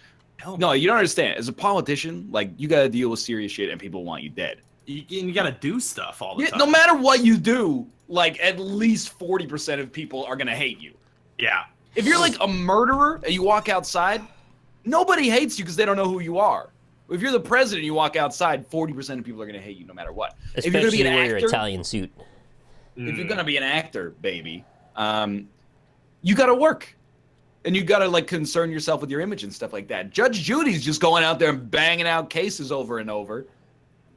No, you don't understand. As a politician, like, you got to deal with serious shit and people want you dead. You gotta do stuff all the time. No matter what you do, like, at least 40% of people are going to hate you. Yeah. If you're like a murderer and you walk outside, nobody hates you because they don't know who you are. If you're the president and you walk outside, 40% of people are going to hate you no matter what. If you're going to Especially be an wear your actor, Italian suit. if you're going to be an actor, baby, you got to work. And you got to, like, concern yourself with your image and stuff like that. Judge Judy's just going out there and banging out cases over and over.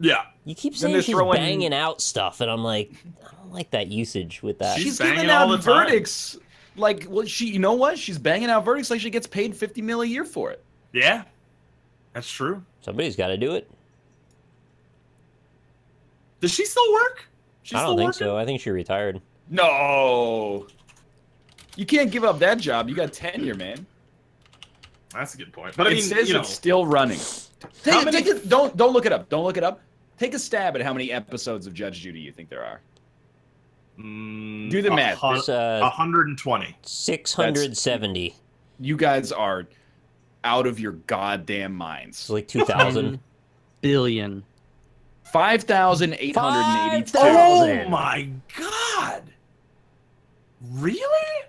Yeah. You keep Then saying they're she's throwing- banging out stuff, and I'm like, I don't like that usage with that. She's She's giving banging all out the time. verdicts. Like, well, you know what? She's banging out verdicts like she gets paid $50 million a year for it. Yeah. That's true. Somebody's got to do it. Does she still work? She's I still don't think working? so. I think she retired. No. You can't give up that job. You got tenure, man. That's a good point. But I mean, It says it's still running. How many- Don't look it up. Don't look it up. Take a stab at how many episodes of Judge Judy you think there are. Do the math. There's 120. 670. You guys are out of your goddamn minds. It's like 2,000. Billion. 5,882. 5,000. Oh my god! Really?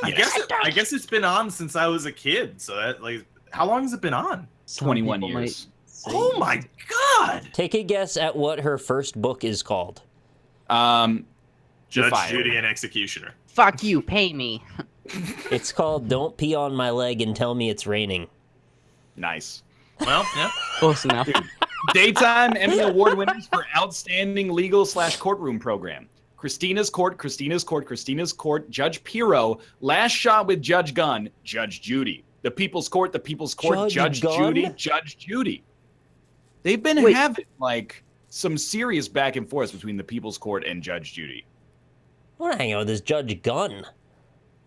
I guess it's been on since I was a kid. So that, like, how long has it been on? 21 Some people years. might say- Oh my god! Take a guess at what her first book is called. Judge fired. Judy and Executioner. Fuck you, pay me. It's called Don't Pee on My Leg and Tell Me It's Raining. Nice. Well, yeah. Close enough. Daytime Emmy Award winners for Outstanding Legal/Courtroom Program. Christina's Court, Christina's Court, Christina's Court, Judge Pirro, Last Shot with Judge Gunn, Judge Judy. The People's Court, The People's Court, Judge Judge Gunn? Judy, Judge Judy. They've been Wait. having, like, some serious back and forth between the People's Court and Judge Judy. I want to hang out with this Judge Gunn.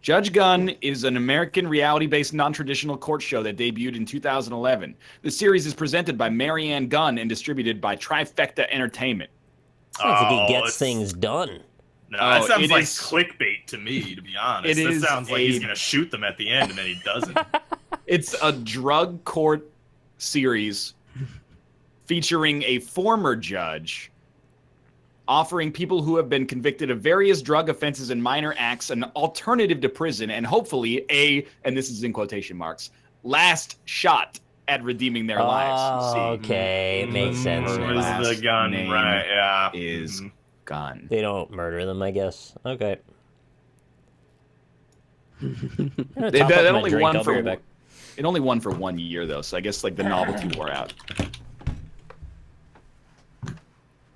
Judge Gunn is an American reality-based non-traditional court show that debuted in 2011. The series is presented by Marianne Gunn and distributed by Trifecta Entertainment. Sounds like he Oh, gets it's- things done. No, that Oh, sounds it like is- clickbait to me, to be honest. It That is sounds like he's a- gonna shoot them at the end and then he doesn't. It's a drug court series featuring a former judge offering people who have been convicted of various drug offenses and minor acts an alternative to prison and hopefully and this is in quotation marks, last shot at redeeming their lives. See, Okay, makes sense. Where's the gun? name Right, yeah. is gun. They don't murder them, I guess. Okay. That only won for it only won for 1 year though, so I guess like the novelty wore out.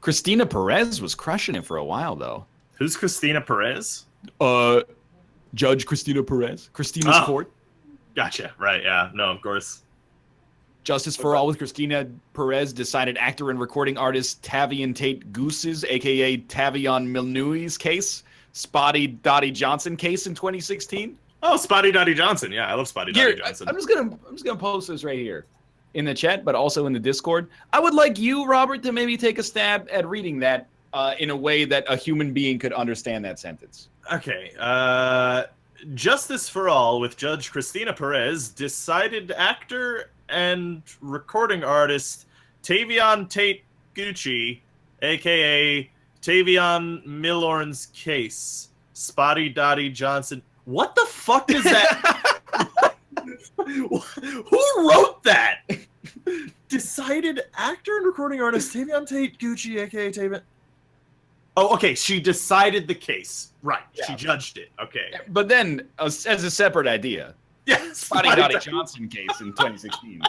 Christina Perez was crushing it for a while though. Who's Christina Perez? Judge Christina Perez. Christina's Court. Gotcha. Right, yeah. No, of course. Justice for All with Christina Perez decided actor and recording artist Tavion Tate Goose's, a.k.a. Tavion Milnoui's case, Spotty Dottie Johnson case in 2016. Oh, Spotty Dottie Johnson. Yeah, I love Spotty Dottie Johnson. I'm just gonna post this right here in the chat, but also in the Discord. I would like you, Robert, to maybe take a stab at reading that in a way that a human being could understand that sentence. Okay. Justice for All with Judge Christina Perez decided actor and recording artist Tavion Tate Gucci, a.k.a. Tavion Milorn's case, Spotty Dottie Johnson. What the fuck is that? Who wrote that? Decided actor and recording artist Tavion Tate Gucci, a.k.a. Tavion... Oh, okay. She decided the case. Right. Yeah. She judged it. Okay. But then, as a separate idea, yeah, Spotty Dottie Johnson case in 2016.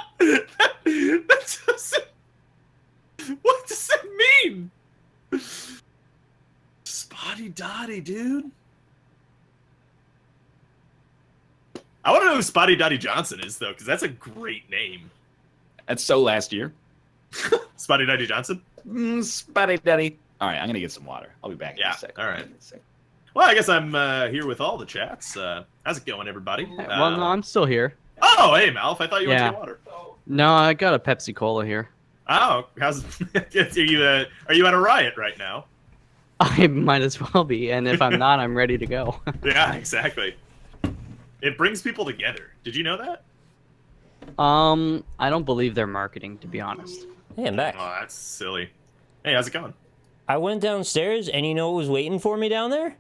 What does that mean? Spotty Dottie, dude. I want to know who Spotty Dottie Johnson is, though, because that's a great name. That's so last year. Spotty Dottie Johnson? Spotty Dottie. All right, I'm going to get some water. I'll be back in a second. All right. Well, I guess I'm here with all the chats. How's it going, everybody? Well, no, I'm still here. Oh, hey, Malf. I thought you went to get water. No, I got a Pepsi Cola here. Oh, how's are you at a riot right now? I might as well be, and if I'm not, I'm ready to go. Yeah, exactly. It brings people together. Did you know that? I don't believe they're marketing, to be honest. Hey, I'm back. Oh, that's silly. Hey, how's it going? I went downstairs, and you know what was waiting for me down there?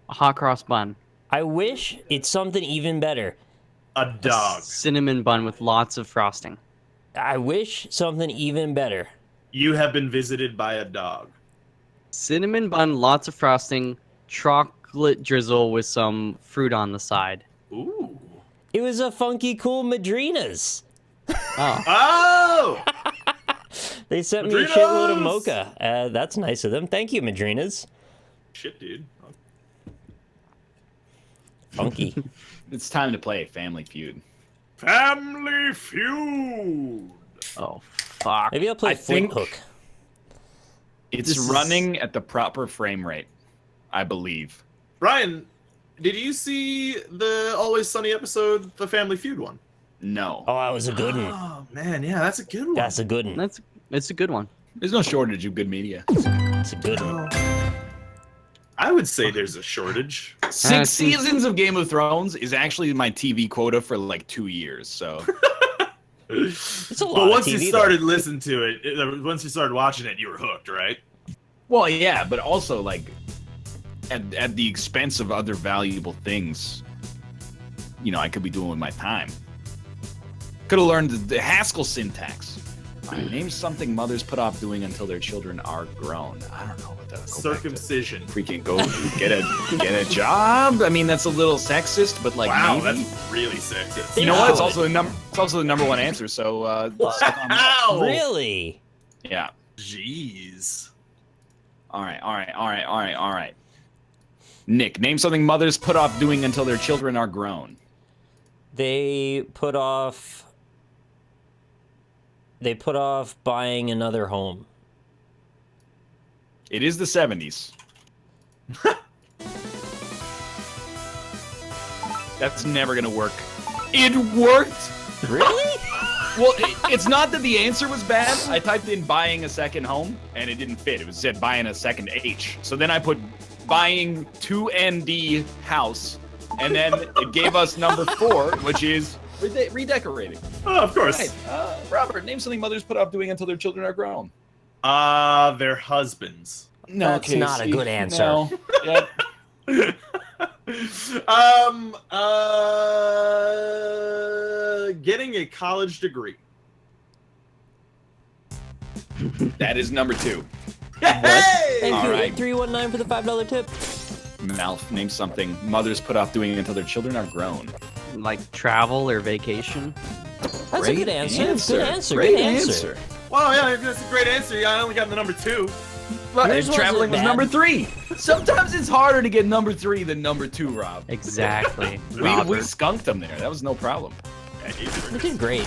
A hot cross bun. I wish it's something even better. A dog. Cinnamon bun with lots of frosting. I wish something even better. You have been visited by a dog. Cinnamon bun, lots of frosting, chocolate drizzle with some fruit on the side. Ooh. It was a funky, cool Madrinas. Oh. Oh! They sent me a shitload of mocha. That's nice of them. Thank you, Madrinas. Shit, dude. Funky. It's time to play Family Feud. Family Feud! Oh, fuck. Maybe I'll play Flinthook. It's running at the proper frame rate, I believe. Brian, did you see the Always Sunny episode, the Family Feud one? No. Oh, that was a good one. Oh, man, yeah, that's a good one. That's a good one. It's a good one. There's no shortage of good media. It's a good one. I would say there's a shortage. 6 seasons of Game of Thrones is actually my TV quota for like 2 years, so... It's a lot But once of TV, you started listening to it, once you started watching it, you were hooked, right? Well, yeah, but also, like, at the expense of other valuable things, you know, I could be doing with my time. Could have learned the Haskell syntax. Name something mothers put off doing until their children are grown. I don't know what that. Circumcision. Freaking go get a job. I mean, that's a little sexist, but like, wow, maybe. That's really sexist. You know what? It's also the number one answer. So, Wow. Really? Yeah. Jeez. All right. Nick, name something mothers put off doing until their children are grown. They put off buying another home. It is the 70s. That's never gonna work. It worked! Really? Well, it's not that the answer was bad. I typed in buying a second home, and it didn't fit. It said buying a second H. So then I put buying 2ND house, and then it gave us number 4, which is Redecorating. Oh, of course. Right. Robert, name something mothers put off doing until their children are grown. Their husbands. No, That's not a good answer. No. Yep. Getting a college degree. That is number 2. Hey! Thank All you, right. 8319 for the $5 tip. Malf, name something mothers put off doing until their children are grown. Like travel or vacation. That's a Great good answer. answer. Good answer. Great Good answer. answer. Wow, yeah, that's a great answer. Yeah, I only got the number 2. But Yours traveling was wasn't number bad. 3. Sometimes it's harder to get number 3 than number 2, Rob. Exactly. We Robert. skunked them there. That was no problem. Yeah, easy. You did great.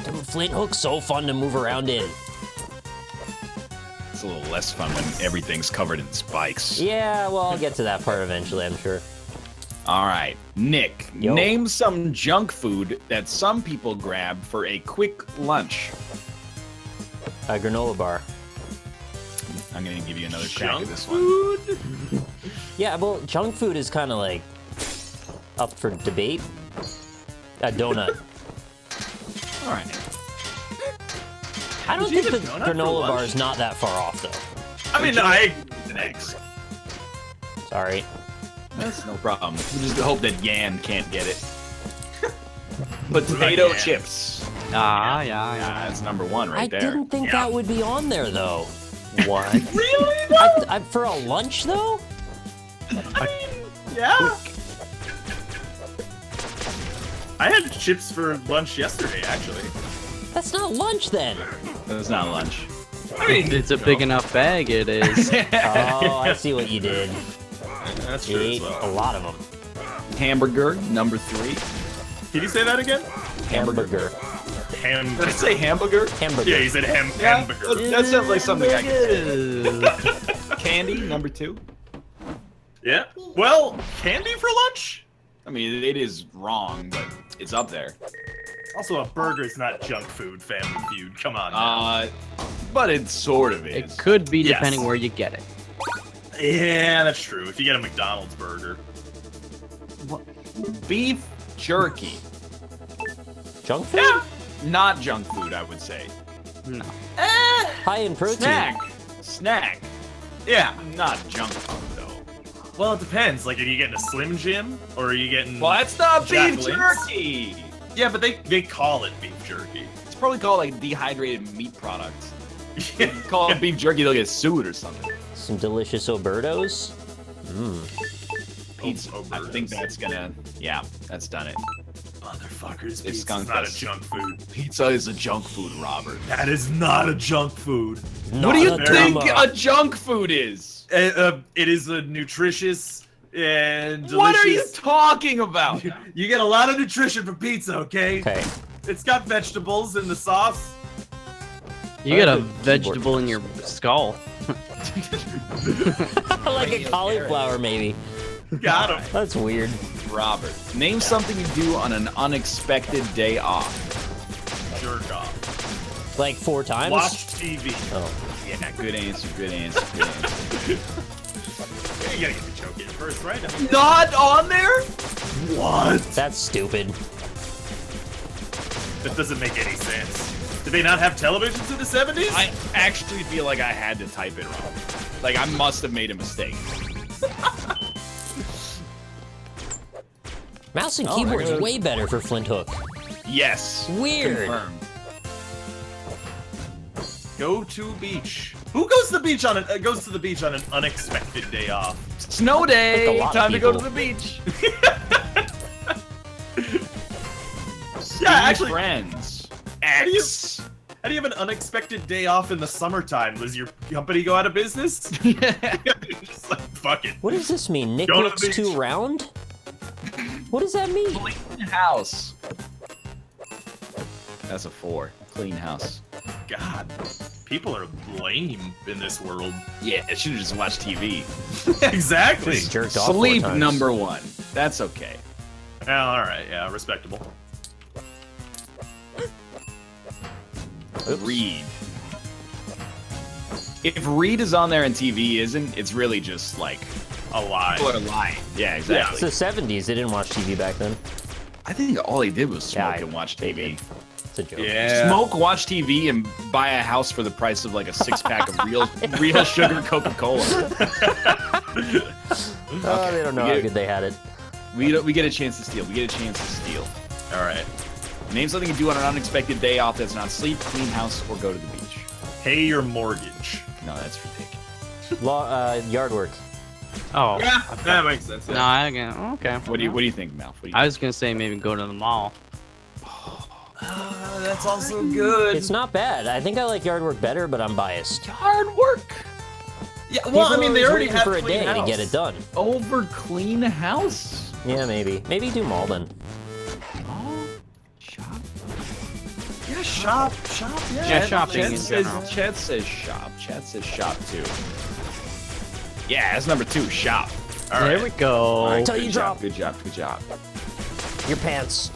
Dude, Flinthook's so fun to move around in. It's a little less fun when everything's covered in spikes. Yeah, well, I'll get to that part eventually, I'm sure. All right, Nick, Yo. name some junk food that some people grab for a quick lunch. A granola bar. I'm gonna give you another crack Junk at this one. food? Yeah, well, junk food is kind of like up for debate. A donut. All right. I don't Would you think the eat a donut for granola bar lunch? is not that far off, though. I mean, I... Thanks. Sorry. That's no problem. We just hope that Yan can't get it. Potato Yan. chips. Yeah. That's number 1 right I there. didn't think that would be on there, though. What? Really? For a lunch, though? Yeah. I had chips for lunch yesterday, actually. That's not lunch, then. That's not lunch. I mean, It's a big enough bag, it is. Oh, I see what you did. That's You true as ate a well. lot of them. Hamburger, number 3. Can you say that again? Hamburger. Did I Hamburger. say hamburger? Hamburger. Yeah, you said hamburger. That sounds like something I could say. Candy, number 2. Yeah. Well, candy for lunch? I mean, it is wrong, but it's up there. Also, a burger's not junk food, Family Feud. Come on. Now. But it sort of It is. could be Yes. depending where you get it. Yeah, that's true. If you get a McDonald's burger. Beef jerky. Junk food? Yeah. Not junk food, I would say. No. High in protein. Snack. Yeah. Not junk food, though. Well, it depends. Like, are you getting a Slim Jim? Or are you getting... Well, that's not beef Jacqueline's. jerky. Yeah, but they call it beef jerky. It's probably called like dehydrated meat products. Call it beef jerky, they'll get sued or something. Some delicious Obertos. Pizza. I Obertos. think that's gonna. Yeah, that's done it. Motherfuckers, It's pizza's skunked not us. a junk food. Pizza is a junk food, Robert. That is not a junk food. What do you Not a think drama. a junk food is? It is a nutritious and delicious... What are you talking about? You get a lot of nutrition from pizza, okay? Okay. It's got vegetables in the sauce. You get a Good keyboard vegetable in your skull. Like a cauliflower, maybe. Got him. That's weird. Robert, name something you do on an unexpected day off. Jerk off. Like 4 times? Watch TV. Oh. Yeah, good answer, good answer, good answer. You gotta get the joke in first, right? I mean, Not on there? what? That's stupid. That doesn't make any sense. Did they not have televisions in the 70s? I actually feel like I had to type it wrong. Like, I must have made a mistake. Mouse and Oh, keyboard's there it is. way better for Flinthook. Yes. Weird. Confirmed. Go to beach. Who goes to the beach on an unexpected day off? Snow day. Like a lot of Time to go to people. the beach. Yeah, actually, friends. do you- X. how do you have an unexpected day off in the summertime? Does your company go out of business? Just like, fuck it. What does this mean? Nick Go to the looks beach. too round? What does that mean? Clean house. That's a 4. Clean house. God, people are lame in this world. Yeah, I should have just watched TV. Exactly. Just jerked off 4 Sleep times. number 1. That's okay. Well, all right, yeah, respectable. Oops. Read. If Reed is on there and TV isn't, it's really just like A lie. people are lying. Yeah, exactly. It's the 70s. They didn't watch TV back then. I think all he did was smoke Yeah, and watch TV. It's a joke. Yeah. Smoke, watch TV, and buy a house for the price of like a 6-pack of real sugar Coca-Cola. Oh, they don't know how good they had it. We get a chance to steal. We get a chance to steal. All right. Name something you do on an unexpected day off that's not sleep, clean house, or go to the beach. Pay your mortgage. No, that's ridiculous. Yard work. Oh. Yeah, that makes sense. No, I can. Okay. What do you think, Malf? What do you I was gonna say maybe go to the mall. That's also good. It's not bad. I think I like yard work better, but I'm biased. Hard work Yeah, well, I People mean, they are already waiting have for a clean day house. to get it done. over clean house. Yeah, maybe. Maybe do mall then. Oh, shop. Yeah, shop. Yeah, shopping in general. Chat says shop. Chat says shop too. Yeah, that's number 2. Shop. All There right. we go. All right, Till good you job, drop. Good job. Good job. Your pants.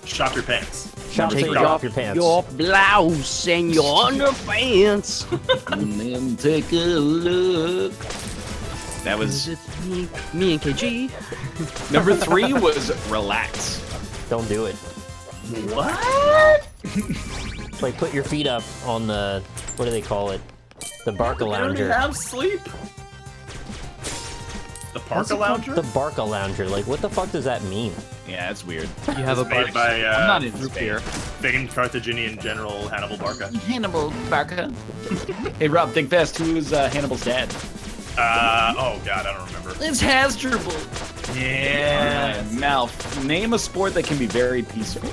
Shop your pants. Shop Take till you drop your pants. Your blouse and your underpants. And then take a look. That was Me and KG. number 3 was relax. Don't do it. What? Like put your feet up on the, what do they call it? The Barca You already Lounger. have sleep. The Parka Lounger? The Barca Lounger. Like, what the fuck does that mean? Yeah, that's weird. You have a Made by I'm not in root Spain. beer. famed Carthaginian general Hannibal Barca. Hannibal Barca. Hey Rob, think fast. Who is Hannibal's dad? Oh god, I don't remember. It's Hasdrubal. Yeah. Malf, name a sport that can be very peaceful.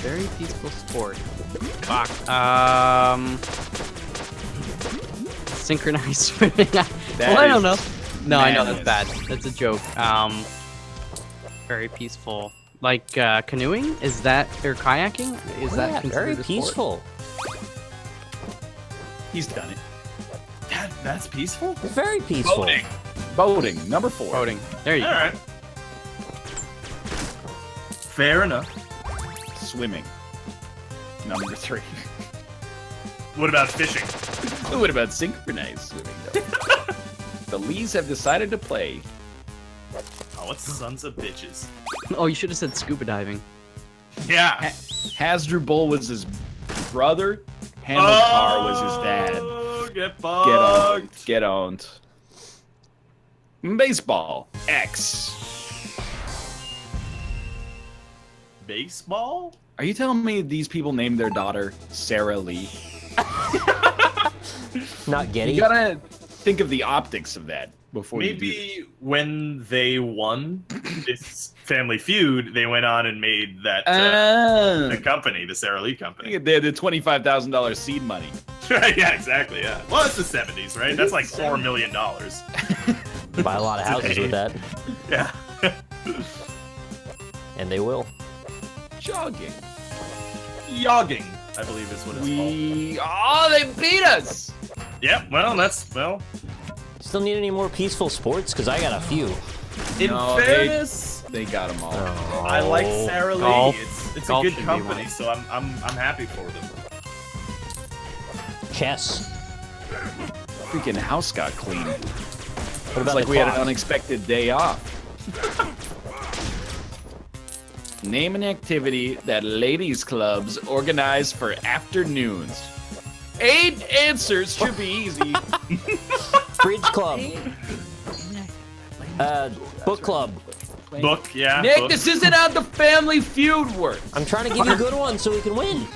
Very peaceful sport. Fuck. Synchronized swimming. Well, I don't know. No, I know that's bad. That's a joke. Very peaceful. Like canoeing? Is that or kayaking? Is Oh, that yeah, considered very a sport? peaceful. He's done it. That's peaceful? It's very peaceful. Boating. Boating, number 4. Boating. There you go. Alright. Fair enough. Swimming. Number 3. What about fishing? What about synchronized swimming, though? The Lees have decided to play. Oh, what sons of bitches. Oh, you should have said scuba diving. Yeah. Hasdrubal was his brother. Hamilcar was his dad. Get Get owned. bugged. Get owned. Baseball. X. Baseball? Are you telling me these people named their daughter Sarah Lee? Not Getty. You gotta think of the optics of that before you do. Maybe when they won this Family Feud, they went on and made that the company, the Sara Lee company. They had the $25,000 seed money. Yeah, exactly. Yeah. Well, it's the '70s, right? That's like $4 million. Buy a lot of houses with that. Yeah. And they will. Jogging. Yogging, I believe is what it's called. They beat us. Yep. Well, that's Still need any more peaceful sports? Because I got a few. In No, fairness, They got them all. I like Sara Lee. Golf. It's a Golf good should be company, one. so I'm happy for them. Chess. Freaking house got clean. What It's about like the we had an clock? unexpected day off. Name an activity that ladies' clubs organize for afternoons. 8 answers should be easy. Bridge club. Book club. Book, yeah. Nick, book. this isn't how the Family Feud works. I'm trying to give you good ones so we can win.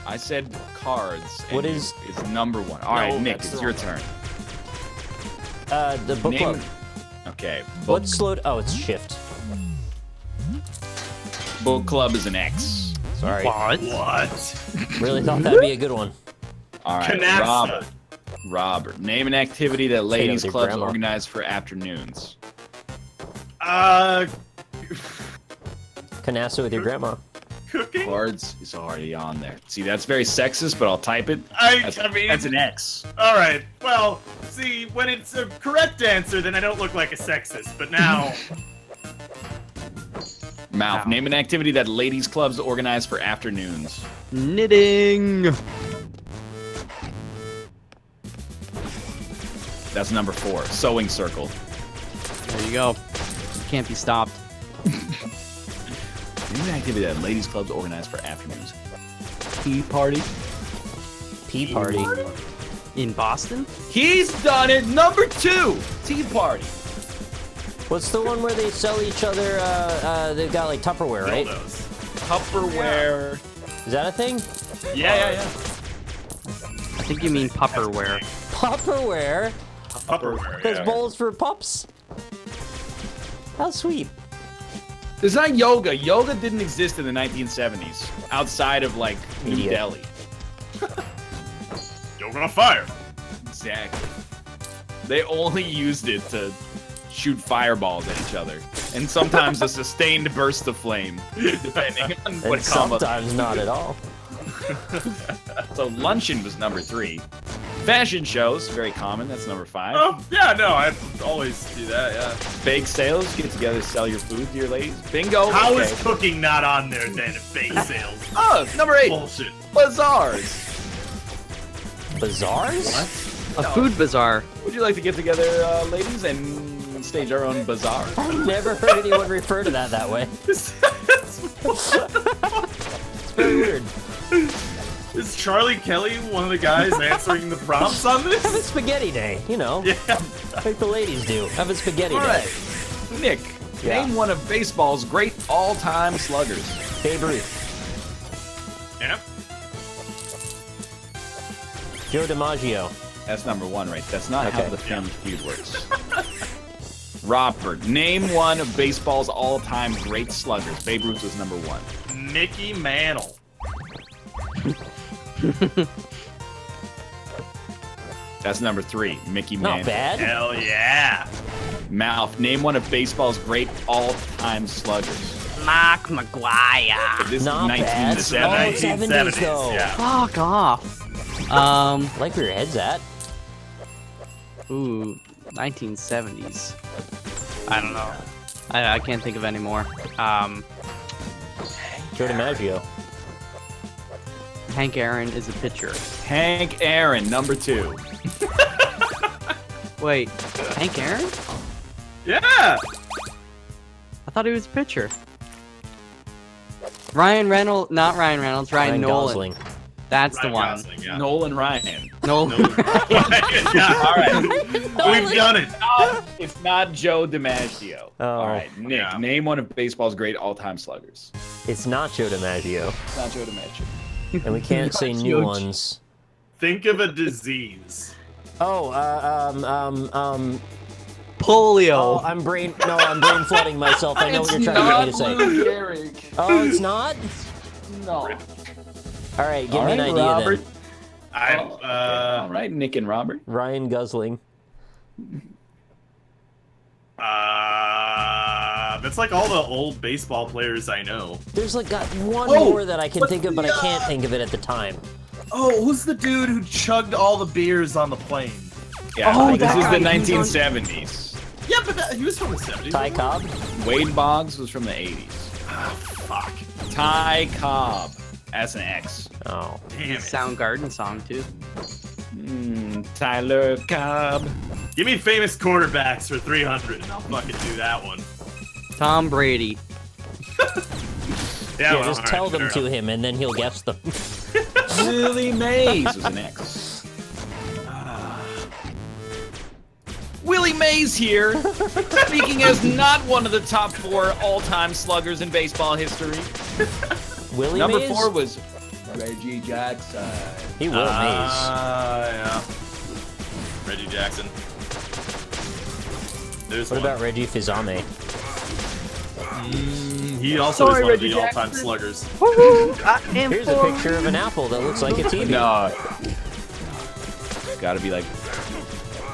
I said cards. What and is- is number 1? All right, No, Nick, that's it's the your wrong turn. The book club. Okay. What's slowed? Oh, it's shift. Book club is an X. Sorry. What? Really thought that'd be a good one. All right, Canasta. Robert. Name an activity that ladies' your clubs grandma. organize for afternoons. Canasta with your grandma. Cooking? Cards is already on there. See, that's very sexist, but I'll type it. I That's, mean, that's an X. all right. Well, see, when it's a correct answer, then I don't look like a sexist. But now, Mouth. Wow. Name an activity that ladies' clubs organize for afternoons. Knitting. That's number 4. Sewing circle. There you go. You can't be stopped. Name an activity that ladies' clubs organize for afternoons. Tea party. Pea party. In Boston? He's done it. Number 2. Tea party. What's the one where they sell each other? They've got like Tupperware, right? Dildos. Tupperware. Is that a thing? Yeah. I think you mean pupperware. Tupperware. Tupperware. Those Yeah. bowls for pups. How sweet. It's not yoga. Yoga didn't exist in the 1970s outside of like New Idiot. Delhi. Yoga on fire. Exactly. They only used it to shoot fireballs at each other, and sometimes a sustained burst of flame, depending on what And combo. sometimes not at all. So luncheon was number 3. Fashion shows, very common. That's number 5. Oh, yeah, no, I always do that, yeah. Bake sales, get together, sell your food to your ladies. Bingo. How okay. is cooking not on there then if bake sales? Oh, number 8. Bullshit. Bazaars. Bazaars? A food bazaar. Would you like to get together, ladies, and stage our own bazaar? I've never heard anyone refer to that way. It's very weird. Is Charlie Kelly one of the guys answering the prompts on Have a this? spaghetti day, you know, Yeah. like the ladies do. Have a spaghetti All day. right. Nick, Yeah. name one of baseball's great all-time sluggers. Babe Ruth. Yep. Joe DiMaggio. That's number 1, right? That's not how Okay. the Family Feud works. Robert, name one of baseball's all-time great sluggers. Babe Ruth was number 1. Mickey Mantle. That's number 3. Mickey Not Mantle. bad. Hell yeah. Mouth, name one of baseball's great all-time sluggers. Mark McGuire. This Not is bad. 1970s. 70s though. Yeah. Fuck off. I like where your head's at. Ooh, 1970s. I don't know. I can't think of any more. Joe DiMaggio. Hank Aaron is a pitcher. Hank Aaron, number 2. Wait, Hank Aaron? Yeah. I thought he was a pitcher. Ryan Reynolds, not Ryan Reynolds, Ryan Nolan. Gosling. That's Ryan the one. Gosling, yeah. Nolan Ryan. Nolan. Yeah. All right. We've done it. It's not Joe DiMaggio. Oh. All right, Nick, Yeah. name one of baseball's great all-time sluggers. It's not Joe DiMaggio. It's not Joe DiMaggio. And we can't say new Huge. ones. Think of a disease. Oh, Polio. oh, I'm brain flooding myself. I know what you're trying to get me to say. Gehrig. Oh, it's not? No. All right, give All me an right, idea Robert. I'm, All right, Nick and Robert. then. Ryan Gosling. That's like all the old baseball players I know. There's like got one Oh, more that I can what's think of, but the, I can't think of it at the time. Oh, who's the dude who chugged all the beers on the plane? Yeah, Oh, this that is the guy, he's on- 1970s. Yeah, but he was from the 70s. Ty Cobb? Wade Boggs was from the 80s. Fuck. Ty Cobb. That's an X. Oh. Damn it. Soundgarden song too. Tyler Cobb. Give me famous quarterbacks for 300 and I'll fucking do that one. Tom Brady. Yeah, well, just all tell right, them fair to enough. him, and then he'll guess them. Willie Mays was an X. Willie Mays here, speaking as not one of the top 4 all-time sluggers in baseball history. Willie Number Mays? 4 was Reggie Jackson. He will Mays. Yeah. Reggie Jackson. There's What one. about Reggie Fils-Aimé? He also Sorry, is one Reggie of the all-time Jackson. sluggers. Here's a picture of an apple that looks like a TV. No. Gotta be like,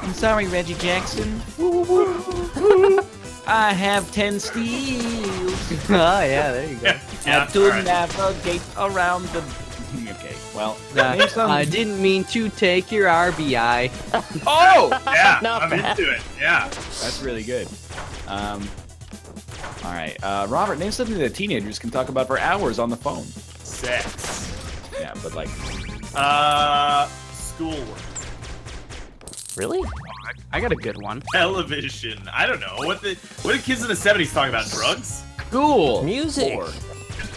I'm sorry, Reggie Jackson. I have 10 steals. Oh yeah, there you go. Have to alright. navigate around the. Okay, well. Uh, name some- I didn't mean to take your RBI. Oh! Yeah, Not I'm bad. into it. Yeah. That's really good. Alright, Robert, name something that teenagers can talk about for hours on the phone. Sex. Yeah, but like. Schoolwork. Really? I got a good one. Television. I don't know. What did kids in the 70s talking about? Drugs? Cool. Music. 4.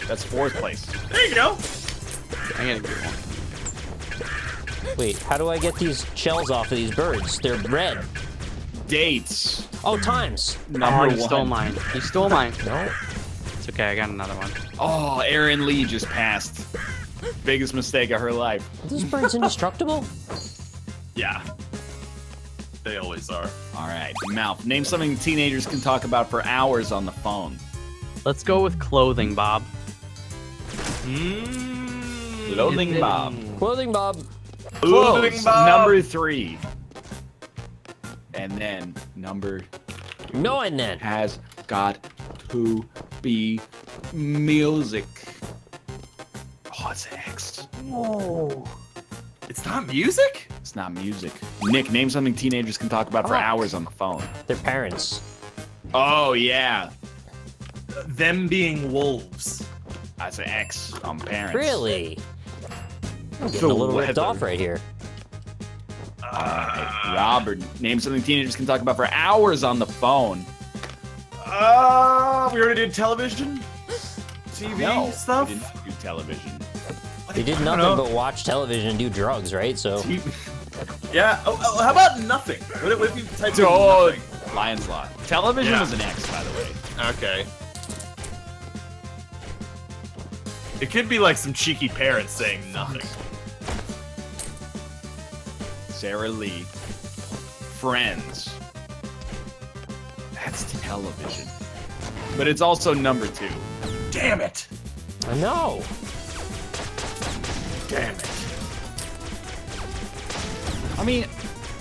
That's 4th place. There you go. I got a good one. Wait, how do I get these shells off of these birds? They're red. Dates. Oh, times. Number you 1. stole mine. You stole mine. No. It's okay, I got another one. Oh, Aaron Lee just passed. Biggest mistake of her life. Are these birds indestructible? Yeah. They always are. All right, Mouth. Name something teenagers can talk about for hours on the phone. Let's go with clothing, Bob. Clothing Bob. Clothing Bob. Close. Number 3. And then number No, and then. has got to be music. Oh, it's X. It's not music? It's not music. Nick, name something teenagers can talk about for hours on the phone. Their parents. Oh, yeah. Them being wolves. That's an X on parents. Really? I'm getting The a little ripped weather. off right here. Alright, Robert, name something teenagers can talk about for hours on the phone. We already did television? TV stuff? We didn't do television. They did I don't nothing know. but watch television and do drugs, right? So Yeah. Oh, how about nothing? What if you type in Oh, nothing? Lion's Law. Television Yeah. was an X, by the way. Okay. It could be like some cheeky parents saying nothing. Sarah Lee. Friends. That's television. But it's also number 2. Damn it! I know. Damn it. I mean,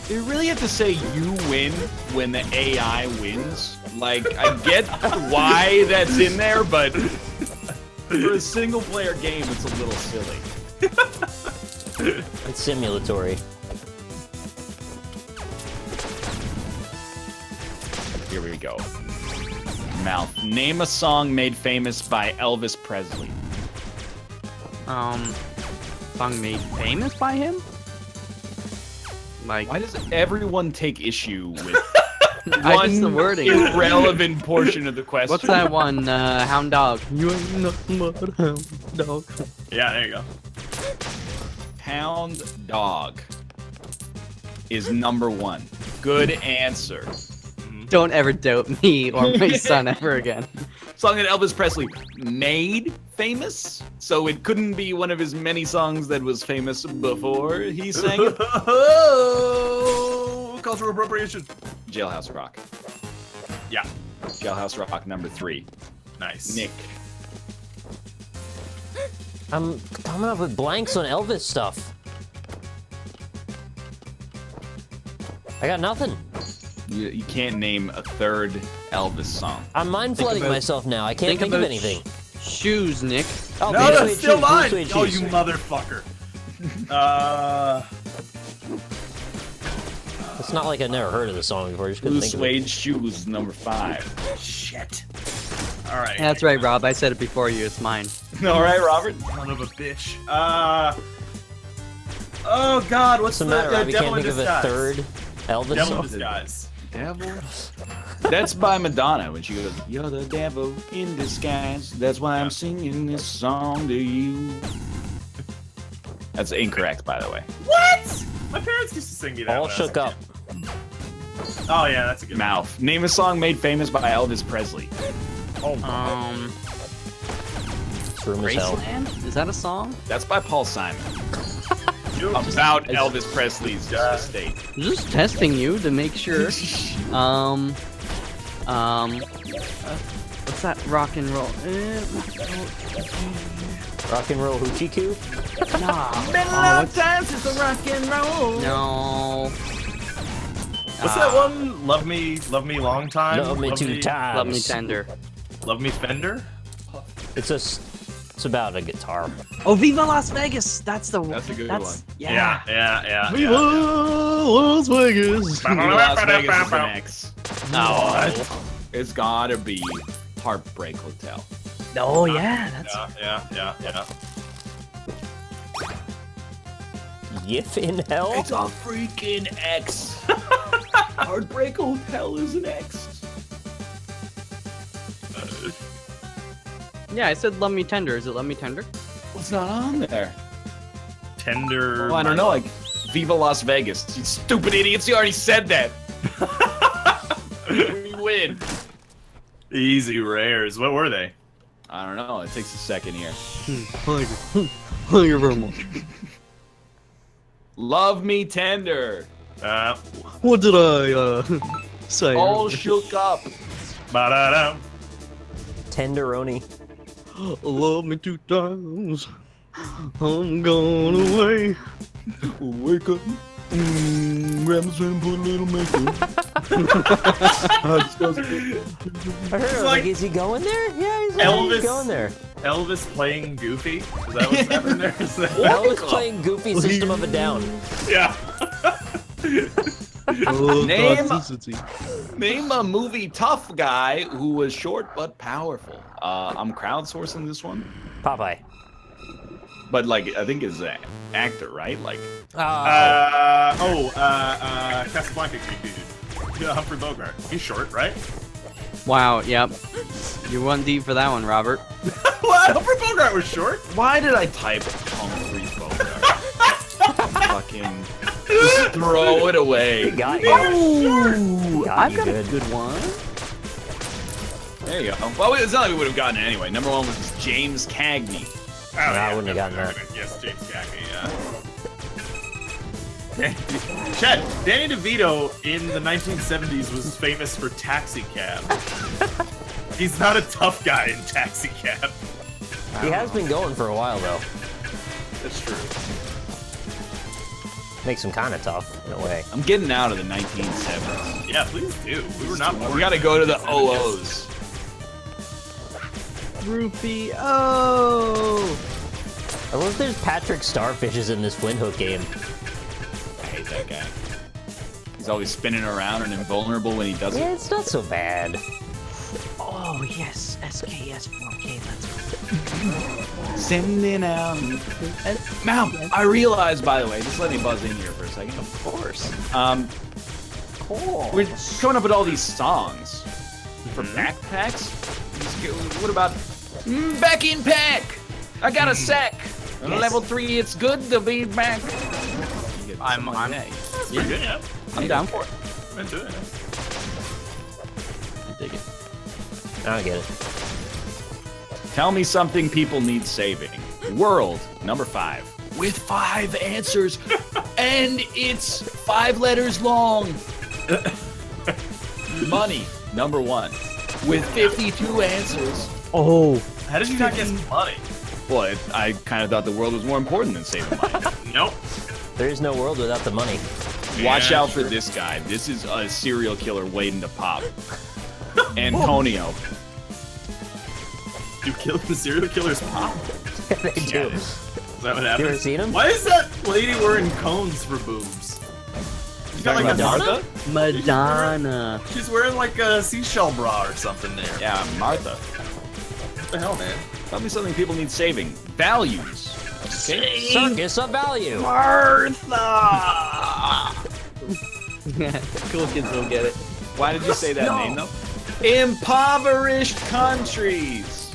you really have to say you win when the AI wins. Like, I get why that's in there, but for a single-player game, it's a little silly. It's simulatory. Here we go. Mouth. Name a song made famous by Elvis Presley. Song made famous by him? Like, Why does everyone take issue with I just the wording. irrelevant portion of the question? What's that one? Hound Dog. You ain't nothing but a hound dog. Yeah, there you go. Hound Dog is number 1. Good answer. Don't ever doubt me or my son ever again. Song that Elvis Presley made famous, so it couldn't be one of his many songs that was famous before he sang it. Oh, cultural appropriation. Jailhouse Rock. Yeah, Jailhouse Rock, number 3. nice. Nick. I'm coming up with blanks on Elvis stuff. I got nothing. You can't name a third Elvis song. I'm mind flooding about- myself now. I can't think of anything. Shoes, Nick. Oh, No, blue that's suede still shoes, blue mine. suede Oh, shoes. you motherfucker. It's not like I never heard of the song before. I just Blue couldn't think of it. Suede Shoes, number 5. Shit. All right. That's right, Rob. I said it before you. It's mine. All right, Robert. Son of a bitch. Oh God, what's What's the matter, Rob? You Devil can't in think of a Disguise? third Elvis Devil in song? Disguise. Devil? That's by Madonna when she goes, "You're the devil in disguise. That's why I'm singing this song to you." That's incorrect, by the way. What? My parents used to sing me that. All when I was a shook up. kid. Oh yeah, that's a good one. Mouth. Name a song made famous by Elvis Presley. This room is hell. Graceland? Is that a song? That's by Paul Simon. About Elvis Presley's estate. I'm just testing you to make sure. What's that rock and roll? Rock and roll hoochie coo? Nah. Been a long time since the rock and roll. No. What's that one? Love me long time. Love me two times. Love me tender. Love me Fender. It's about a guitar. Oh, Viva Las Vegas! That's the. That's a good one. Yeah. Las Vegas. Las Vegas is an X. No. It's gotta be Heartbreak Hotel. Oh yeah, that's. Yeah. Yif in hell? It's a freaking X. Heartbreak Hotel is next. Yeah, I said Love Me Tender. Is it Love Me Tender? What's not on there? Tender. Well, I don't know, like Viva Las Vegas. You stupid idiots, you already said that. We win. Easy rares. What were they? I don't know, it takes a second here. Thank you very much. Love Me Tender. What did I say? All shook up. Ba-da-da. Tenderoni. Love me 2 times. I'm going away. Wake up. Grab the and put a little makeup. I heard like- is he going there? Yeah, he's Elvis. going there. Elvis playing Goofy? Is that what's happening there? Is that- Elvis playing Goofy System of a Down. Yeah. Oh, Name- toxicity. Name a movie tough guy who was short but powerful. I'm crowdsourcing this one. Popeye. But like, I think it's an actor, right? Like, Casablanca dude. Yeah, Humphrey Bogart. He's short, right? Wow, yep. You went deep for that one, Robert. What? Humphrey Bogart was short? why did I type Humphrey Bogart? Fucking just throw it away. Got you. Ooh, Got I've you got good. a good one. There you go. Well, it's not like we would have gotten it anyway. Number 1 was James Cagney. Oh, I wouldn't have gotten that. Yes, James Cagney, yeah. Chad, Danny DeVito in the 1970s was famous for Taxi Cab. He's not a tough guy in Taxi Cab. He has been going for a while though. That's true. Makes him kind of tough in a way. I'm getting out of the 1970s. Yeah, please do. We were not born. We gotta go to the in 1970s. OOs. Rupee. Oh. I wonder if there's Patrick Starfishes in this Flinthook game. I hate that guy. He's always spinning around and invulnerable when he does Yeah, it. it's not so bad. Oh yes, SKS 4K. Let's Sending out. Now, I realize, by the way, just let me buzz in here for a second. Of course. We're coming up with all these songs for backpacks. What about back in pack? I got a sack. Yes. Level 3, it's good to be back. I'm That's pretty good, yeah. I'm down for it. I'm into it. I dig it. I don't get it. Tell me something people need saving. World, number 5. With 5 answers, and it's 5 letters long. Money, number 1. With 52 answers. Oh. How did you not guess money? Well, I kind of thought the world was more important than saving money. Nope. There is no world without the money. Watch Yeah, out for true. this guy. This is a serial killer waiting to pop. Antonio. Do the serial killers pop? They do. Is that what happens? You ever seen him? Why is that lady wearing cones for boobs? She's got like a Madonna? Madonna. She's wearing like a seashell bra or something there. Yeah, Martha. What the hell, man? Tell me something people need saving. Values. Okay. Circus of Value. Cool kids will get it. Why did you say that name, though? Impoverished countries.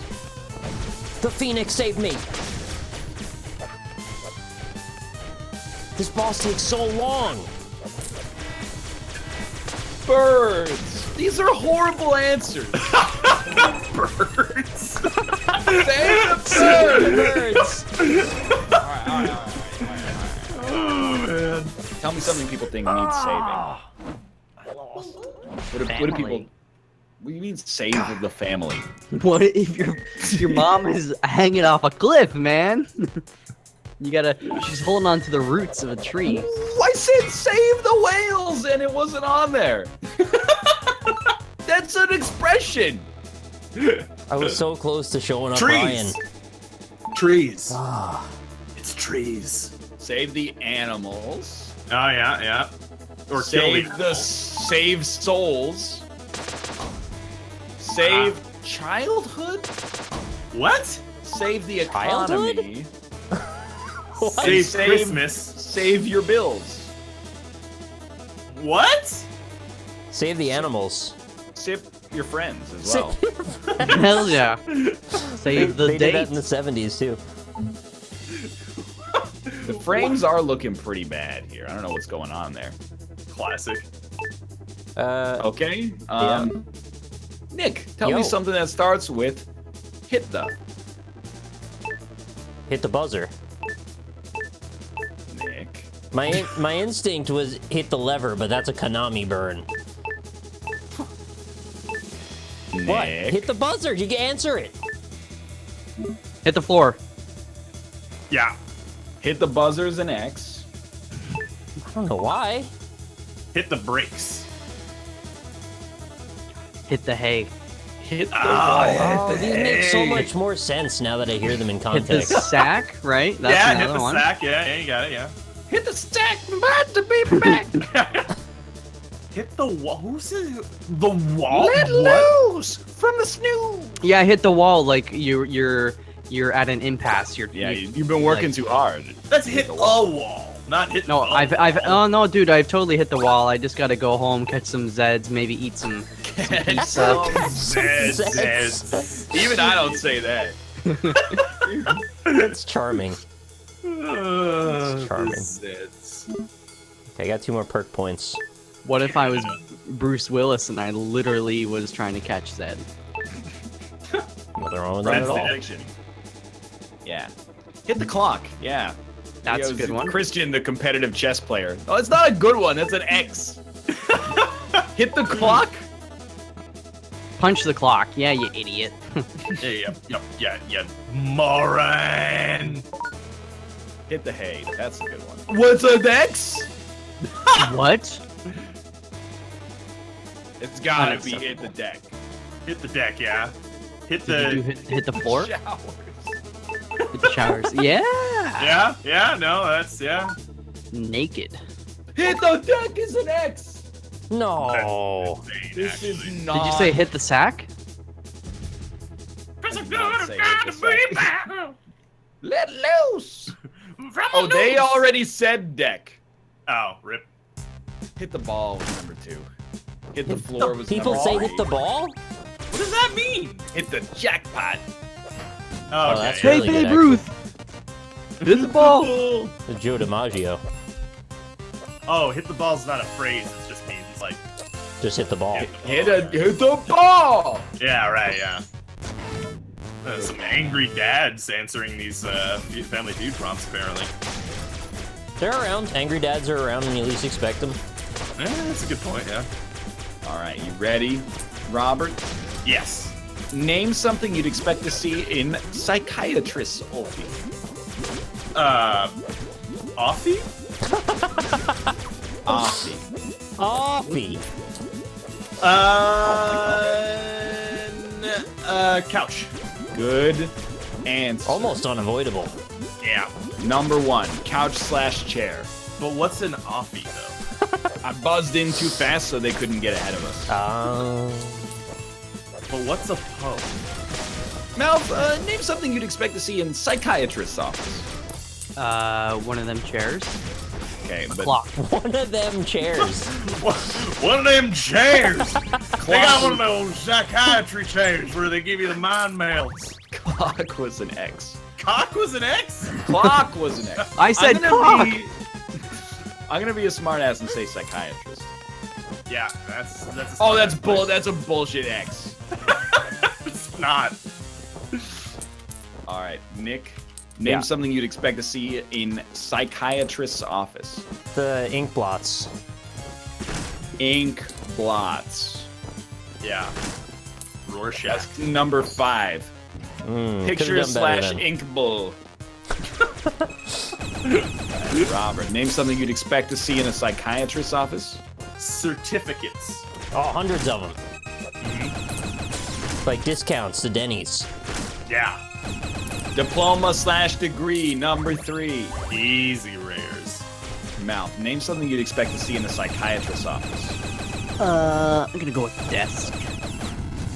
The Phoenix saved me. This boss takes so long. Birds. These are horrible answers. Birds. Save the birds. Birds. Oh man. Tell me something people think needs saving. What do people? What do you mean save the family? What if your mom is hanging off a cliff, man? You gotta. She's holding on to the roots of a tree. I said save the whales and it wasn't on there. That's an expression. I was so close to showing up Trees. Ryan. Trees. Ah. It's trees. Save the animals. Oh yeah, yeah. Or kill Save souls. Save childhood. What? Save the Childhood? economy. Save Christmas. Save your bills. What? Save the animals. Sip your friends as well. Hell yeah. Save the They did that date. in the 70s too. The frames are looking pretty bad here. I don't know what's going on there. Classic. Okay. Yeah. Nick, tell Yo. me something that starts with hit the. Hit the buzzer. Nick. My instinct was hit the lever, but that's a Konami burn. What? Nick. Hit the buzzer. You can answer it. Hit the floor. Yeah. Hit the buzzer's an X. I don't know why. Hit the brakes. Hit the hay. Hit the Oh, these make so much more sense now that I hear them in Hit the context. sack, right? That's Yeah, hit another the one. sack. Yeah, you got it. Yeah. Hit the stack. I'm about to be back. Hit the wall. Who's it? The wall? Let What? loose from the snooze. Yeah, hit the wall like you're at an impasse. Yeah, you've been working like- too hard. Let's hit a wall, not hit. No, the oh no, dude, I've totally hit the wall. I just gotta go home, catch some Zeds, maybe eat some pizza. Zeds. Even I don't say that. That's charming. Charming. Zeds. Okay, I got 2 more perk points. What if I was Bruce Willis and I literally was trying to catch Zed? Nothing wrong with that at all. Action. Yeah. Hit the clock. Yeah. That's a He good goes, one. Christian, the competitive chess player. Oh, it's not a good one. That's an X. Hit the clock. Punch the clock. Yeah, you idiot. Yeah, moron. Hit the hay. That's a good one. What's an X? What? It's gotta be Unacceptable. hit the deck. Hit the deck, yeah. Hit Did you the. hit the floor? Showers. Hit the showers. Yeah. Yeah, no, that's, yeah. Naked. Hit the deck is an X. No. This Actually. is not. Did you say hit the sack? Did not say hit the sack. Let loose. Oh, they already said deck. Oh, rip. Hit the ball was number 2. Hit the floor was People number say 3. hit the ball? What does that mean? Hit the jackpot. Oh, okay. that's Hey, really good, Babe actually. Ruth. Hit the ball. The Joe DiMaggio. Oh, hit the ball's not a phrase. It just means like. Just hit the ball. Hit the ball. Yeah, right. Yeah. Some angry dads answering these Family Feud prompts, apparently. They're around. Angry dads are around when you least expect them. Yeah, that's a good point. Yeah. All right, you ready, Robert? Yes. Name something you'd expect to see in Psychiatrist's Ulti. Offie? Offie. Offie. Couch. Good answer. Almost unavoidable. Yeah. Number 1, couch/chair. But what's an offie though? I buzzed in too fast so they couldn't get ahead of us. But what's a Poe? Malf, name something you'd expect to see in Psychiatrist's office. One of them chairs. Okay, but Clock. One of them chairs. One of them chairs. They got one of those psychiatry chairs where they give you the mind melts. clock was an X. Cock was an X? Clock was an X. I said I'm gonna be a smartass and say psychiatrist. Yeah, that's a Oh, that's smart That's a bullshit X. It's not. All right, Nick. Name something you'd expect to see in Psychiatrist's office. The ink blots. Ink blots. Yeah. Rorschach. That's number 5. Picture/ink bull. Robert, name something you'd expect to see in a psychiatrist's office. Certificates. Oh, hundreds of them. Like discounts to Denny's. Yeah. Diploma/degree, number 3. Easy rares. Mouth, name something you'd expect to see in a psychiatrist's office. I'm gonna go with desk.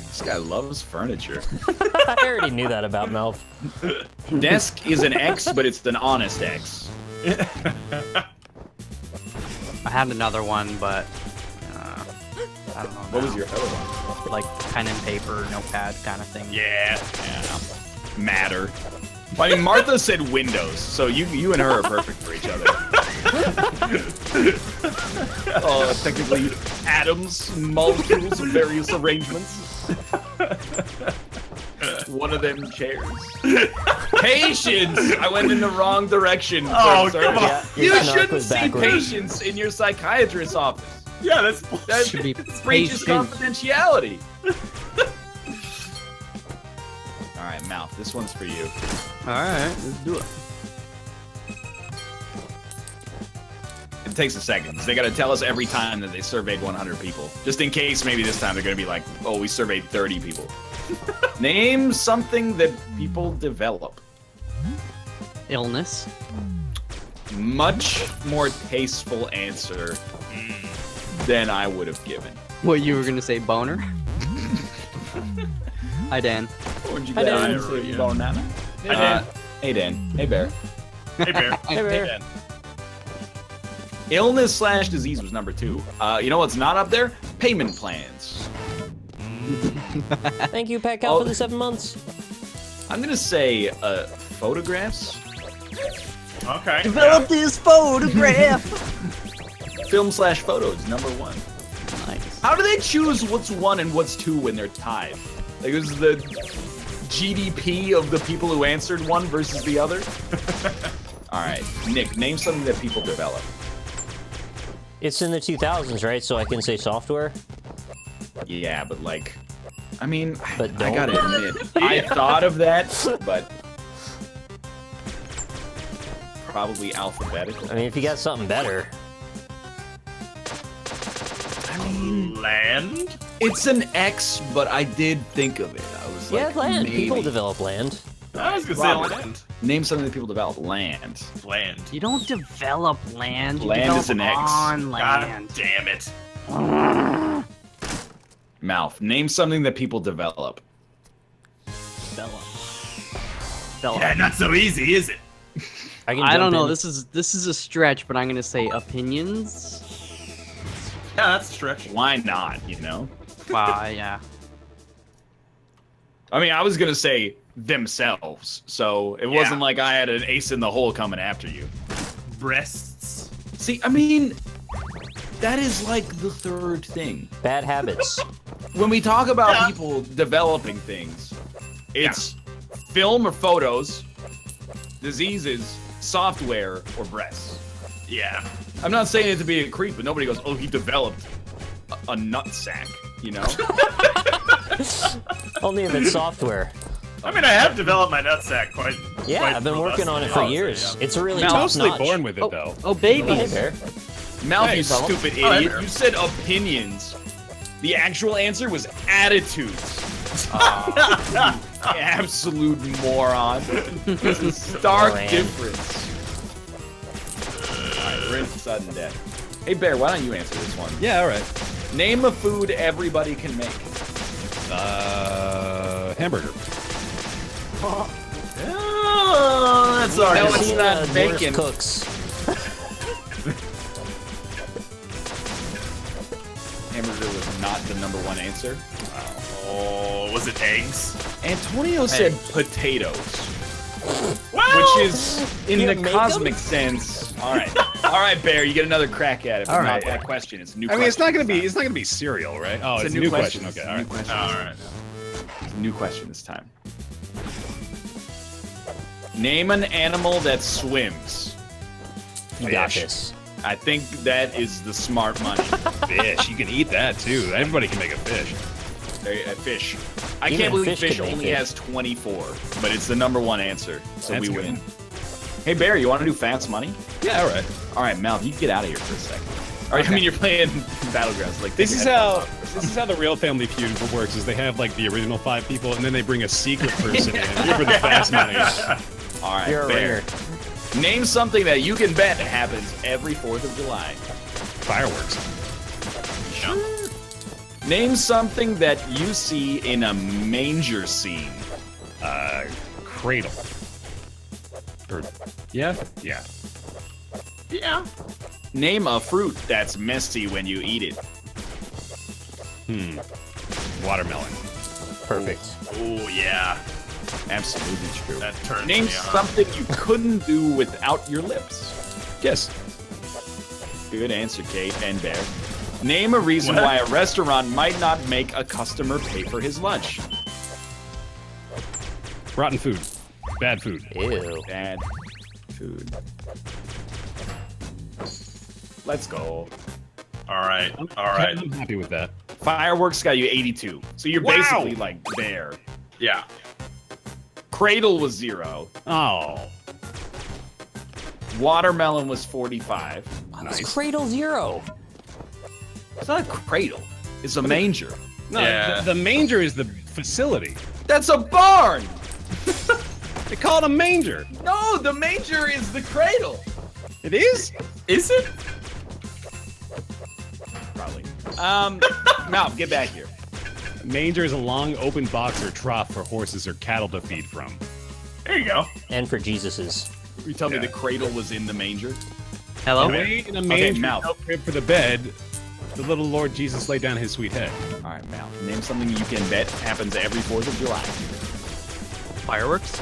This guy loves furniture. I already knew that about Melf. Desk is an X, but it's an honest X. I had another one, but I don't know. What was now. your other one? Like pen and paper, notepad kind of thing. Yeah. Matter. I mean, Martha said Windows, so you and her are perfect for each other. Technically, atoms, molecules of various arrangements. One of them chairs. Patience! I went in the wrong direction. Oh, sir. come on. Yeah, your You snark shouldn't was see backwards. patience in your psychiatrist's office. Yeah, that's That bullshit. Should be breaches patient. confidentiality. All right, Mouth, this one's for you. All right, let's do it. It takes a second, 'cause they got to tell us every time that they surveyed 100 people. Just in case maybe this time they're going to be like, oh, we surveyed 30 people. Name something that people develop. Illness. Much more tasteful answer than I would have given. What, you were gonna say boner? Hi, Dan. What would you Hi, Dan. Hi, Dan. Hey, Dan. Hey, Bear. Hey, Bear. Hey, Bear. Dan. Illness/disease was number 2. You know what's not up there? Payment plans. Thank you, Pat Cal, for the 7 months. I'm gonna say photographs. Okay. Develop this photograph. Film/photos, number 1. Nice. How do they choose what's 1 and what's 2 when they're tied? Like, is the GDP of the people who answered one versus the other? All right, Nick, name something that people develop. It's in the 2000s, right? So I can say software. Yeah, but like, I mean, But I don't. gotta admit, I thought of that, but probably alphabetical. I mean, if you got something better. Land? It's an X, but I did think of it. I was Yeah, like, land. maybe. People develop land. I was gonna Robert. say land. Name something that people develop. Land. Land. You don't develop land. You Land develop is an X. on God land. damn it. Mouth. Name something that people develop. Develop. Yeah, not so easy, is it? I can. I jump don't know. in. This is a stretch, but I'm gonna say opinions. Yeah, that's a stretch. Why not? You know. Yeah. I mean, I was gonna say themselves, so it wasn't like I had an ace in the hole coming after you. Breasts. See, I mean, that is like the third thing. Bad habits. When we talk about people developing things, it's film or photos, diseases, software, or breasts. Yeah. I'm not saying it to be a creep, but nobody goes, oh, he developed a nut sack, you know? Only if it's software. I mean, I have developed my nutsack quite. Yeah, quite I've been working on it for robustly, years. honestly, It's a really Now, top Mostly notch. born with it, though. Oh, baby. Hey, Bear. Mouth, you Hey, fella. stupid Oh, hey, idiot. Bear. You said opinions. The actual answer was attitudes. Absolute moron. It's a stark Moron. difference. Alright, we're into sudden death. Hey, Bear, why don't you answer this one? Yeah, all right. Name a food everybody can make. Hamburger. Oh, that's already. No, it's Seen, not worst bacon. cooks. Hamburger was not the number 1 answer. Oh, was it eggs? Antonio said potatoes, Wow. which is in You the make cosmic them? sense. All right, Bear, you get another crack at it. But All not right. that question. It's a new. I mean, it's not question gonna be. this It's not gonna be cereal, right? Oh, time. it's a new question. It's Okay, a all new right. question. All right. It's a new question this time. Name an animal that swims. You got Fish. this. I think that is the smart money. Fish. You can eat that too. Everybody can make a fish. Fish. I Even can't believe fish fish can make only fish. has 24, but it's the number 1 answer, so That's we good. win. Hey, Bear, you want to do fast money? Yeah, all right. All right, Mal, you get out of here for a second. All right, I mean, you're playing Battlegrounds. Like This is how the real Family Feud works. Is they have like the original 5 people, and then they bring a secret person in for the fast money. All right, You're a Bear. ringer. Name something that you can bet happens every 4th of July. Fireworks. Name something that you see in a manger scene. Cradle. Or, yeah. Yeah. Name a fruit that's messy when you eat it. Watermelon. Perfect. Oh yeah, Absolutely true. that turns Name me on. something you couldn't do without your lips. Yes. Good answer, Kate and Bear. Name a reason What? why a restaurant might not make a customer pay for his lunch. Rotten food. Bad food. Ew. Bad food. Let's go. All right, all right. I'm happy with that. Fireworks got you 82. So you're Wow. basically like Bear. Yeah. Cradle was 0. Oh. Watermelon was 45. It's Cradle 0. It's not a cradle. It's a manger. No, Yeah. the manger is the facility. That's a barn! They call it a manger. No, the manger is the cradle. It is? Is it? Probably. Mouth, get back here. Manger is a long open box or trough for horses or cattle to feed from. There you go. And for Jesus's. You tell me Yeah. the cradle was in the manger? Hello? Away in a manger, mouth. no crib for the bed, the little Lord Jesus laid down his sweet head. All right, Mouth. Name something you can bet happens every 4th of July. Fireworks?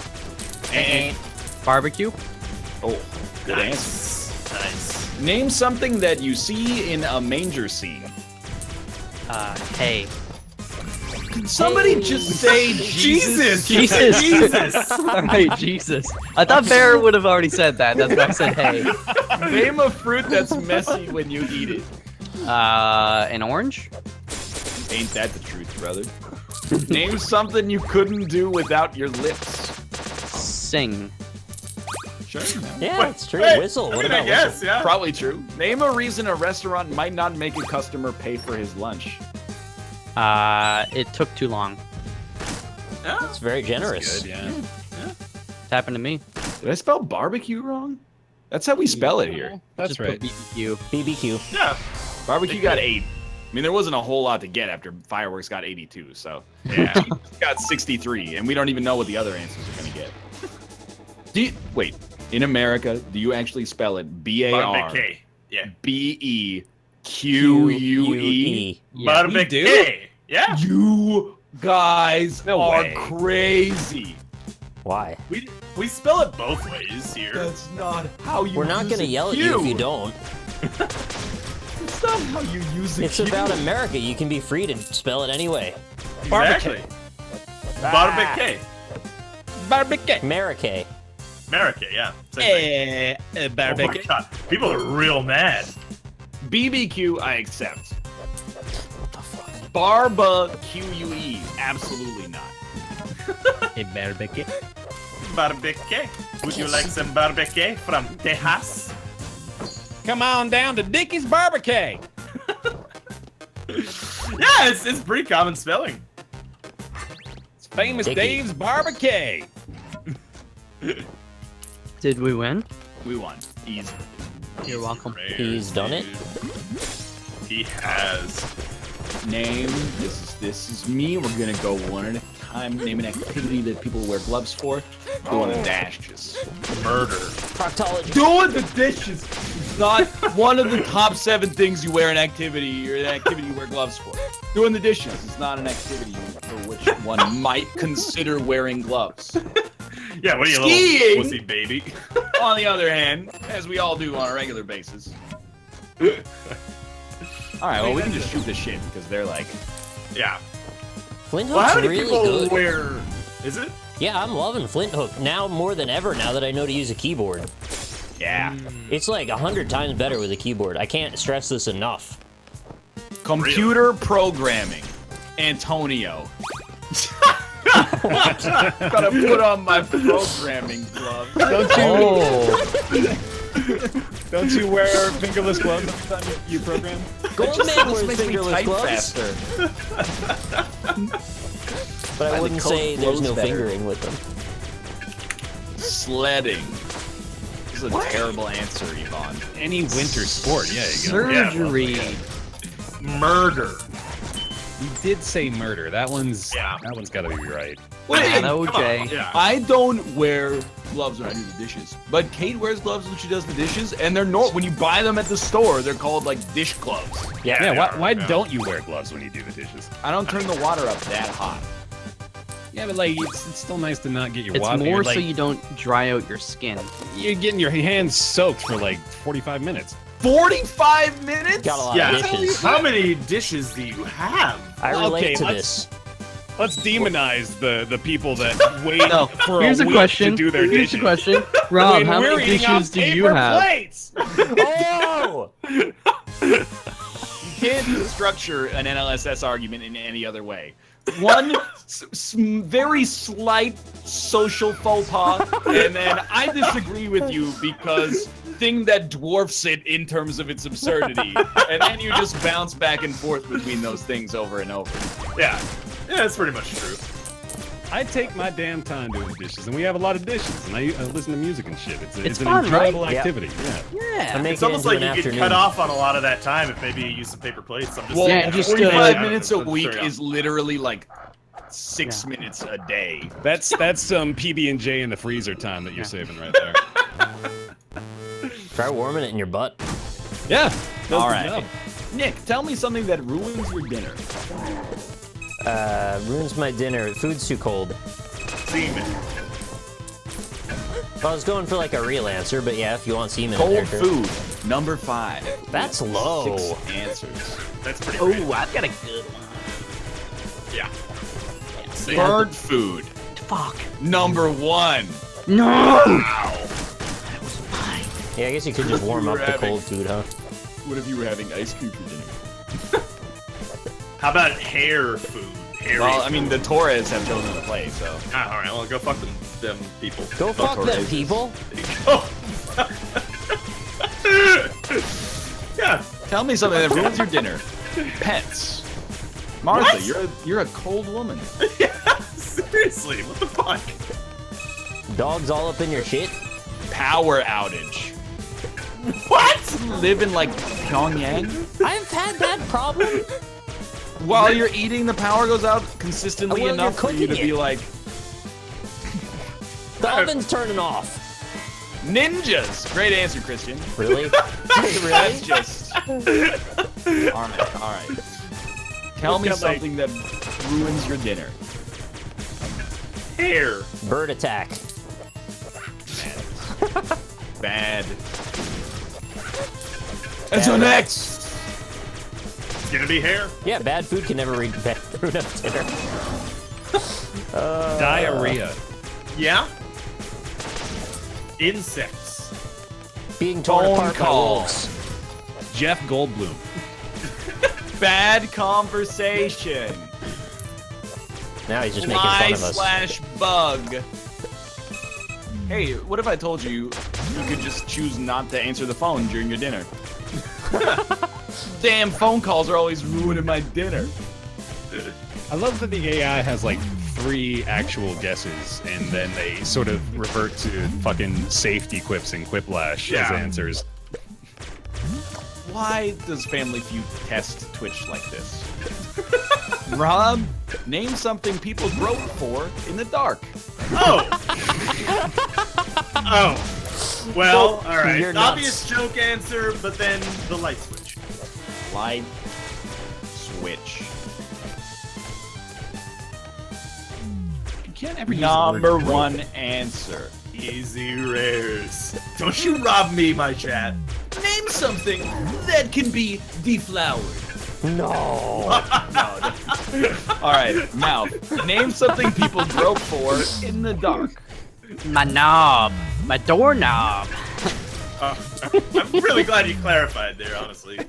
And Barbecue? oh, good answer. Nice. Name something that you see in a manger scene. Hay. Somebody just say Jesus. Jesus! Jesus. Alright, Jesus. I thought Bear would have already said that. That's why I said hey. Name a fruit that's messy when you eat it. An orange? Ain't that the truth, brother? Name something you couldn't do without your lips. Sing. Sure. Yeah, it's true. Wait, Whistle. I What mean, about I guess, whistle? yeah. Probably true. Name a reason a restaurant might not make a customer pay for his lunch. It took too long. It's very generous. Good, yeah. It's happened to me. Did I spell barbecue wrong? That's how we spell it here. That's Just right. put BBQ. BBQ. Yeah. Barbecue got 8. I mean, there wasn't a whole lot to get after fireworks got 82, so Yeah. got 63, and we don't even know what the other answers are going to get. Wait, in America, do you actually spell it Barbecue. Yeah. BERBEQUE? Yeah, Barbecue. Yeah. You guys No are way. crazy. Why? We spell it both ways here. That's not how you We're not use going to a yell at Q. you if you don't. It's not how you use a It's Q. about America. You can be free to spell it anyway. Exactly. Barbecue. Barbecue. America. America, yeah. Same thing. Oh my god. People are real mad. BBQ, I accept. Barbecue, absolutely not. Barbecue. Barbecue. Would you like some barbecue from Texas? Come on down to Dickie's Barbecue. Yeah, it's pretty common spelling. It's famous Dickie. Dave's Barbecue. Did we win? We won. Easy. You're welcome. He's done it? He has. Name, this is me. We're gonna go one at a time. Name an activity that people wear gloves for. Doing the dashes. Murder. Proctology. Doing the dishes is not one of the top 7 things you wear an activity or an activity you wear gloves for. Doing the dishes is not an activity for which one might consider wearing gloves. Yeah, what are you, Skiing. little pussy baby? On the other hand, as we all do on a regular basis. Alright, well, we can just shoot the shit because they're like, Yeah. Flinthook's Well, how many really people good. wear... Is it? Yeah, I'm loving Flinthook now more than ever now that I know to use a keyboard. yeah. It's like 100 times better with a keyboard. I can't stress this enough. Computer programming. Antonio. Gotta put on my programming gloves. Don't you wear fingerless gloves every time you program? Goldman wears Makes me fingerless type gloves, faster. but I the wouldn't code say there's flows no better. fingering with them. Sledding. This is a terrible answer, Yvonne. Any winter sport, yeah, you go. Surgery. Murder. You did say murder. That one's Yeah. that one's got to be right. Wait, No, Come on, Jay. Yeah. I don't wear gloves when I do the dishes. But Kate wears gloves when she does the dishes, and they're when you buy them at the store, they're called like dish gloves. Yeah, why don't you wear gloves when you do the dishes? I don't turn the water up that hot. Yeah, but like it's still nice to not get your It's water. more like, so you don't dry out your skin. You're getting your hands soaked for like 45 minutes. 45 minutes? Got a lot Yeah. of dishes. How many dishes do you have? I relate Okay, to let's- this. Let's demonize the people that wait No, for here's a a week question. to do their Here's dishes. a question. Rob, When how we're many eating off dishes do you paper have? plates. Oh! You can't structure an NLSS argument in any other way. One very slight social faux pas, and then I disagree with you because thing that dwarfs it in terms of its absurdity, and then you just bounce back and forth between those things over and over. Yeah, that's pretty much true. I take my damn time doing dishes, and we have a lot of dishes, and I listen to music and shit. It's an fun, right? enjoyable Yep. activity. Yeah. Yeah. I make It's it almost into like an you could afternoon. cut off on a lot of that time if maybe you use some paper plates. I'm just Well, Yeah, just, 45 uh, minutes a I'm week sure, yeah. is literally like 6 minutes a day. That's some PB&J in the freezer time that you're saving right there. Try warming it in your butt. Yeah. All right. Nick, tell me something that ruins your dinner. Ruins my dinner. Food's too cold. semen. Well, I was going for like a real answer, but yeah, if you want semen in Cold there, sure. food, number 5. That's low. 6 answers. That's pretty great. Oh, I've got a good one. Yeah. Bird food, Fuck. number 1. No! Yeah, I guess you could just warm up the Rabbit. cold food, huh? What if you were having ice cream for dinner? How about hair food? Hairy Well, I food? mean, the Torres have chosen to play, so. Ah, all right, well, go fuck them people. Go fuck them, Torres. people. Oh. Yeah. Tell me something that ruins your dinner. Pets. Martha, What? you're a cold woman. Yeah. Seriously, what the fuck? Dogs all up in your shit. Power outage. What? Live in like Pyongyang? I've had that problem. While you're eating, the power goes out consistently Well, enough you're for you to cooking be it. like, The oven's turning off. ninjas. Great answer, Christian. Really? That's Really? just. All right. Tell me got, like- something that ruins your dinner. Hair. Bird attack. Bad. And so next. It's gonna be hair. Yeah, bad food can never ruin up dinner. Diarrhea. Yeah. Insects. Being torn Phone apart by call. wolves. Jeff Goldblum. Bad conversation. Now he's just making fun of us. /bug. Hey, what if I told you you could just choose not to answer the phone during your dinner? Damn phone calls are always ruining my dinner. I love that the AI has like 3 actual guesses, and then they sort of revert to fucking safety quips and quiplash as Yeah. answers. Why does Family Feud test Twitch like this? Rob, name something people grope for in the dark. Oh. Oh. Well, all right. You're nuts. Obvious joke answer, but then the light switch. Light switch. You can't ever use the word Number grope. 1 answer. Easy rares. Don't you rob me, my chat. Name something that can be deflowered. No. All right, mouth. Name something people grope for in the dark. My knob. My doorknob. I'm really glad you clarified there, honestly. 'Cause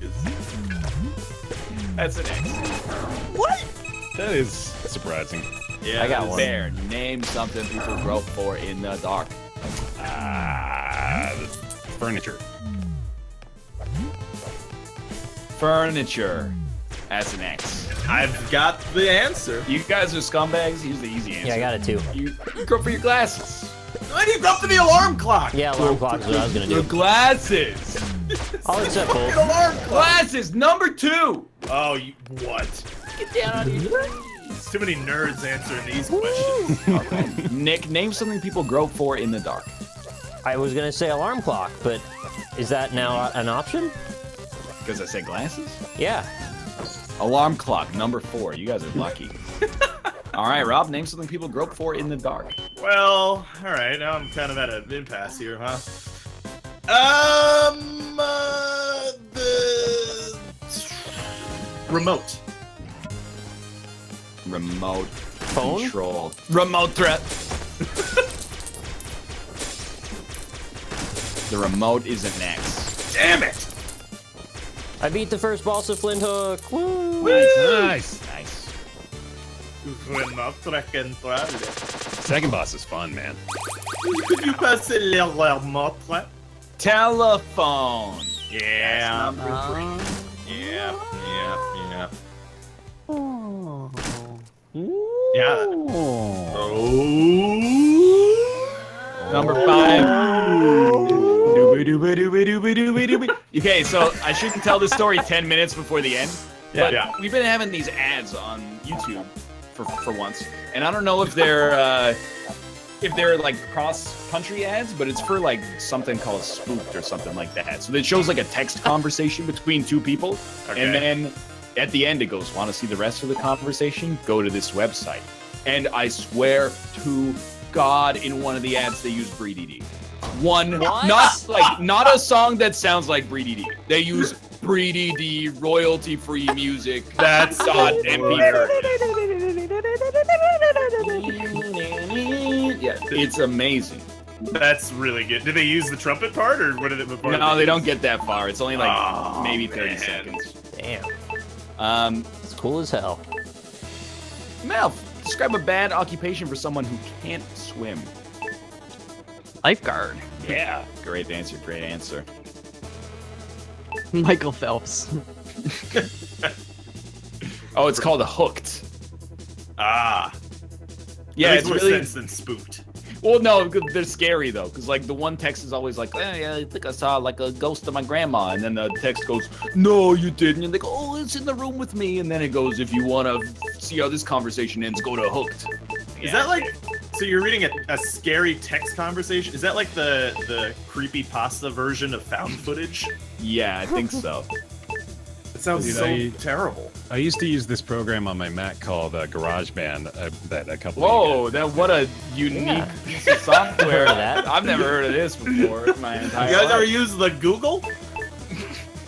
That's an X. That is surprising. yeah, I got that is- one. Bear, name something people grope for in the dark. Furniture. Furniture. That's an X. I've got the answer. You guys are scumbags. Here's the easy answer. Yeah, I got it too. You grope for your glasses. I need to up to the alarm clock. Yeah, alarm clock is what I was gonna Your do. glasses. I'll accept Fucking both. alarm clock. Glasses. Number 2. Oh, you what? Get down on your knees. There's too many nerds answering these questions. Nick, name something people grope for in the dark. I was gonna say alarm clock, but is that now an option? Because I said glasses? Yeah. Alarm clock, number 4. You guys are lucky. All right, Rob, name something people grope for in the dark. Well, all right. Now I'm kind of at an impasse here, huh? The remote. Remote Phone? control. Remote threat. The remote is an X. Damn it! I beat the first boss of Flinthook. Woo! Nice. Nice. Remote control. Second boss is fun, man. Could you pass the remote? Telephone. Yeah. Yeah. Yeah. Number 5. Okay, so I shouldn't tell this story 10 minutes before the end. But Yeah. we've been having these ads on YouTube for once, and I don't know if they're like cross-country ads, but it's for like something called Spooked or something like that. So it shows like a text conversation between two people, Okay. and then at the end it goes, "Want to see the rest of the conversation? Go to this website." And I swear to God, in one of the ads they use BreeDD. Not a song that sounds like BreeDD. They use BreeDD royalty-free music. That's MP3. Yeah, it's amazing. That's really good. Did they use the trumpet part, or what did it before? No, they don't get that far. It's only like maybe 30 man. seconds. Damn. Um, It's cool as hell. Mel, describe a bad occupation for someone who can't swim. Lifeguard. Yeah, great answer. Great answer. Michael Phelps. Oh, it's called a hooked. Ah. Yeah, That it's makes more really sense than spooked. well. No, they're scary though, because like the one text is always like, "Yeah, I think I saw like a ghost of my grandma," and then the text goes, "No, you didn't." And they go, "Oh, it's in the room with me," and then it goes, "If you want to see how this conversation ends, go to hooked." Is that like? So you're reading a scary text conversation? Is that like the creepy pasta version of found footage? Yeah, I think so. It sounds Dude, so terrible. I used to use this program on my Mac called GarageBand that a couple Whoa, what a unique piece of software. Heard of that? I've never heard of this before in my entire You guys life. ever use the Google?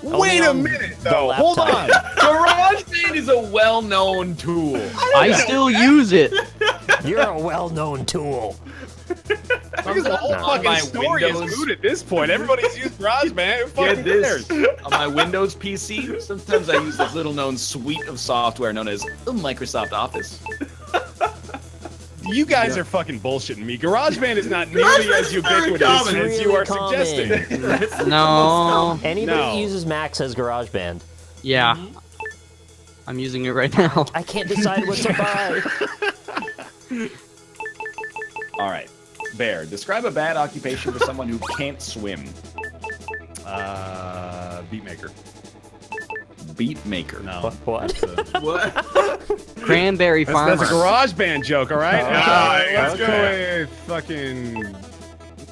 Wait a minute, though. Hold on. GarageBand is a well-known tool. I still use it. You're a well-known tool. Because the whole On my fucking story is Windows- moot at this point. Everybody's used GarageBand. Who Get fucking this. cares? On my Windows PC, sometimes I use this little-known suite of software known as Microsoft Office. You guys are fucking bullshitting me. GarageBand is not nearly as ubiquitous common. as you are Really common. suggesting. No. Anybody No. who uses Mac says GarageBand. Yeah. I'm using it right now. I can't decide what to buy. All right. Bear, describe a bad occupation for someone who can't swim. Beatmaker. Beat maker. No. What? That's a, What? Cranberry farmer. that's a GarageBand joke, all right? Let's Let's go. go with fucking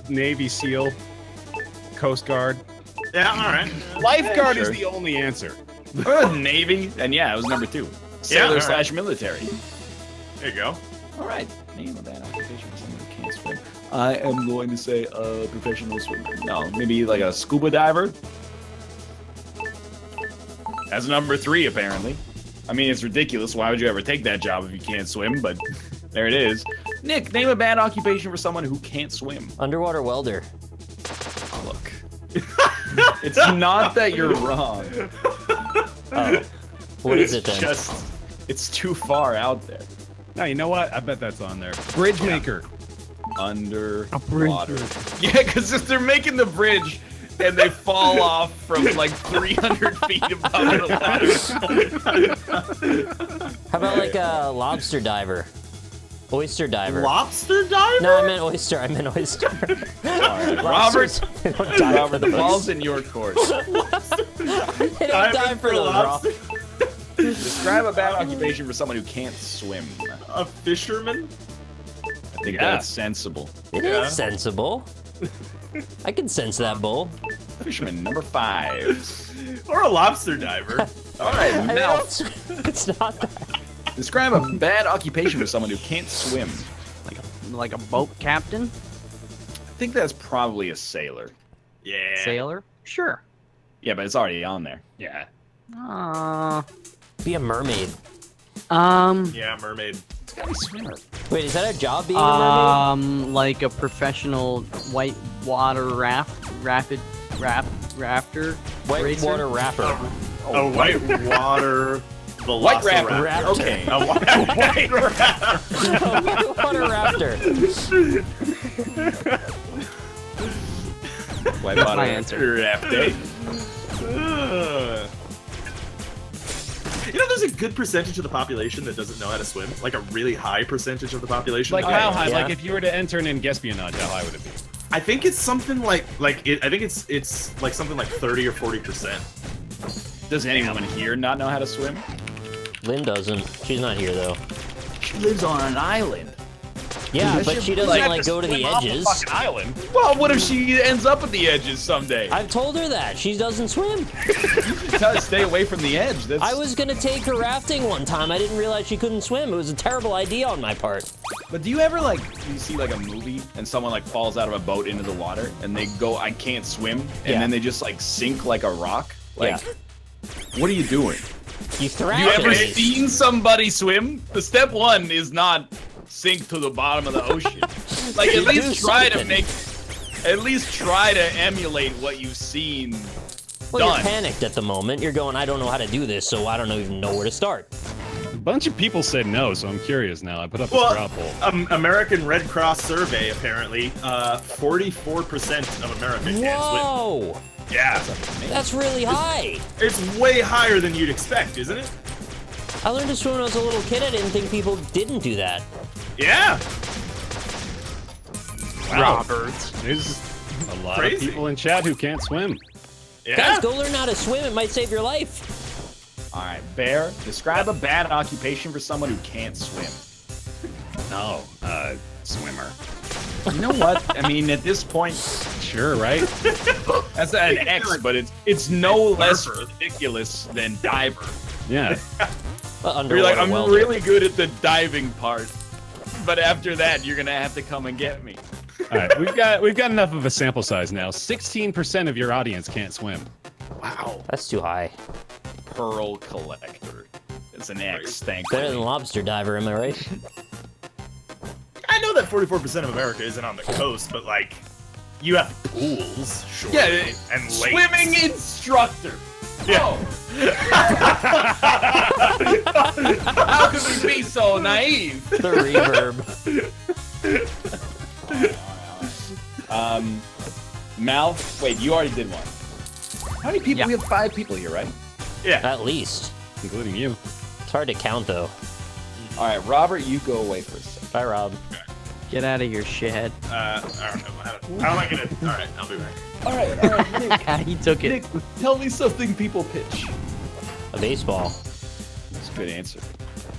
Navy SEAL, Coast Guard. Yeah, all right. Lifeguard Sure. is the only answer. Navy, and yeah, it was number 2. Sailor / military. There you go. All right. Name a bad occupation for someone who can't swim. I am going to say a professional swimmer. No, maybe like a scuba diver. That's number 3, apparently. I mean, it's ridiculous. Why would you ever take that job if you can't swim? But there it is. Nick, name a bad occupation for someone who can't swim. Underwater welder. Look. It's not that you're wrong. Oh. What is it then? It's too far out there. No, you know what? I bet that's on there. Bridge maker. Underwater. Yeah, because if they're making the bridge and they fall off from like 300 feet above the ladder. How about like a lobster diver? Oyster diver. Lobster diver? No, I meant oyster. I meant oyster. Robert, Lobsters don't dive Robert, for the those. ball's in your court. They don't Dive dive for for those, lobster. Rob. Describe a bad occupation for someone who can't swim. A fisherman? I think that's sensible. It is sensible. I can sense that, Bull. Fisherman number 5. Or a lobster diver. All right, I mean, now it's not that. describe a bad occupation for someone who can't swim. Like a boat captain, I think that's probably a sailor. Yeah. sailor. Sure. Yeah, but it's already on there. Yeah. Be a mermaid. Yeah, mermaid. It's gotta be swimmer. Wait, is that a job being a mermaid? Like a professional whitewater rafter. Whitewater rapper. A whitewater White velociraptor. raptor. Okay. A white raptor. Whitewater raptor. White That's water my answer. rafting. You know, there's a good percentage of the population that doesn't know how to swim. Like a really high percentage of the population. Like how high? yeah. Like if you were to enter an espionage, how high would it be? I think it's something I think it's like something like 30 or 40%. Does anyone here not know how to swim? Lynn doesn't. She's not here though. She lives on an island. Yeah, but she doesn't like go to the edges. Fucking island. Well, what if she ends up at the edges someday? I've told her that. She doesn't swim. You gotta stay away from the edge. That's... I was gonna take her rafting one time. I didn't realize she couldn't swim. It was a terrible idea on my part. But do you ever like you see like a movie and someone like falls out of a boat into the water and they go, I can't swim, and Yeah. then they just like sink like a rock? Like, Yeah. what are you doing? You thrash You ever it. seen somebody swim? The step one is not sink to the bottom of the ocean. Like at You least do try to something. try to emulate what you've seen Well, done. you're panicked at the moment. You're going, I don't know how to do this, so I don't even know where to start. A bunch of people said no, so I'm curious now. I put up a straw poll. American Red Cross survey apparently, 44% of America can't swim. Whoa! Yeah, That's really high. it's way higher than you'd expect, isn't it? I learned to swim when I was a little kid. I didn't think people didn't do that. Yeah. Wow. Roberts. There's a lot Crazy. of people in chat who can't swim. Yeah. Guys, go learn how to swim. It might save your life. All right, Bear, describe a bad occupation for someone who can't swim. No, swimmer. You know what? I mean, at this point, Sure, right? that's an X, but it's no less ridiculous than diver. Yeah. You're like, I'm welder. really good at the diving part, but after that, you're gonna have to come and get me. All right, we've got enough of a sample size now. 16% of your audience can't swim. Wow. That's too high. Pearl collector. It's an X, Better than thankfully. lobster diver, am I right? I know that 44% of America isn't on the coast, but like, you have pools, sure. Yeah, and lakes. swimming instructor. Yeah. Oh. How could we be so naive? The reverb. Mal, wait, you already did one. How many people? Yeah. We have 5 people here, right? Yeah. At least. Including you. It's hard to count, though. All right, Robert, you go away for a second. Bye, Rob. Get out of here, shithead. I don't know. How am I gonna? All right, I'll be back. All right, Nick, He took it. Nick, tell me something people pitch. A baseball. That's a good answer.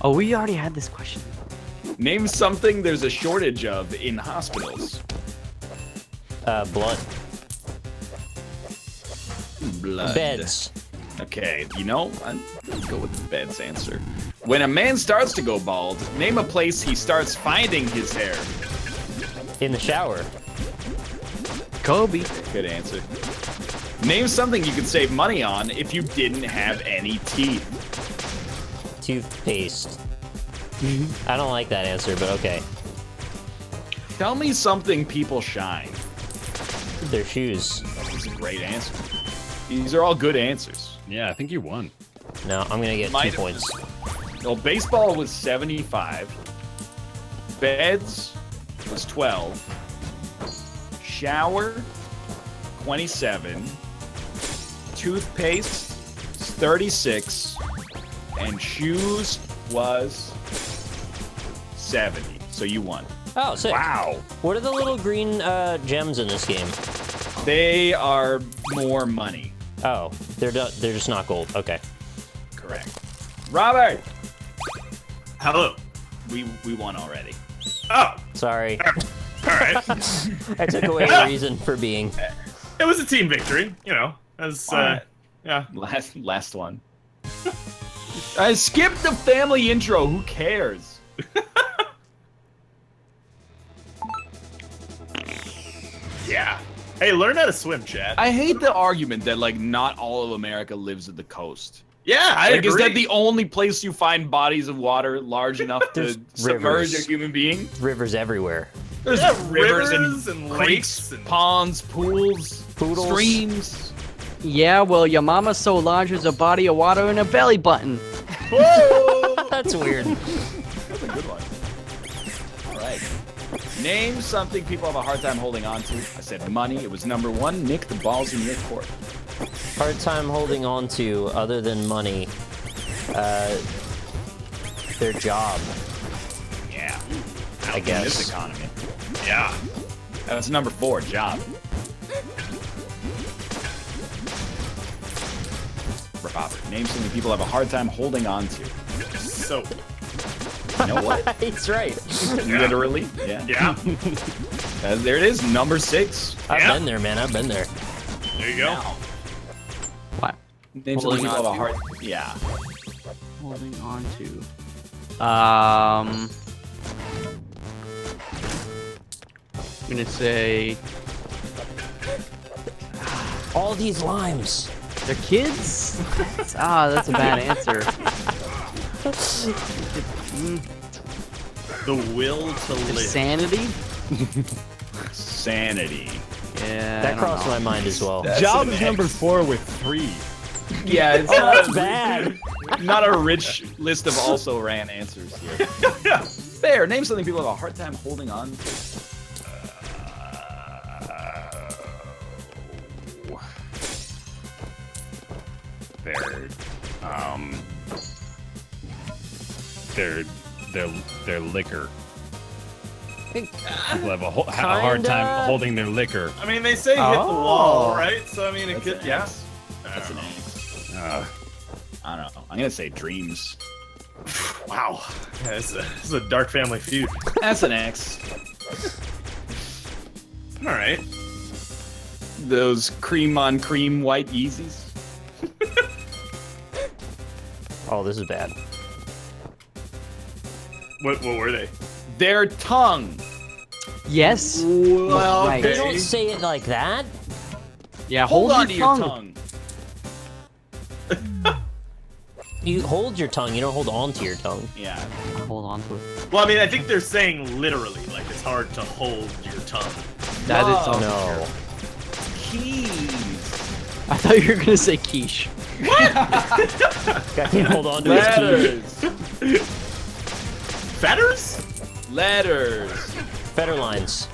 Oh, we already had this question. Name something there's a shortage of in hospitals. Blood. Blood. Beds. Okay, you know, I'll go with the beds answer. When a man starts to go bald, name a place he starts finding his hair. In the shower. Kobe. Good answer. Name something you could save money on if you didn't have any teeth. Toothpaste. I don't like that answer, but okay. Tell me something people shine. Their shoes. That's a great answer. These are all good answers. Yeah, I think you won. No, I'm gonna get Might 2 have points. Well, baseball was 75. Beds was 12. Shower, 27. Toothpaste, 36. And shoes was 70. So you won. Oh, sick. Wow. What are the little green gems in this game? They are more money. Oh, they're just not gold. Okay. Correct. Robert! Hello. We won already. Oh, Sorry. all right. I took away a reason for being. It was a team victory, you know. As yeah. Last one. I skipped the family intro. Who cares? Yeah. Hey, learn how to swim, Chad. I hate the argument that like not all of America lives at the coast. Yeah, I Like, agree. is that the only place you find bodies of water large enough to There's submerge rivers. a human being? Rivers everywhere. There's Yeah, rivers rivers and and creeks, lakes and- ponds, pools, Poodles. streams. Yeah, well, your mama's so large as a body of water in a belly button. Whoa! That's weird. That's a good one. All right. Name something people have a hard time holding on to. I said money. It was number one. Nick, the ball's in your court. Hard time holding on to, other than money, their job. Yeah. I In guess. this economy. Yeah. That's number 4. Job. Robert, name something people have a hard time holding on to. So. You know what? He's right. Literally. Yeah. Yeah. There it is. Number 6. I've Yeah. been there, man. I've been there. There you go. Now, What? name something Holding people have a on hard. Yeah. Holding on to. I'm gonna say All these limes. they're kids. That's a bad answer. The will to live. Sanity. Sanity. Yeah. That crossed my mind as well. Job an is X. number 4 with 3. Yeah, it's That's bad. not a rich list of also ran answers here. Bear, name something people have a hard time holding on to. Their liquor. Think- People have a hard Kinda. time holding their liquor. I mean, they say hit the wall, right? So I mean, it That's could. an Yeah. X. That's an X. Uh, I don't know. I'm gonna say dreams. Wow. Yeah, this is a dark family feud. That's an X. All right. Those cream on cream white Yeezys. Oh, this is bad. What were they? Their tongue. Yes. Well, Right. They don't say it like that. Yeah. Hold on to your your tongue. You hold your tongue. You don't hold on to your tongue. Yeah. Hold on to it. Well, I mean, I think they're saying literally, like it's hard to hold your tongue. That is Whoa. also No. Keys. I thought you were gonna say quiche. Guy can't hold on to his keys. Letters. Fetters? Letters. Fetter lines.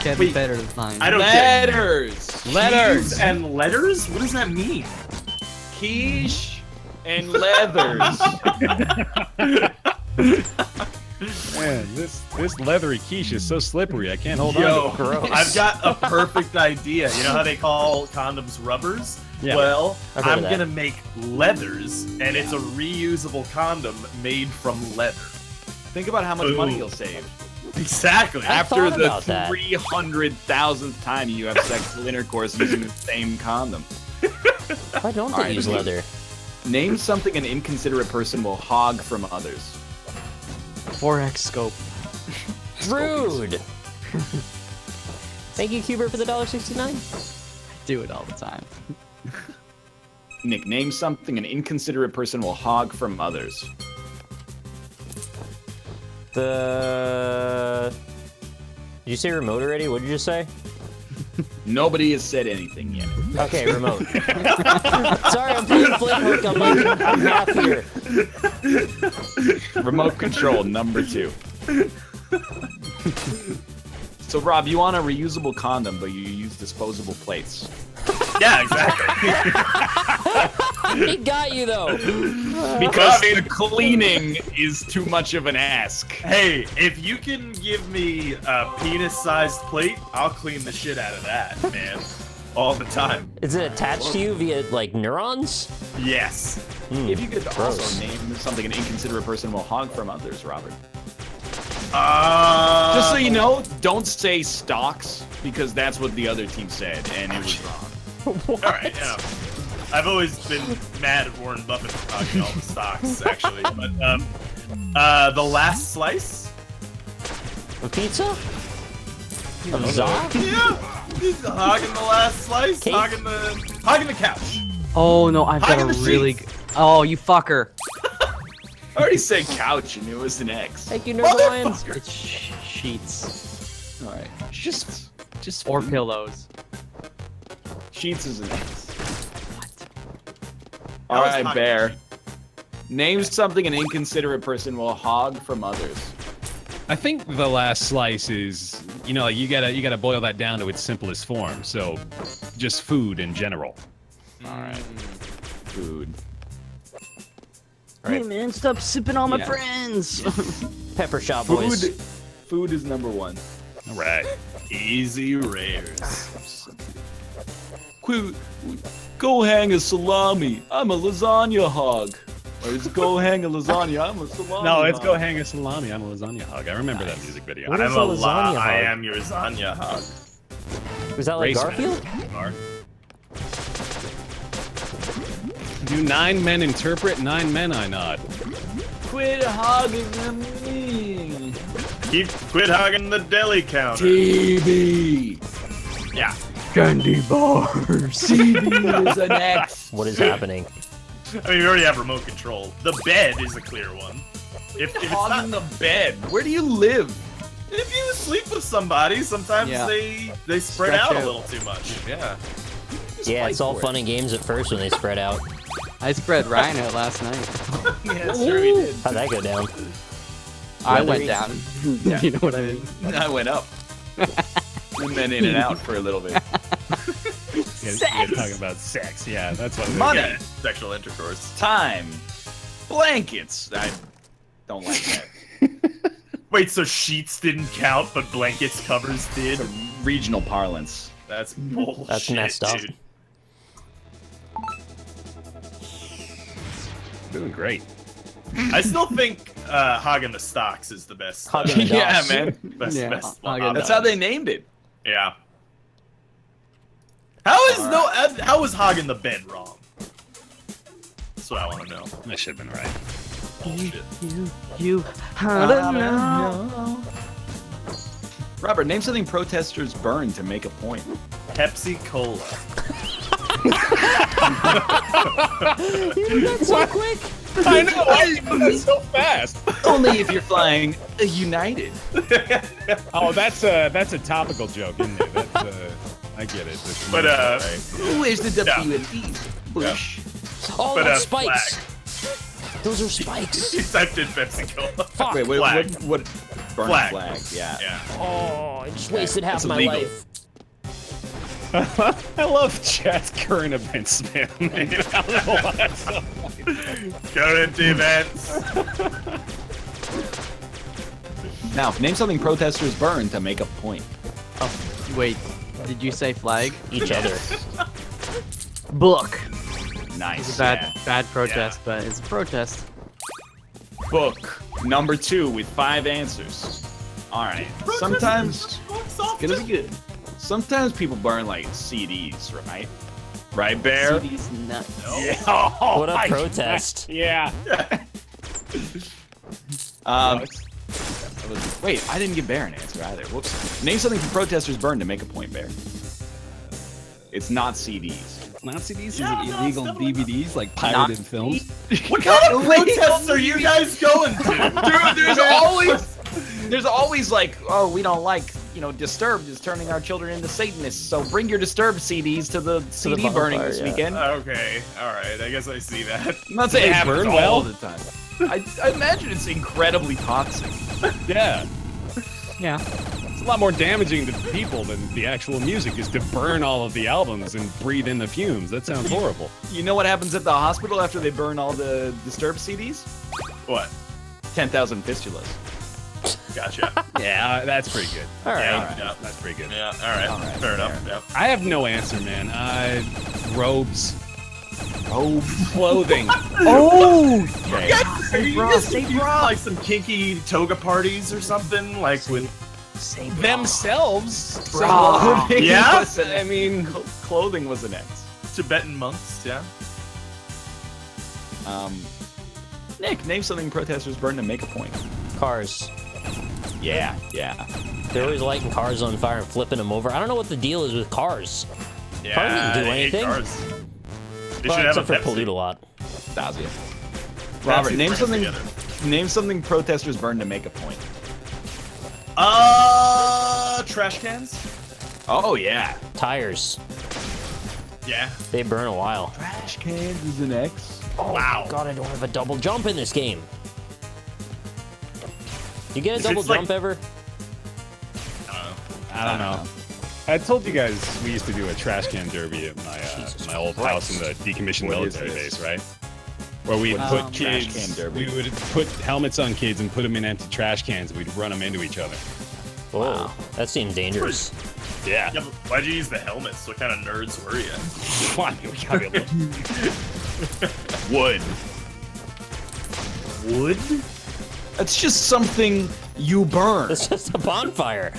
Kevin Wait. better than mine. I don't get Letters. Keys and letters. What does that mean? Quiche and leathers. man, this leathery quiche is so slippery. I can't hold Yo, on to it. I've got a perfect idea. You know how they call condoms rubbers? Yeah. Well, I've heard I'm of that. gonna make leathers, and it's a reusable condom made from leather. Think about how much money Ooh. you'll save. Exactly. I After thought the about that. 300,000th time you have sexual intercourse using the same condom. Why don't they Alright. use leather? Name something an inconsiderate person will hog from others. 4x scope. Rude. Thank you, Cuber, for the $1.69. Do it all the time. Nick, name something an inconsiderate person will hog from others. Did you say remote already? What did you just say? Nobody has said anything yet. Okay, remote. Sorry, I'm playing Flinthook. I'm half here. Remote control, number 2. So, Rob, you want a reusable condom, but you use disposable plates. Yeah, exactly. He got you, though. Because the cleaning is too much of an ask. Hey, if you can give me a penis-sized plate, I'll clean the shit out of that, man. all the time. Is it attached to you via like neurons? Yes. If you could Gross. also name something an inconsiderate person will hog from others, Robert. Just Just so you know, don't say stocks, because that's what the other team said, and it was wrong. All right, yeah. I've always been mad at Warren Buffett for talking all the stocks, actually. But the last slice. A pizza? Of za? Yeah. He's hogging the last slice. Cake? Hogging the couch. Oh no, I've got Hogging a the really. sheets. Oh, you fucker! I already said couch, and it was an X. Thank you, Northernlion. Motherfucker. It's sheets All right. Just or pillows. Sheets is an X. What? All was right, hogging Bear. the sheet. Name something an inconsiderate person will hog from others. I think the last slice is, you know, like you gotta boil that down to its simplest form. So, just food in general. All right. Food. Hey man, stop sipping on my Yeah. friends. Pepper shop boys. Food is number one. All right. Easy rares. Go hang a salami. I'm a lasagna hog. Or it's go hang a lasagna. I'm a salami. No, let's hog. go hang a salami on a lasagna hog. I remember that music video. What is I'm a a lasagna I hog? am your lasagna hog. Was that like Race Garfield? Mark. Do 9 men interpret? 9 men I nod. Quit hogging me. Quit hogging the deli counter. TB. Yeah. Candy bars. TB is an X. What is happening? I mean, we already have remote control. The bed is a clear one. If it's not, Hogging the bed. Where do you live? if you sleep with somebody, sometimes Yeah. they spread Stretch out a out. little too much. Yeah. Yeah, it's all for it. fun and games at first when they spread out. I spread Ryan out last night. Yeah, sure we did. How'd that go down? I Weathery. went down. You know what I mean? I went up. And then in and out for a little bit. Yeah, talking about sex. Yeah, that's what it is. Money. Yeah, sexual intercourse. Time. Blankets. I don't like that. Wait, so sheets didn't count, but blankets covers did? It's a regional parlance. That's bullshit, That's messed up. dude. Doing great. I still think hogging the stocks is the best. Hogging the Yeah, dogs. man. Best, Yeah, best hogging one. That's how they named it. Yeah. How is hogging the bed wrong? That's what I want to know. That should have been right. Bullshit. You I don't know. Robert, name something protesters burn to make a point. Pepsi Cola. You did that so quick. I know. Why are you doing that so fast? Only if you're flying United. Oh, that's a topical joke, isn't it? That's, I get it. But Where's the Yeah. WMD? Bush. Oh, But, that's spikes. Those are spikes. you typed in Pepsi Cola. Fuck. Wait, Flag. what? Burn Flag. flag. Yeah. Yeah. Oh, I just wasted half That's my illegal. life. I love chat's current events, man. I don't know why that's so funny. Current events. Now, name something protesters burn to make a point. Wait, did you say flag? Each other. Book. Nice. It's a bad protest, but it's a protest. Book. Number 2 with 5 answers. All right. Sometimes gonna be good. Sometimes people burn like CDs, right? Right, Bear? CD's nuts. Yeah. Oh, What a my protest. Yeah. God. Wait, I didn't give Bear an answer either. Whoops. Name something protesters burn to make a point, Bear. It's not CDs. Not CDs, Yeah, is it no, illegal it's definitely DVDs, like pirated films? What kind of protests are you guys going to? Dude, there's always like, oh, we don't like, Disturbed is turning our children into Satanists, so bring your Disturbed CDs to the CD burning bonfire, this yeah. weekend. Okay, alright, I guess I see that. I'm not saying it They happens burn all well? the time. I imagine it's incredibly toxic. Yeah. Yeah. It's a lot more damaging to people than the actual music is to burn all of the albums and breathe in the fumes. That sounds horrible. You know what happens at the hospital after they burn all the Disturbed CDs? What? 10,000 fistulas. Gotcha. Yeah, that's pretty good. All right. Yeah. That's pretty good. Yeah. All right. Fair enough. Yeah. I have no answer, man. Robes. Clothing. Oh! Are you just like some kinky toga parties or something? Like with Themselves. Clothing Yeah? was an- I mean, clothing was an X. Tibetan monks? Yeah. Nick, name something protesters burn to make a point. Cars. Yeah. They're always lighting cars on fire and flipping them over. I don't know what the deal is with cars. Yeah. Cars didn't do they hate anything. cars. They Well, should have a except for Pepsi. pollute a lot. Dazia. Pepsi Robert, brings name something. together. Name something protesters burn to make a point. Trash cans? Oh yeah. Tires. Yeah. They burn a while. Trash cans is an X. Oh Wow. my god, I don't have a double jump in this game. You get a It's double like- jump ever? I don't know. I told you guys we used to do a trash can derby at my old house in the decommissioned What is military this? base, right? Where we'd put trash kids, can derby? we would put helmets on kids and put them in empty trash cans, and we'd run them into each other. Whoa, that seems dangerous. Yeah. Yeah, but why'd you use the helmets? What kind of nerds were you? Come on, we gotta be a little- Wood. Wood? That's just something you burn. It's just a bonfire.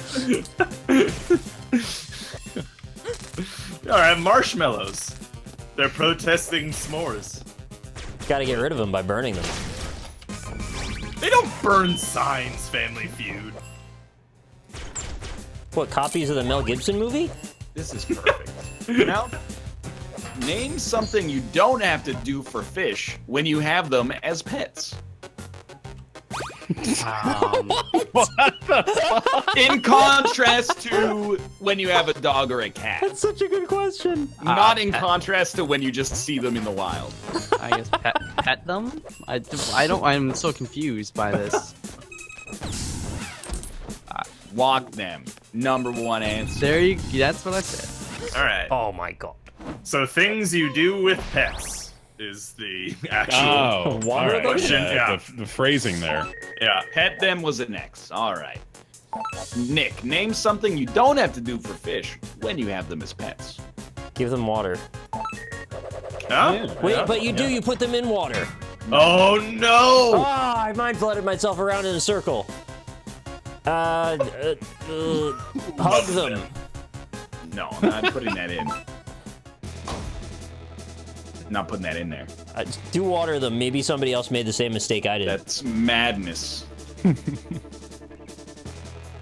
All right, marshmallows. They're protesting s'mores. Gotta get rid of them by burning them. They don't burn signs, Family Feud. What, copies of the Mel Gibson movie? This is perfect. Now, name something you don't have to do for fish when you have them as pets. In contrast to when you have a dog or a cat. That's such a good question. Not in contrast to when you just see them in the wild. I guess pet them? I don't, I'm so confused by this. Walk them. Number one answer. That's what I said. All right. Oh my god. So things you do with pets is the actual. Oh, Water all right. them? Yeah. The phrasing there. Yeah. Pet them was an X. All right. Nick, name something you don't have to do for fish when you have them as pets. Give them water. Huh? Wait, Yeah. but you do, you put them in water. Oh no! Ah, I mind flooded myself around in a circle. Hug them. No, I'm not putting that in. Not putting that in there. Do water them. Maybe somebody else made the same mistake I did. That's madness.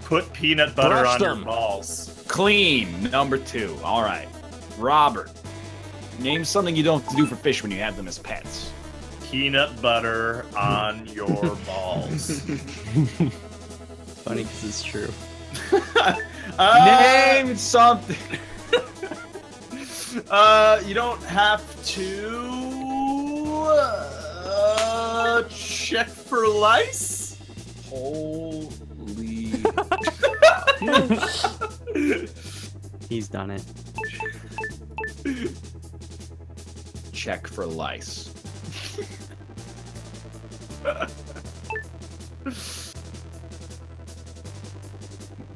Put peanut butter Brush on them. your balls. Clean. Number two. All right. Robert, name something you don't have to do for fish when you have them as pets. Peanut butter on your balls. Funny because it's true. Name something. You don't have to check for lice. Holy. He's done it. Check for lice.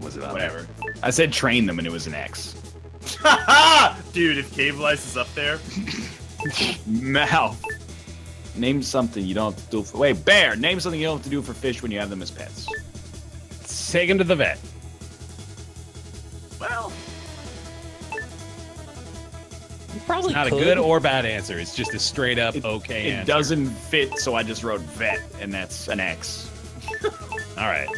Was it whatever? I said train them and it was an X. Dude, if cave lice is up there, Mouth. Name something you don't have to do for. Wait, Bear. Name something you don't have to do for fish when you have them as pets. Take him to the vet. well, You probably Not a could. good or bad answer. It's just a straight up okay It answer. doesn't fit, so I just wrote vet, and that's an X. All right.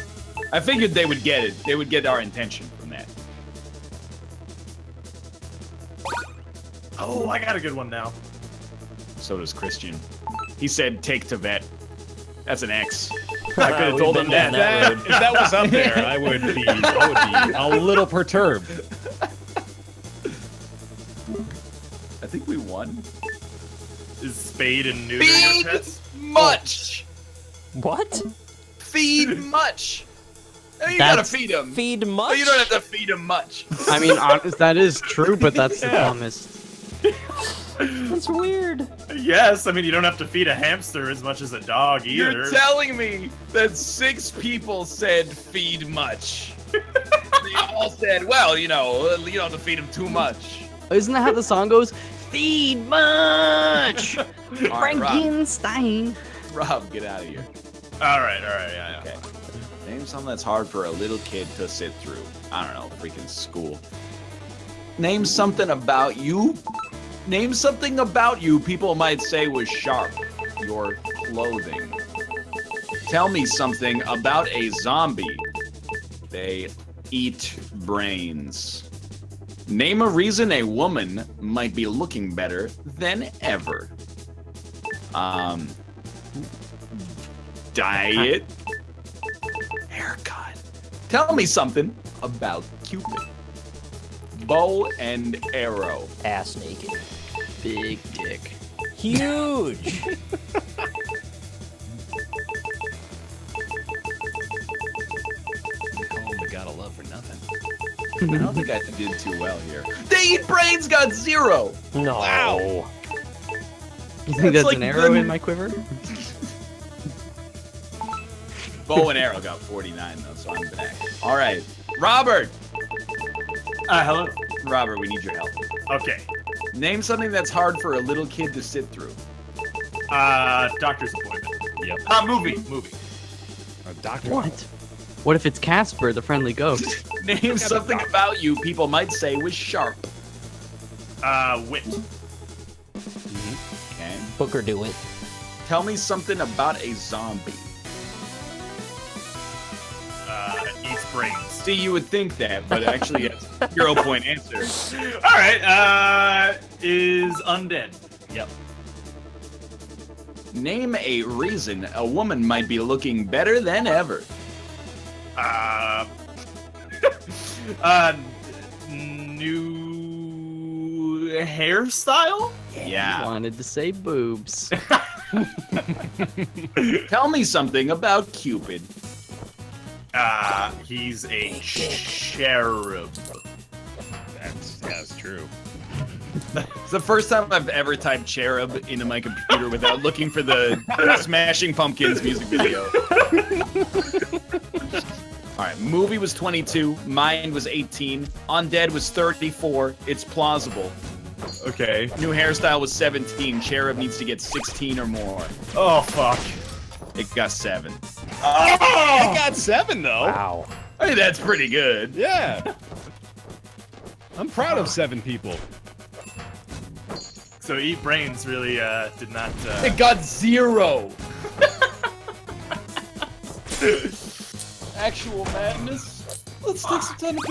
I figured they would get it. They would get our intention from that. oh, I got a good one now. So does Christian. He said take to vet. That's an X. I could We've have told been him down that. that road. If that was up there, I would be a little perturbed. I think we won. Is spade and neuter your Feed pets? much. What? Feed much. You That's- gotta feed them. Feed But much? you don't have to feed them much. I mean, honest, that is true, but that's the dumbest. That's weird. Yes, I mean, you don't have to feed a hamster as much as a dog either. You're telling me that 6 people said feed much. They all said, well, you don't have to feed him too much. Isn't that how the song goes? Feed much! All right, Rob. Frankenstein. Rob, get out of here. All right, yeah. Okay. Name something that's hard for a little kid to sit through. I don't know, freaking school. Name something about you. Name something about you people might say was sharp. Your clothing. Tell me something about a zombie. They eat brains. Name a reason a woman might be looking better than ever. Diet. Haircut. Tell me something about Cupid. Bow and arrow. Ass naked. Big dick. Huge. Oh my god, a love for nothing. I don't think I did too well here. They eat brains got 0. No. Wow. You think That's that's like an arrow the- in my quiver? Bow and arrow got 49 though, so I'm back. All right, Robert. Hello. Robert, we need your help. Okay. Name something that's hard for a little kid to sit through. Doctor's appointment. Yep. Movie. A doctor. What? What if it's Casper, the friendly ghost? Name something about you people might say was sharp. Wit. Okay. Booker do it. Tell me something about a zombie. Eats brains. See, you would think that, but actually it's 0-point answer. All right. Is undead. Yep. Name a reason a woman might be looking better than ever. New hairstyle? Yeah. Wanted to say boobs. Tell me something about Cupid. He's a cherub. That's true. It's the first time I've ever typed cherub into my computer without looking for the Smashing Pumpkins music video. All right, movie was 22, mine was 18, Undead was 34. It's plausible. Okay. New hairstyle was 17. Cherub needs to get 16 or more. Oh, fuck. It got 7. I got 7 though. Wow. Hey, that's pretty good. Yeah. I'm proud of 7 people. So eat brains really did not. It got 0. Actual madness. Let's take some time to